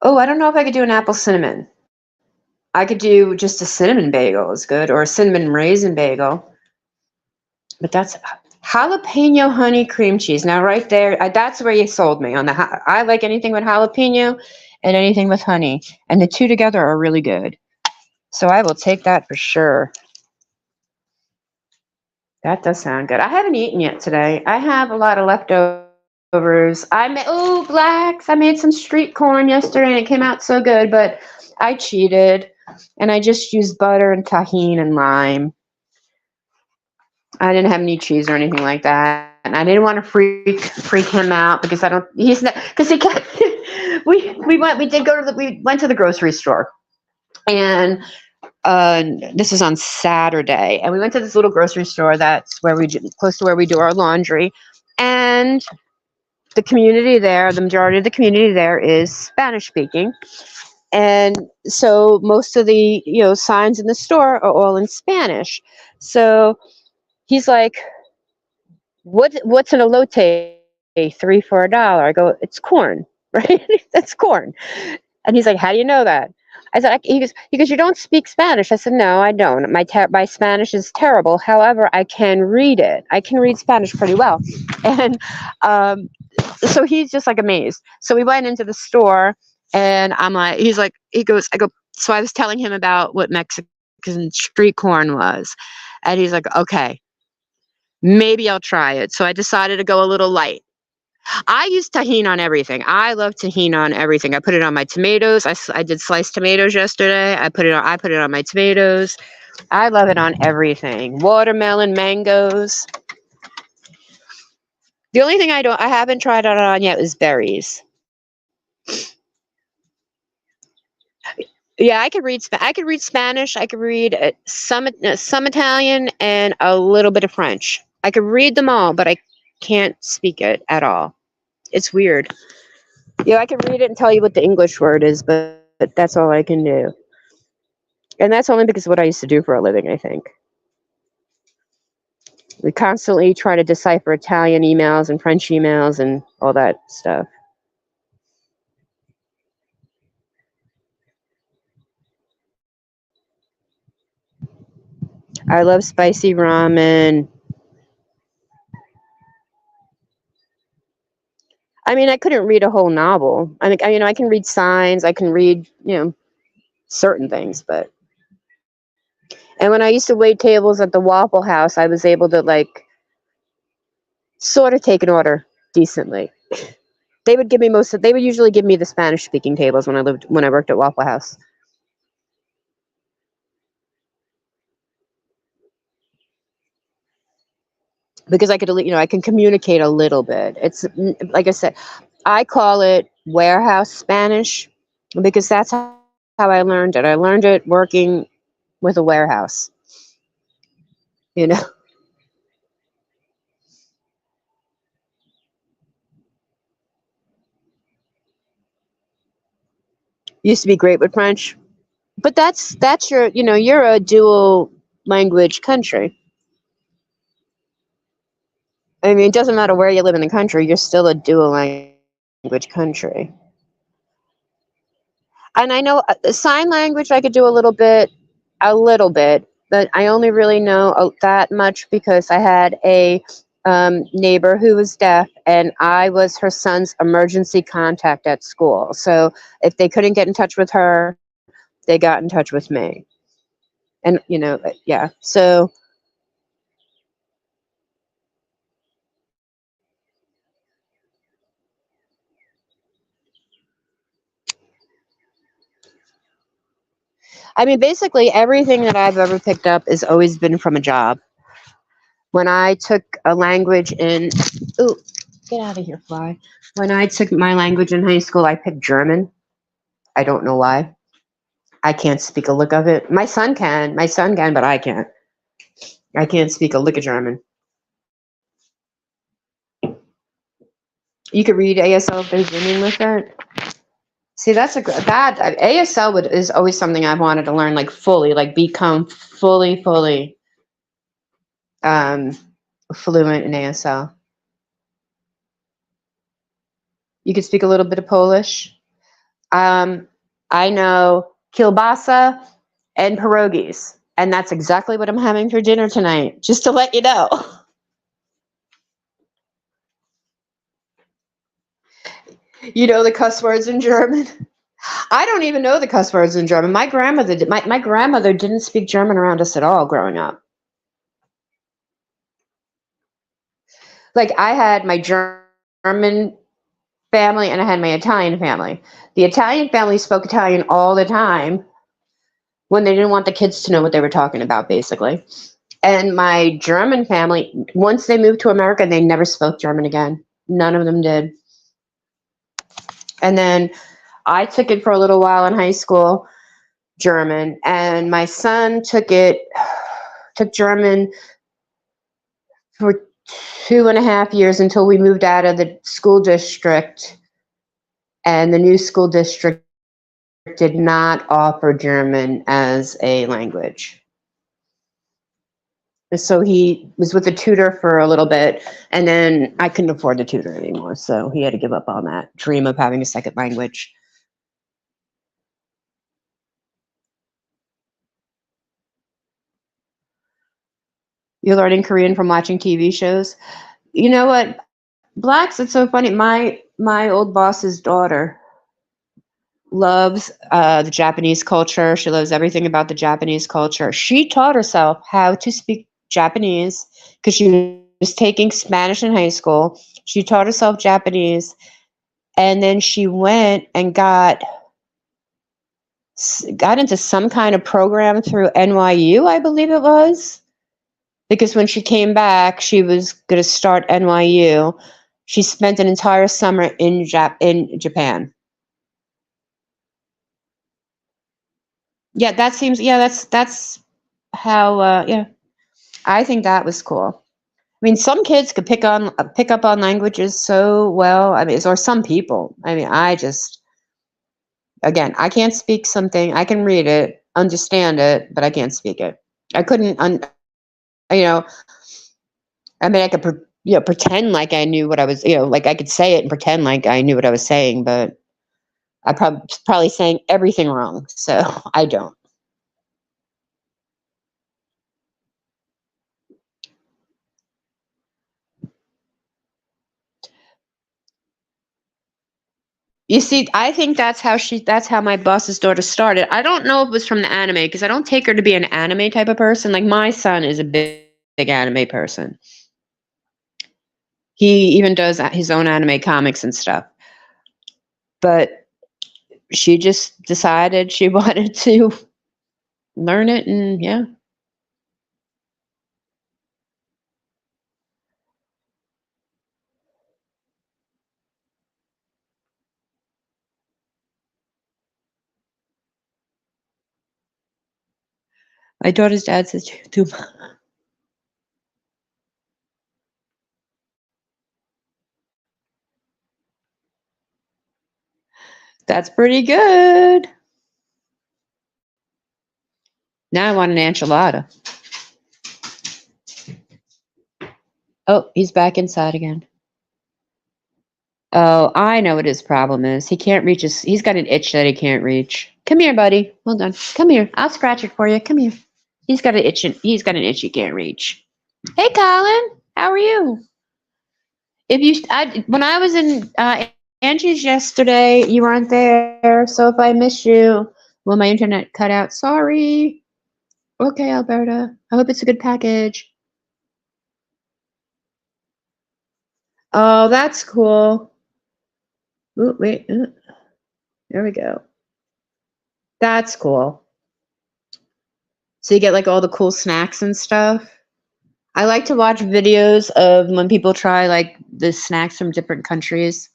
Oh, I don't know if I could do an apple cinnamon. I could do just a cinnamon bagel is good, or a cinnamon raisin bagel. But that's jalapeno honey cream cheese. Now right there, that's where you sold me on the. I like anything with jalapeno and anything with honey, and the two together are really good. So I will take that for sure. That does sound good. I haven't eaten yet today. I have a lot of leftovers. Blacks. I made some street corn yesterday and it came out so good, but I cheated and I just used butter and tahini and lime. I didn't have any cheese or anything like that. And I didn't want to freak him out because we went to the grocery store and this was on Saturday, and we went to this little grocery store that's close to where we do our laundry, and the majority of the community there is Spanish speaking, and so most of the signs in the store are all in Spanish. So he's like, "What's an elote? 3 for $1?" I go, "It's corn, right? That's corn." And he's like, "How do you know that?" I said, he goes, "You don't speak Spanish." I said, "No, I don't. My Spanish is terrible. However, I can read it. I can read Spanish pretty well." And so he's just like amazed. So we went into the store and I go, so I was telling him about what Mexican street corn was. And he's like, "Okay, maybe I'll try it." So I decided to go a little light. I use tahini on everything. I love tahini on everything. I put it on my tomatoes. I did sliced tomatoes yesterday. I put it on my tomatoes. I love it on everything. Watermelon, mangoes. The only thing I haven't tried it on yet is berries. Yeah, I could read Spanish. I could read some Italian and a little bit of French. I could read them all, but I can't speak it at all. It's weird. Yeah, I can read it and tell you what the English word is, but that's all I can do. And that's only because of what I used to do for a living, I think. We constantly try to decipher Italian emails and French emails and all that stuff. I love spicy ramen. I mean, I couldn't read a whole novel. I can read signs. I can read, certain things, but. And when I used to wait tables at the Waffle House, I was able to sort of take an order decently. They would usually give me the Spanish speaking tables when I worked at Waffle House. Because I can communicate a little bit. It's like I said, I call it warehouse Spanish because that's how I learned it. I learned it working with a warehouse. Used to be great with French, but that's you're a dual language country. I mean, it doesn't matter where you live in the country, you're still a dual language country. And I know sign language I could do a little bit, but I only really know that much because I had a neighbor who was deaf, and I was her son's emergency contact at school. So if they couldn't get in touch with her, they got in touch with me. And, yeah. So I mean, basically everything that I've ever picked up has always been from a job. When I took a language in, ooh, get out of here, fly. When I took my language in high school, I picked German. I don't know why. I can't speak a lick of it. My son can. My son can, but I can't. I can't speak a lick of German. You could read ASL if there's German with it. See, that's that ASL is always something I've wanted to learn, like fully, like become fully fluent in ASL. You could speak a little bit of Polish. I know kielbasa and pierogies, and that's exactly what I'm having for dinner tonight, just to let you know. You know the cuss words in German? I don't even know the cuss words in German. My grandmother my grandmother didn't speak German around us at all growing up. Like I had my German family and I had my Italian family. The Italian family spoke Italian all the time when they didn't want the kids to know what they were talking about, basically. And my German family, once they moved to America, they never spoke German again. None of them did. And then I took it for a little while in high school, German, and my son took German for 2.5 years until we moved out of the school district, and the new school district did not offer German as a language. So he was with a tutor for a little bit, and then I couldn't afford the tutor anymore, so he had to give up on that dream of having a second language. You're learning Korean from watching TV shows? You know what? Blacks, it's so funny. My old boss's daughter loves the Japanese culture. She loves everything about the Japanese culture. She taught herself how to speak Japanese because she was taking Spanish in high school. She taught herself Japanese, and then she went and got into some kind of program through NYU, I believe it was. Because when she came back, she was going to start NYU. She spent an entire summer in Japan. Yeah, that seems. Yeah, that's how. Yeah, I think that was cool. I mean, some kids could pick up on languages so well. I mean, or some people. I mean, again, I can't speak something. I can read it, understand it, but I can't speak it. I couldn't. You know, I mean, I could pretend like I knew what I was. Like I could say it and pretend like I knew what I was saying, but I probably saying everything wrong. So I don't. You see, I think that's how my boss's daughter started. I don't know if it was from the anime because I don't take her to be an anime type of person. Like my son is a big anime person. He even does his own anime comics and stuff. But she just decided she wanted to learn it, and yeah. My daughter's dad says YouTube. That's pretty good. Now I want an enchilada. Oh, he's back inside again. Oh, I know what his problem is. He can't reach he's got an itch that he can't reach. Come here, buddy. Hold on. Come here. I'll scratch it for you. Come here. He's got an itch he can't reach. Hey, Colin. How are you? When I was in Angie's yesterday, you weren't there. So if I miss you, well, my internet cut out. Sorry. Okay, Alberta. I hope it's a good package. Oh, that's cool. Ooh, wait. There we go. That's cool. So you get like all the cool snacks and stuff. I like to watch videos of when people try like the snacks from different countries.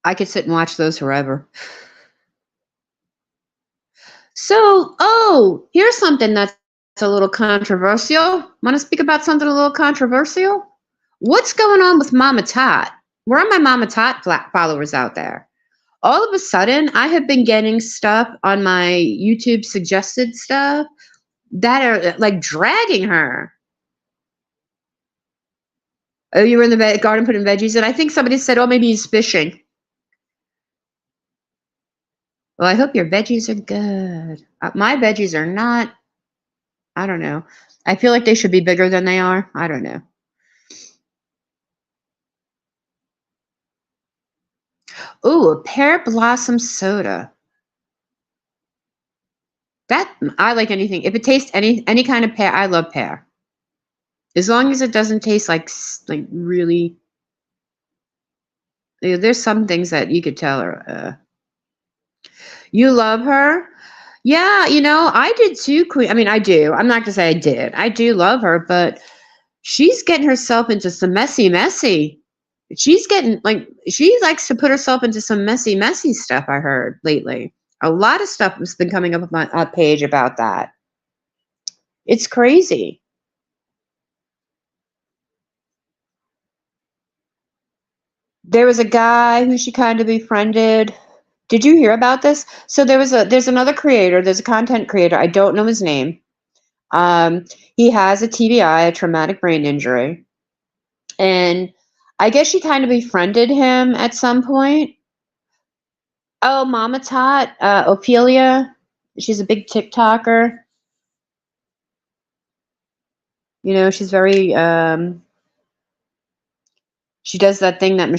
I could sit and watch those forever. So, oh, here's something that's a little controversial. Want to speak about something a little controversial? What's going on with Mama Tot? Where are my Mama Tot followers out there? All of a sudden, I have been getting stuff on my YouTube suggested stuff that are like dragging her. Oh, you were in the garden putting veggies in? I think somebody said, oh, maybe he's fishing. Well, I hope your veggies are good. My veggies are not, I don't know. I feel like they should be bigger than they are. I don't know. Ooh, a pear blossom soda. That I like anything. If it tastes any kind of pear, I love pear. As long as it doesn't taste like really. There's some things that you could tell her. You love her? Yeah, I did too, Queen. I mean, I do. I'm not gonna say I did. I do love her, but she's getting herself into some messy. She's getting she likes to put herself into some messy stuff. I heard lately. A lot of stuff has been coming up on my page about that. It's crazy. There was a guy who she kind of befriended. Did you hear about this? So there's another creator, there's a content creator, I don't know his name. He has a TBI, a traumatic brain injury. And I guess she kind of befriended him at some point. Oh, Mama Tot, Ophelia. She's a big TikToker. She's very she does that thing that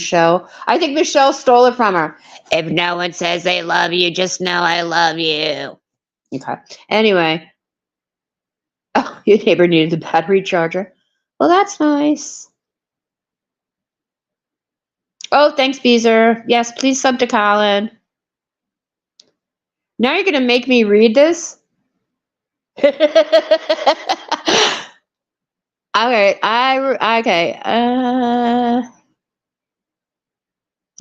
I think Michelle stole it from her. If no one says they love you, just know I love you. Okay. Anyway. Oh, your neighbor needed the battery charger. Well, that's nice. Oh, thanks, Beezer. Yes, please sub to Colin. Now you're going to make me read this? All right. Okay.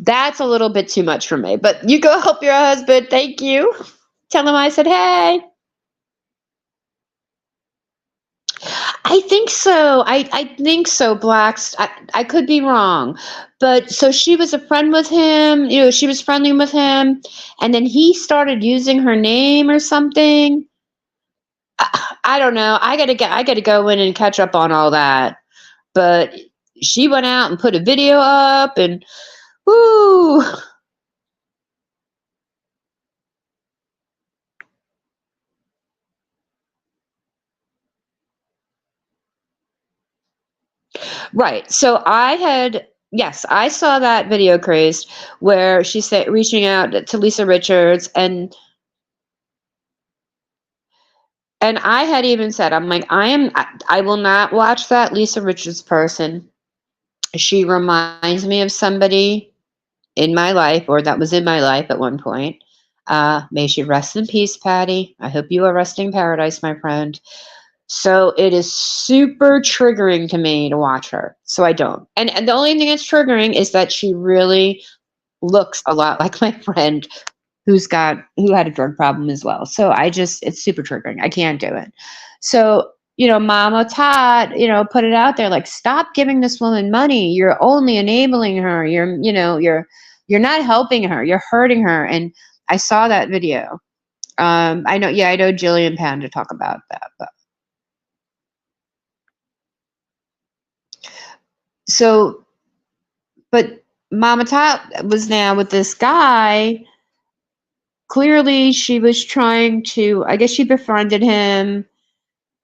That's a little bit too much for me, but you go help your husband. Thank you. Tell him I said, hey. I think so. I think so, Blacks. I could be wrong. But so she was a friend with him, she was friendly with him, and then he started using her name or something. I don't know. I gotta go in and catch up on all that. But she went out and put a video up and whoo. Right. So I saw that video crazed where she said reaching out to Lisa Richards and I had even said, I'm like, I will not watch that Lisa Richards person. She reminds me of somebody in my life, or that was in my life at one point. May she rest in peace, Patty. I hope you are resting in paradise, my friend. So it is super triggering to me to watch her. So I don't. And the only thing that's triggering is that she really looks a lot like my friend who had a drug problem as well. So it's super triggering. I can't do it. So, Mama Tot, put it out there like, stop giving this woman money. You're only enabling her. You're not helping her. You're hurting her. And I saw that video. I know Jillian Pound to talk about that, but Mama Tot was now with this guy. Clearly she was trying to, I guess she befriended him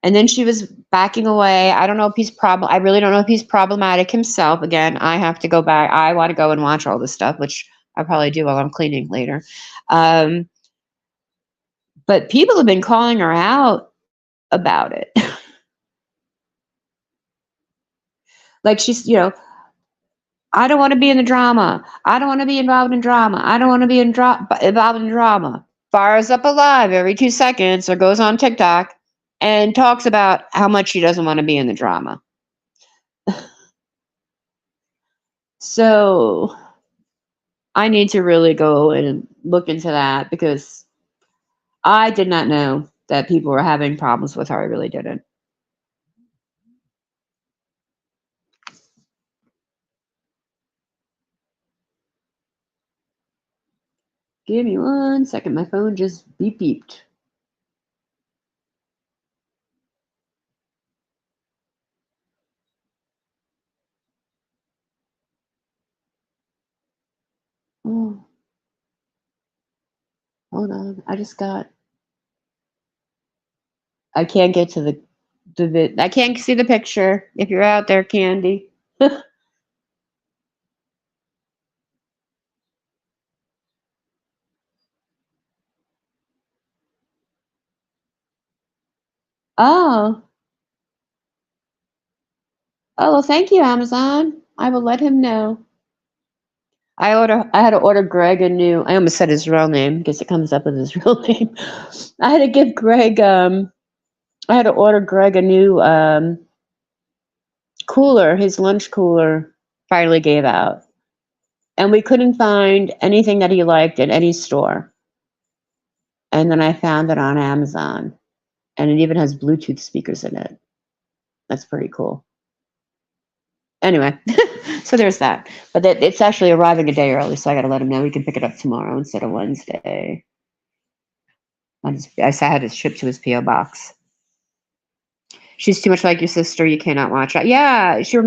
and then she was backing away. I don't know if I really don't know if he's problematic himself. Again, I have to go back. I want to go and watch all this stuff, which I probably do while I'm cleaning later. But people have been calling her out about it. Like she's, I don't want to be in the drama. I don't want to be involved in drama. I don't want to be involved in drama. Fires up a live every 2 seconds or goes on TikTok and talks about how much she doesn't want to be in the drama. So I need to really go and look into that because I did not know that people were having problems with her. I really didn't. Give me 1 second. My phone just beep beeped. Oh, hold on. I can't get to I can't see the picture. If you're out there, Candy. Oh. Oh, well, thank you, Amazon. I will let him know. I had to order Greg a new, I almost said his real name because it comes up with his real name. I had to give Greg, I had to order Greg a new cooler. His lunch cooler finally gave out. And we couldn't find anything that he liked at any store. And then I found it on Amazon. And it even has Bluetooth speakers in it. That's pretty cool. Anyway, so there's that. But it's actually arriving a day early, so I got to let him know we can pick it up tomorrow instead of Wednesday. I had it shipped to his P.O. box. She's too much like your sister. You cannot watch her. Yeah, she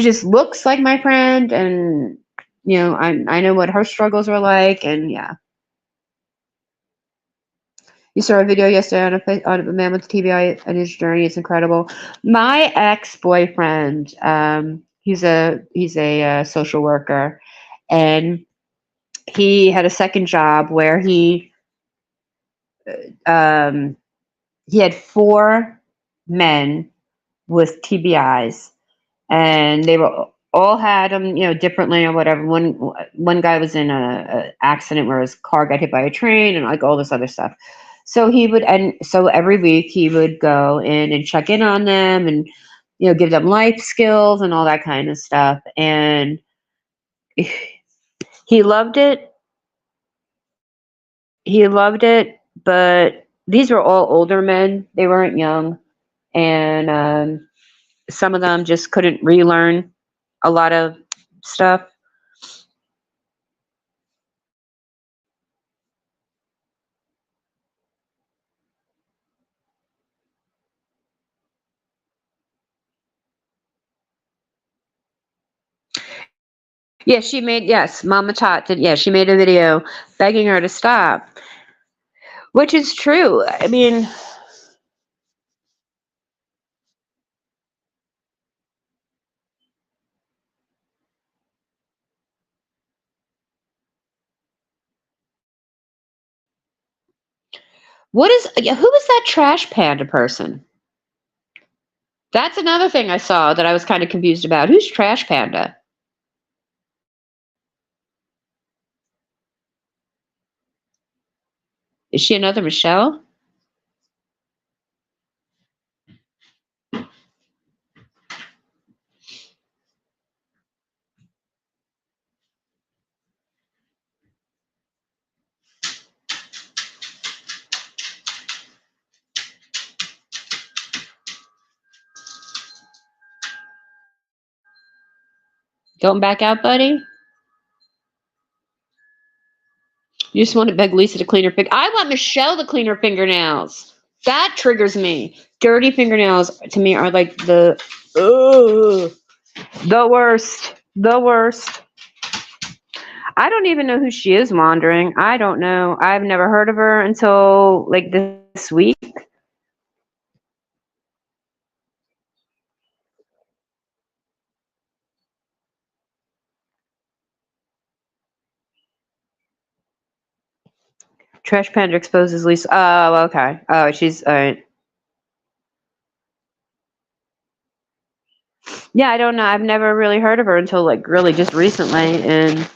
just looks like my friend, and I know what her struggles were like, and yeah. You saw a video yesterday on a man with TBI and his journey. It's incredible. My ex-boyfriend, he's a social worker, and he had a second job where he had 4 men with TBIs, and they were all had them, differently or whatever. One guy was in a accident where his car got hit by a train, and like all this other stuff. So so every week he would go in and check in on them, and give them life skills and all that kind of stuff. And he loved it. He loved it, but these were all older men. They weren't young, and some of them just couldn't relearn a lot of stuff. Yeah, yes, Mama Tot did. Yeah, she made a video begging her to stop, which is true. I mean, who is that trash panda person? That's another thing I saw that I was kind of confused about. Who's Trash Panda? Is she another Michelle? Going back out, buddy? You just want to beg Lisa to clean her I want Michelle to clean her fingernails. That triggers me. Dirty fingernails to me are like the worst. The worst. I don't even know who she is wandering. I don't know. I've never heard of her until like this week. Trash Panda exposes Lisa. Oh, okay. Oh, she's all right. Yeah, I don't know. I've never really heard of her until like really just recently, and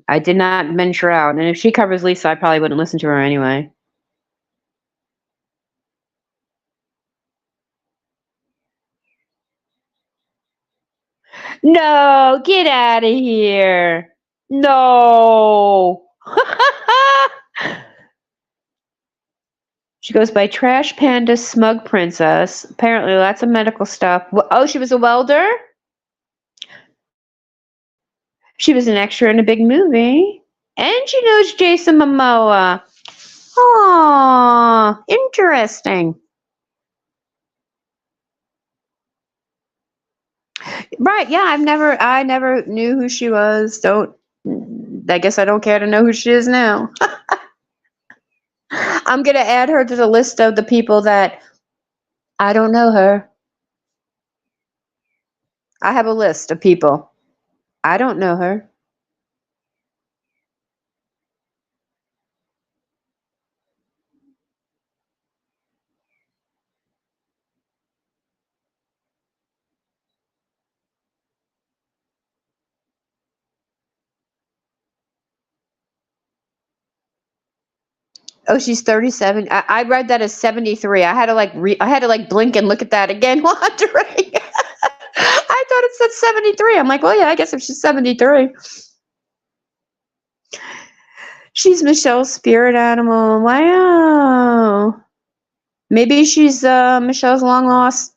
I did not venture out. And if she covers Lisa, I probably wouldn't listen to her anyway. No, get out of here. No. She goes by Trash Panda Smug Princess. Apparently, lots of medical stuff. Oh, she was a welder? She was an extra in a big movie. And she knows Jason Momoa. Oh, interesting. Right, yeah, I never knew who she was. I guess I don't care to know who she is now. I'm gonna add her to the list of the people that I don't know her. I have a list of people. I don't know her. Oh, she's 37. I read that as 73. I had to like blink and look at that again, wondering. I thought it said 73. I'm like, well, yeah, I guess if she's 73. She's Michelle's spirit animal. Wow. Maybe she's Michelle's long lost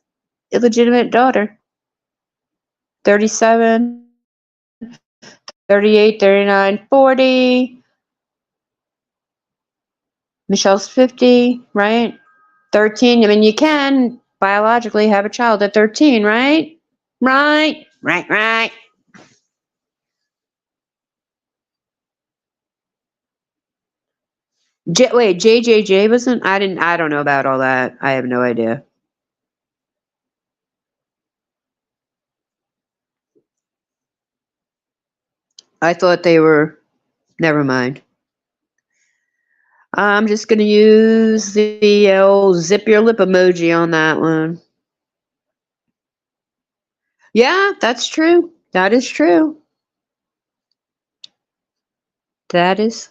illegitimate daughter. 37, 38, 39, 40. Michelle's 50, right? 13. I mean, you can biologically have a child at 13, right? Right. Wait, JJJ wasn't? I don't know about all that. I have no idea. I thought they were, never mind. I'm just going to use the old zip your lip emoji on that one. Yeah, that's true. That is true. That is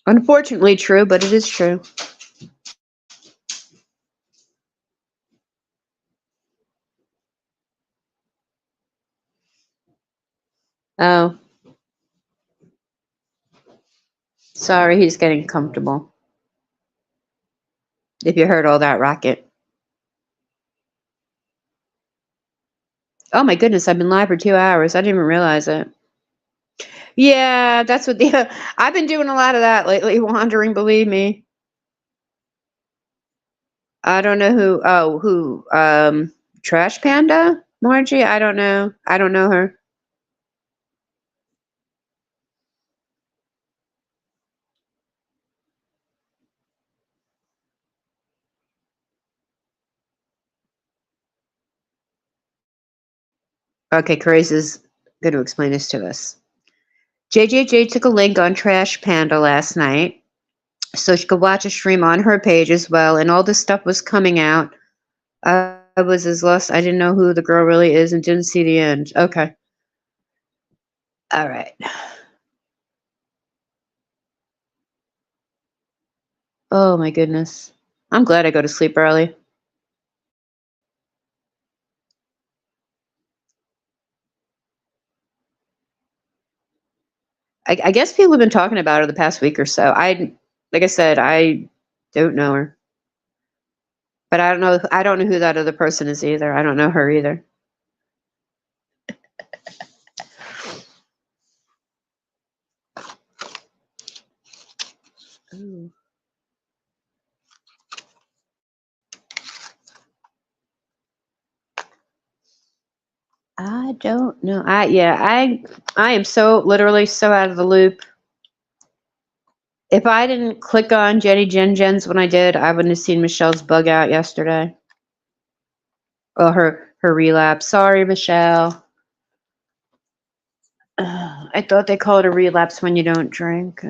unfortunately true, but it is true. Oh, sorry, he's getting comfortable. If you heard all that racket. Oh my goodness, I've been live for 2 hours. I didn't even realize it. Yeah, that's what the I've been doing a lot of that lately, wandering, believe me. I don't know who Trash Panda? Margie? I don't know. I don't know her. Okay, Craze is going to explain this to us. JJJ took a link on Trash Panda last night so she could watch a stream on her page as well, and all this stuff was coming out. I was as lost. I didn't know who the girl really is and didn't see the end. Okay. All right. Oh my goodness. I'm glad I go to sleep early. I guess people have been talking about her the past week or so. Like I said, I don't know her. But I don't know who that other person is either. I don't know her either. Ooh. I don't know. I am so literally so out of the loop. If I didn't click on Jenny Jen's when I did, I wouldn't have seen Michelle's bug out yesterday. Oh, her relapse. Sorry, Michelle. I thought they call it a relapse when you don't drink.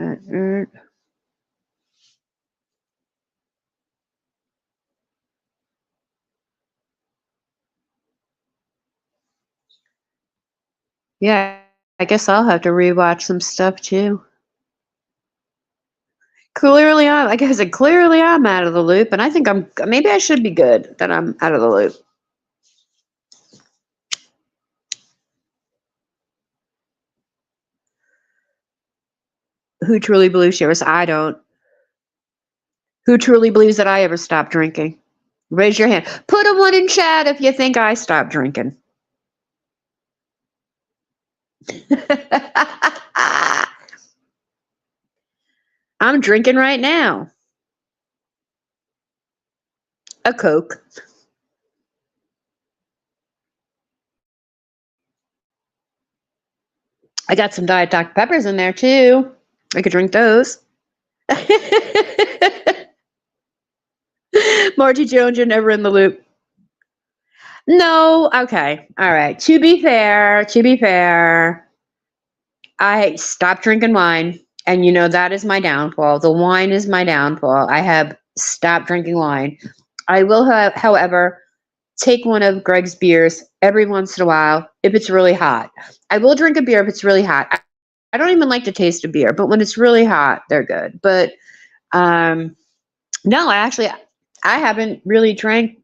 Yeah, I guess I'll have to rewatch some stuff too. Clearly, like I said, clearly I'm out of the loop, and I think maybe I should be good that I'm out of the loop. Who truly believes yours? I don't. Who truly believes that I ever stopped drinking? Raise your hand. Put a one in chat if you think I stopped drinking. I'm drinking right now. A Coke. I got some Diet Dr. Peppers in there too. I could drink those. Marty Jones, you're never in the loop. No, okay. All right. To be fair, I stopped drinking wine. And that is my downfall. The wine is my downfall. I have stopped drinking wine. I will have, however, take one of Greg's beers every once in a while if it's really hot. I will drink a beer if it's really hot. I don't even like the taste of beer, but when it's really hot, they're good. But no, I haven't really drank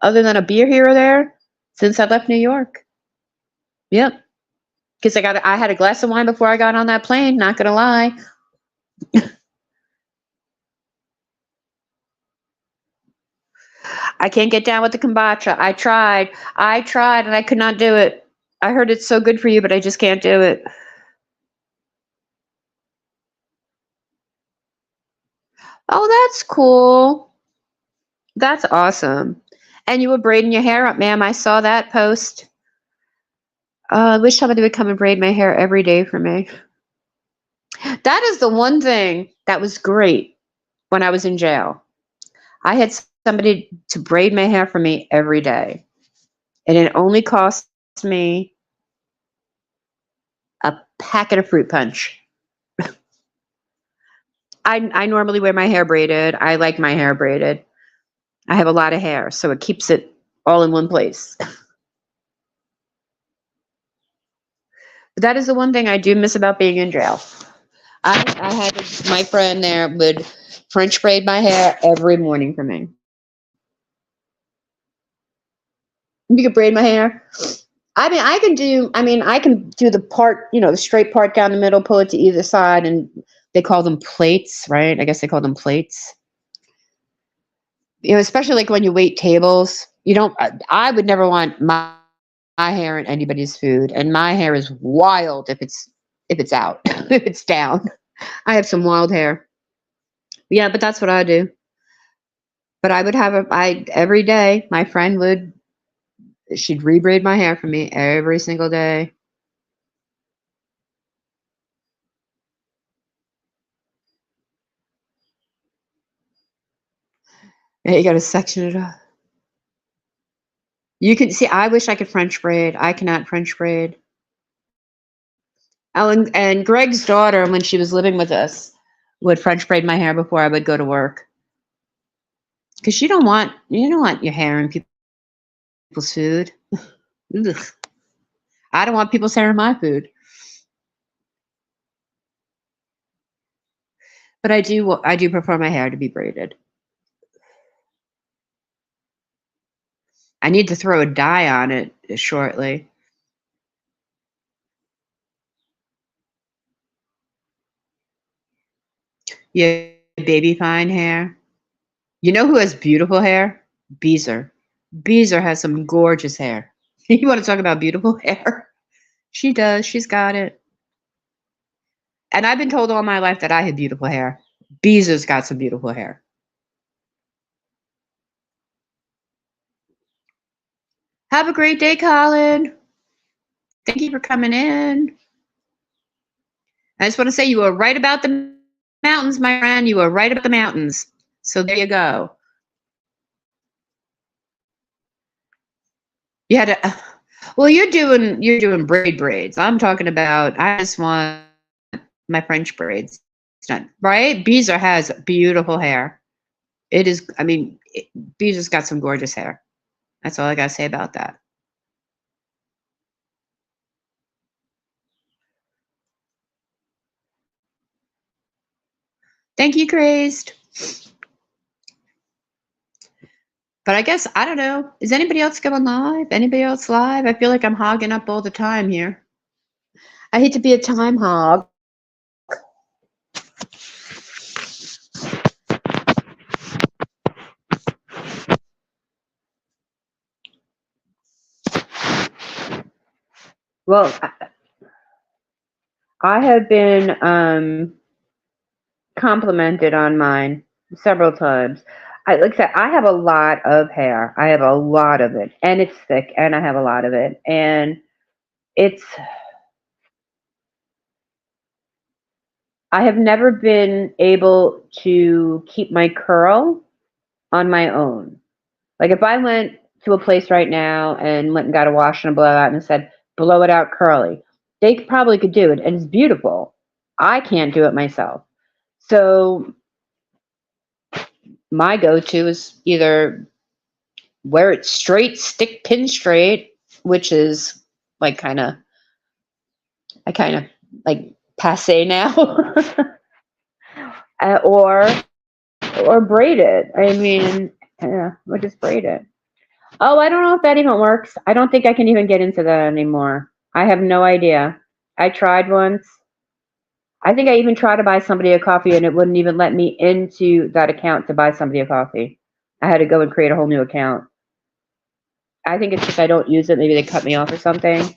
other than a beer here or there since I left New York. Yep. Because I had a glass of wine before I got on that plane, not gonna lie. I can't get down with the kombucha. I tried and I could not do it. I heard it's so good for you, but I just can't do it. Oh, that's cool. That's awesome. And you were braiding your hair up, ma'am. I saw that post. I wish somebody would come and braid my hair every day for me. That is the one thing that was great when I was in jail. I had somebody to braid my hair for me every day. And it only cost me a packet of fruit punch. I normally wear my hair braided. I like my hair braided. I have a lot of hair, so it keeps it all in one place. But that is the one thing I do miss about being in jail. I had my friend there would French braid my hair every morning for me. You could braid my hair. I can do the part, the straight part down the middle, pull it to either side, and they call them plaits, right? I guess they call them plaits. Especially like when you wait tables, you don't, I would never want my hair in anybody's food, and my hair is wild if it's out, if it's down. I have some wild hair. Yeah, but that's what I do. But I would have every day, my friend she'd rebraid my hair for me every single day. Yeah, you got to section it up. You can see, I wish I could French braid. I cannot French braid. Oh, and Greg's daughter, when she was living with us, would French braid my hair before I would go to work. Because you don't want your hair in people's food. Ugh. I don't want people's hair in my food. But I do prefer my hair to be braided. I need to throw a dye on it shortly. Yeah, baby fine hair. You know who has beautiful hair? Beezer. Beezer has some gorgeous hair. You want to talk about beautiful hair? She does. She's got it. And I've been told all my life that I have beautiful hair. Beezer's got some beautiful hair. Have a great day, Colin. Thank you for coming in. I just want to say you were right about the mountains, my friend. You were right about the mountains. So there you go. You had to. Well, you're doing braids. I'm talking about. I just want my French braids done. Right? Beezer has beautiful hair. It is. I mean, Beezer's got some gorgeous hair. That's all I gotta say about that. Thank you, Crazed. But I guess, I don't know. Is anybody else going live? Anybody else live? I feel like I'm hogging up all the time here. I hate to be a time hog. Well, I have been complimented on mine several times. Like I said, I have a lot of hair. I have a lot of it, and it's thick, and I have a lot of it, and it's. I have never been able to keep my curl on my own. Like if I went to a place right now and went and got a wash and a blowout and said, blow it out curly, they probably could do it, and it's beautiful. I can't do it myself. So my go-to is either wear it straight, stick pin straight, which is like I kind of like passe now, or braid it. I mean, yeah, we'll just braid it. Oh, I don't know if that even works. I don't think I can even get into that anymore. I have no idea. I tried once. I think I even tried to buy somebody a coffee and it wouldn't even let me into that account to buy somebody a coffee. I had to go and create a whole new account. I think it's just I don't use it. Maybe they cut me off or something.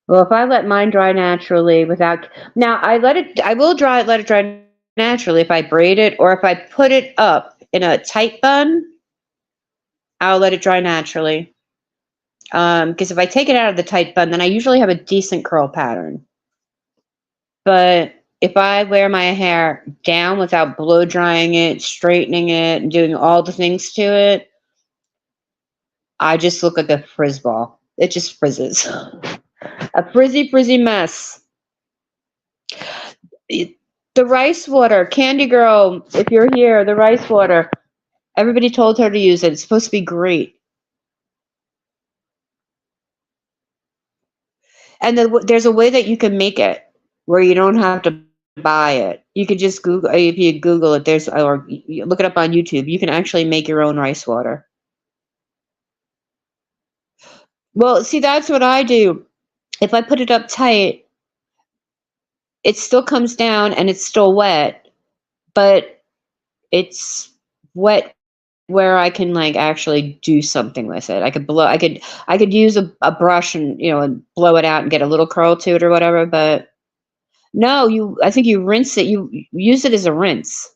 Well, if I let mine dry naturally without, now I let it dry naturally if I braid it or if I put it up in a tight bun, I'll let it dry naturally. Because if I take it out of the tight bun, then I usually have a decent curl pattern. But if I wear my hair down without blow drying it, straightening it, and doing all the things to it, I just look like a frizz ball. It just frizzes. A frizzy mess. The rice water, Candy Girl, if you're here, the rice water. Everybody told her to use it. It's supposed to be great. And there's a way that you can make it where you don't have to buy it. You could just Google, if you Google it, or you look it up on YouTube, you can actually make your own rice water. Well, see, that's what I do. If I put it up tight, it still comes down and it's still wet, but it's wet where I can like actually do something with it. I could use a brush and and blow it out and get a little curl to it or whatever, but no, I think you rinse it, you use it as a rinse.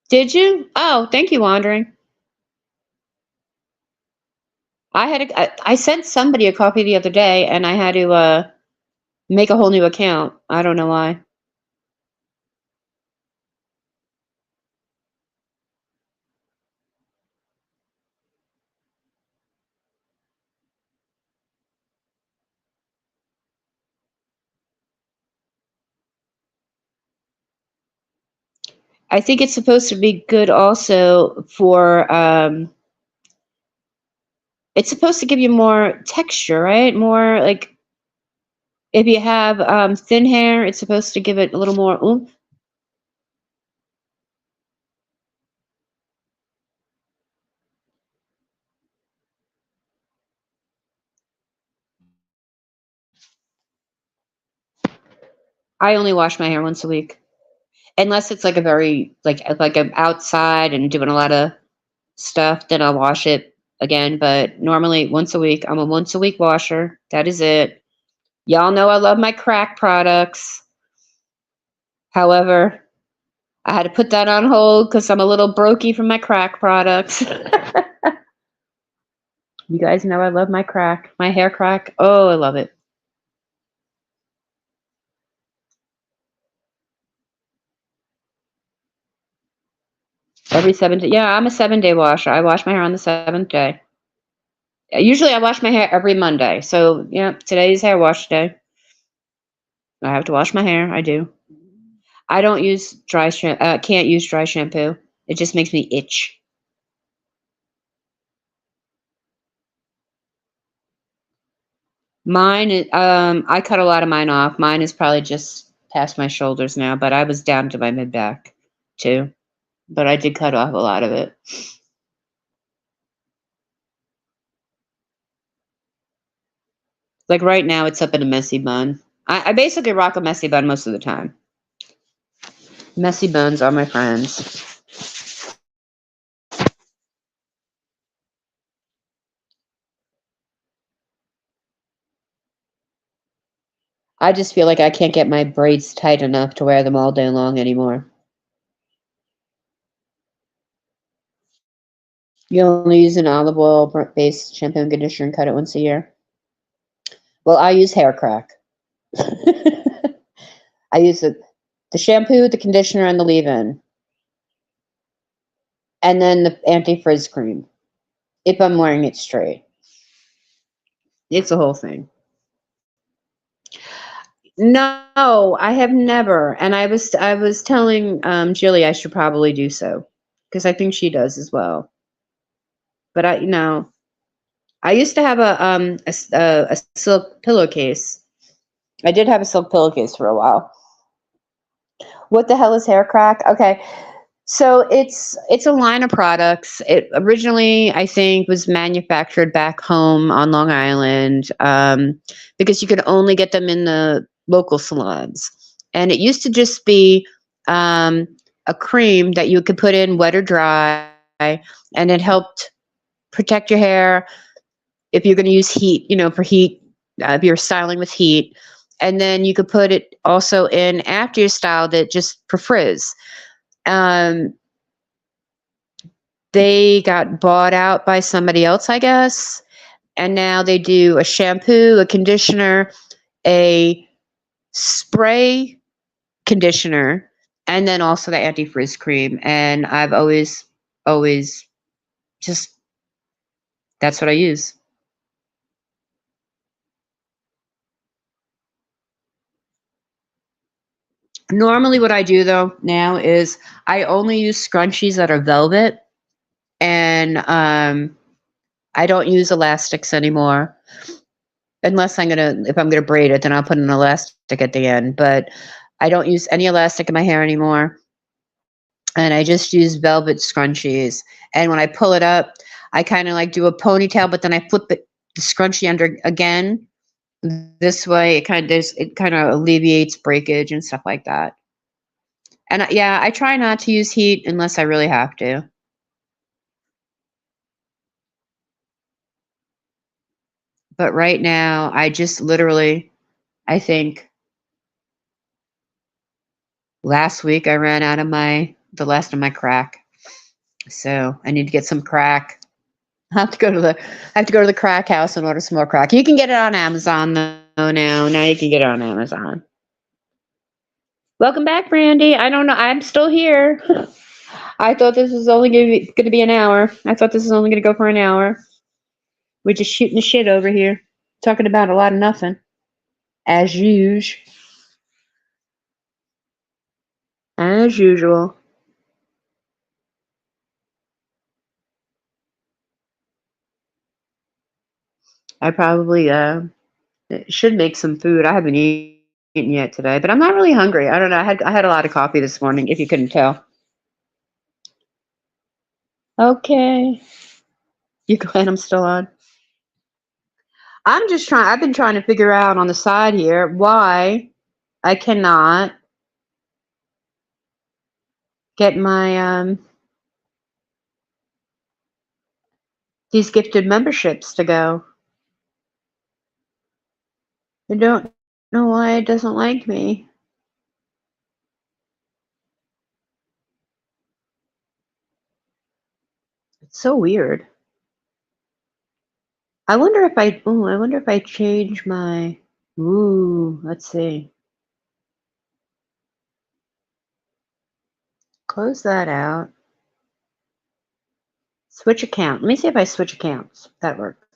Did you? Oh, thank you, Wandering. I sent somebody a copy the other day and I had to make a whole new account. I don't know why. I think it's supposed to be good also for it's supposed to give you more texture, right? More like if you have thin hair, it's supposed to give it a little more oomph. I only wash my hair once a week. Unless it's like a very like I'm outside and doing a lot of stuff, then I'll wash it again. But normally once a week, I'm a once a week washer. That is it. Y'all know I love my crack products. However, I had to put that on hold because I'm a little brokey from my crack products. You guys know I love my crack, my hair crack. Oh, I love it. Every 7 day. Yeah, I'm a 7 day washer. I wash my hair on the 7th day. Usually I wash my hair every Monday. So, yeah, today's hair wash day. I have to wash my hair. I do. I don't use can't use dry shampoo. It just makes me itch. Mine is, I cut a lot of mine off. Mine is probably just past my shoulders now, but I was down to my mid back too. But I did cut off a lot of it. Like right now, it's up in a messy bun. I basically rock a messy bun most of the time. Messy buns are my friends. I just feel like I can't get my braids tight enough to wear them all day long anymore. You only use an olive oil based shampoo and conditioner and cut it once a year. Well, I use hair crack. I use the shampoo, the conditioner, and the leave-in, and then the anti-frizz cream. If I'm wearing it straight, it's a whole thing. No, I have never, and I was telling Jilly I should probably do so because I think she does as well. But I used to have a silk pillowcase. I did have a silk pillowcase for a while. What the hell is hair crack? Okay. So it's a line of products. It originally, I think, was manufactured back home on Long Island because you could only get them in the local salons, and it used to just be um, a cream that you could put in wet or dry, and it helped protect your hair if you're going to use heat, for heat, if you're styling with heat, and then you could put it also in after you styled it, just for frizz. Um, they got bought out by somebody else, I guess. And now they do a shampoo, a conditioner, a spray conditioner, and then also the anti-frizz cream. And I've always just, that's what I use. Normally, what I do though now is I only use scrunchies that are velvet, and I don't use elastics anymore. Unless if I'm gonna braid it, then I'll put an elastic at the end. But I don't use any elastic in my hair anymore, and I just use velvet scrunchies. And when I pull it up, I kind of like do a ponytail, but then I flip the scrunchie under again. This way, it kind of alleviates breakage and stuff like that. And yeah, I try not to use heat unless I really have to. But right now, I just literally, I think last week I ran out of the last of my crack. So I need to get some crack. I have to go to the crack house and order some more crack. You can get it on Amazon though now. Now you can get it on Amazon. Welcome back, Brandy. I don't know. I'm still here. I thought this was only going to be an hour. I thought this was only going to go for an hour. We're just shooting the shit over here, talking about a lot of nothing, as usual. As usual. I probably should make some food. I haven't eaten yet today, but I'm not really hungry. I don't know. I had a lot of coffee this morning, if you couldn't tell. Okay. You glad I'm still on? I've been trying to figure out on the side here why I cannot get my these gifted memberships to go. I don't know why it doesn't like me. It's so weird. I wonder if I change my, let's see. Close that out. Switch account. Let me see if I switch accounts. That works.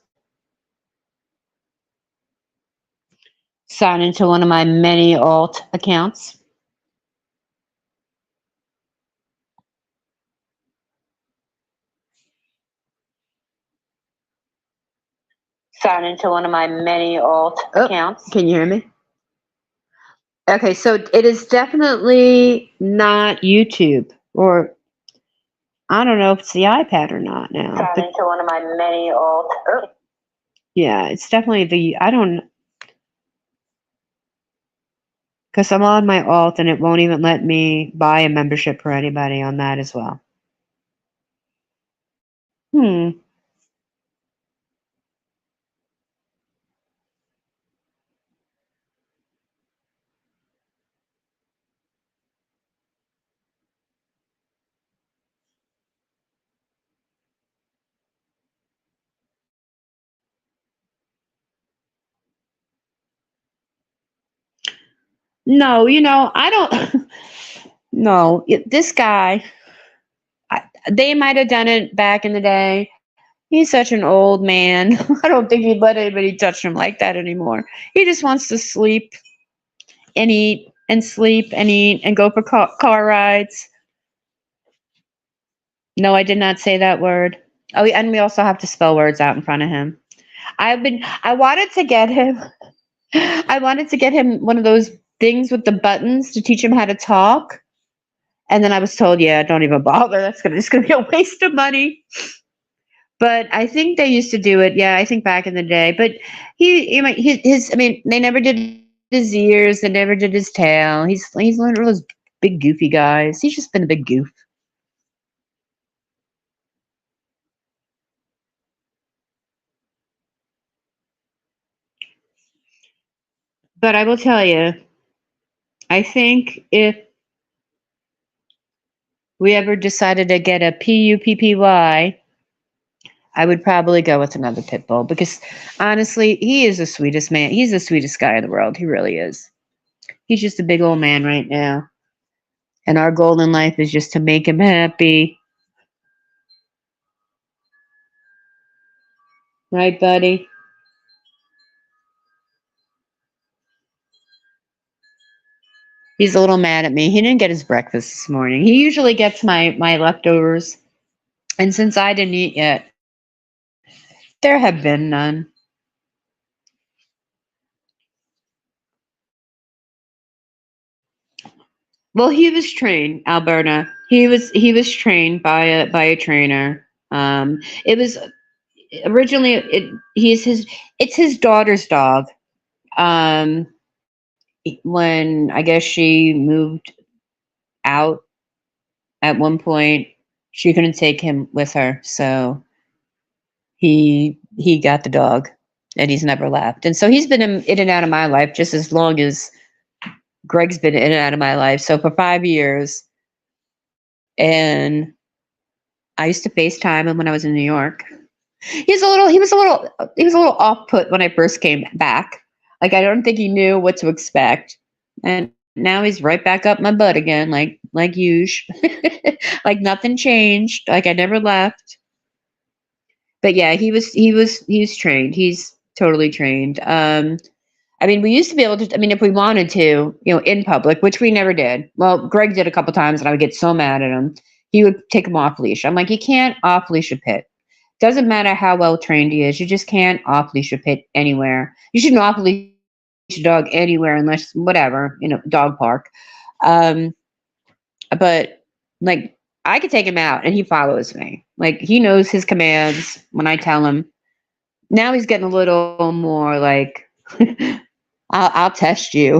Sign into one of my many alt accounts. sign into one of my many alt accounts. Can you hear me? Okay, so it is definitely not YouTube, or I don't know if it's the iPad or not now. Sign into one of my many alt. Yeah, it's definitely I don't, because I'm on my alt and it won't even let me buy a membership for anybody on that as well. No, I don't. No, this guy, they might have done it back in the day. He's such an old man. I don't think he'd let anybody touch him like that anymore. He just wants to sleep and eat and sleep and eat and go for car rides. No, I did not say that word. Oh, and we also have to spell words out in front of him. I wanted to get him. I wanted to get him one of those things with the buttons to teach him how to talk. And then I was told, yeah, don't even bother. That's just gonna be a waste of money. But I think they used to do it. Yeah, I think back in the day. But I mean, they never did his ears. They never did his tail. He's one of those big goofy guys. He's just been a big goof. But I will tell you, I think if we ever decided to get a PUPPY, I would probably go with another pit bull because honestly, he is the sweetest man. He's the sweetest guy in the world. He really is. He's just a big old man right now. And our goal in life is just to make him happy. Right, buddy? He's a little mad at me. He didn't get his breakfast this morning. He usually gets my leftovers. And since I didn't eat yet, there have been none. Well, he was trained, Alberta. He was trained by a trainer. It was originally it's his daughter's dog. Um, when I guess she moved out at one point, she couldn't take him with her, so he got the dog, and he's never left. And so he's been in and out of my life just as long as Greg's been in and out of my life. So for 5 years, and I used to FaceTime him when I was in New York. He was a little off put when I first came back. Like I don't think he knew what to expect, and now he's right back up my butt again, like usual, like nothing changed, like I never left. But yeah, he's trained. He's totally trained. I mean, we used to be able to. I mean, if we wanted to, in public, which we never did. Well, Greg did a couple times, and I would get so mad at him. He would take him off leash. I'm like, you can't off leash a pit. Doesn't matter how well trained he is. You just can't off leash a pit anywhere. You shouldn't off leash a dog anywhere unless whatever, dog park. Um, but like I could take him out and he follows me. Like he knows his commands when I tell him. Now he's getting a little more like I'll test you.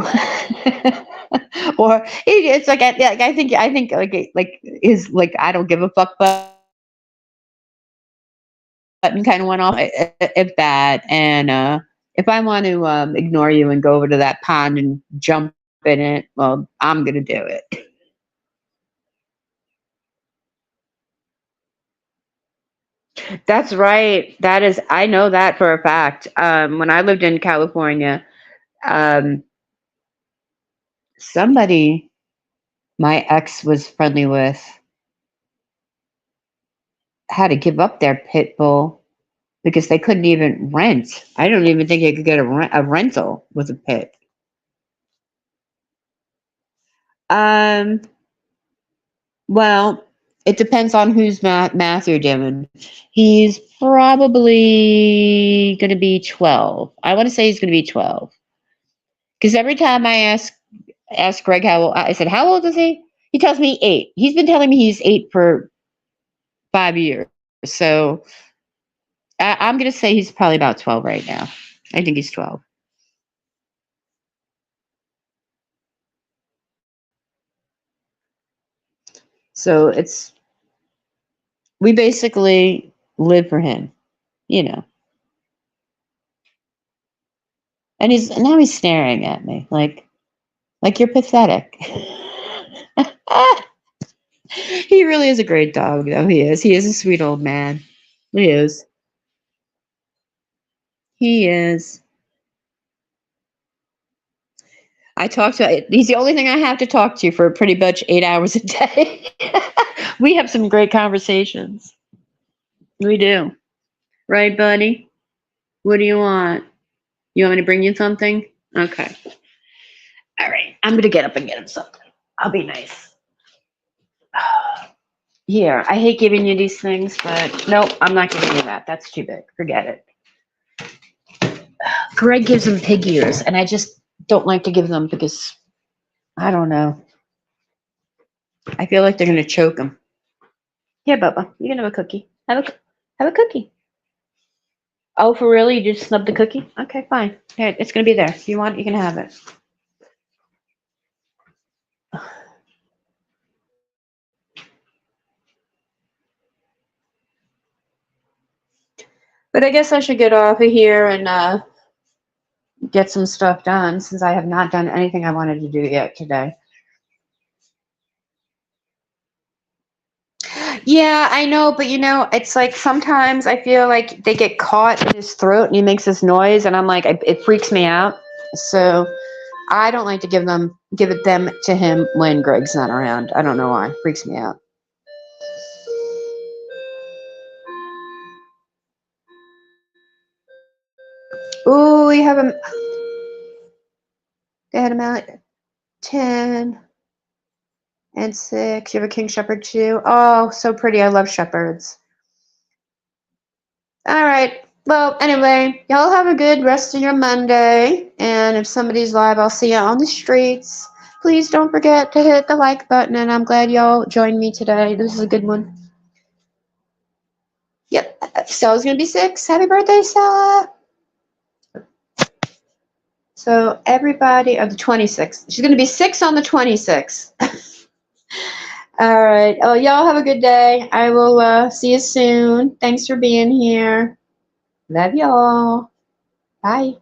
Or it's like I think like is like I don't give a fuck button kind of went off, if that. And if I want to ignore you and go over to that pond and jump in it, well, I'm gonna do it. That's right. I know that for a fact. When I lived in California, um, somebody my ex was friendly with had to give up their pit bull because they couldn't even rent. I don't even think they could get a rental with a pit. Um, well, It depends on whose math you're doing. He's probably going to be 12. I want to say he's going to be 12. Because every time I ask Greg how old, I said, how old is he? He tells me 8. He's been telling me he's 8 for 5 years. So I'm going to say he's probably about 12 right now. I think he's 12. So we basically live for him, you know. And now he's staring at me like you're pathetic. He really is a great dog, though. He is. He is a sweet old man. He is. He is. He's the only thing I have to talk to for pretty much 8 hours a day. We have some great conversations. We do. Right, buddy? What do you want? You want me to bring you something? Okay. All right. I'm going to get up and get him something. I'll be nice. Here, I hate giving you these things, but nope, I'm not giving you that. That's too big. Forget it. Greg gives him pig ears, and I just don't like to give them because, I don't know. I feel like they're going to choke him. Here, Bubba, you can have a cookie. Have a cookie. Oh, for real? You just snubbed the cookie? Okay, fine. Here, it's going to be there. If you want, you can have it. But I guess I should get off of here and get some stuff done since I have not done anything I wanted to do yet today. Yeah, I know, but it's like sometimes I feel like they get caught in his throat and he makes this noise, and I'm like, it freaks me out. So I don't like to give them to him when Greg's not around. I don't know why. It freaks me out. Ooh, we have him. They had him out 10 and 6. You have a King Shepherd too. Oh, so pretty. I love shepherds. All right. Well, anyway, y'all have a good rest of your Monday. And if somebody's live, I'll see you on the streets. Please don't forget to hit the like button. And I'm glad y'all joined me today. This is a good one. Yep. Stella's going to be 6. Happy birthday, Stella. So everybody, the 26th. She's going to be 6 on the 26th. All right. Oh, y'all have a good day. I will see you soon. Thanks for being here. Love y'all. Bye.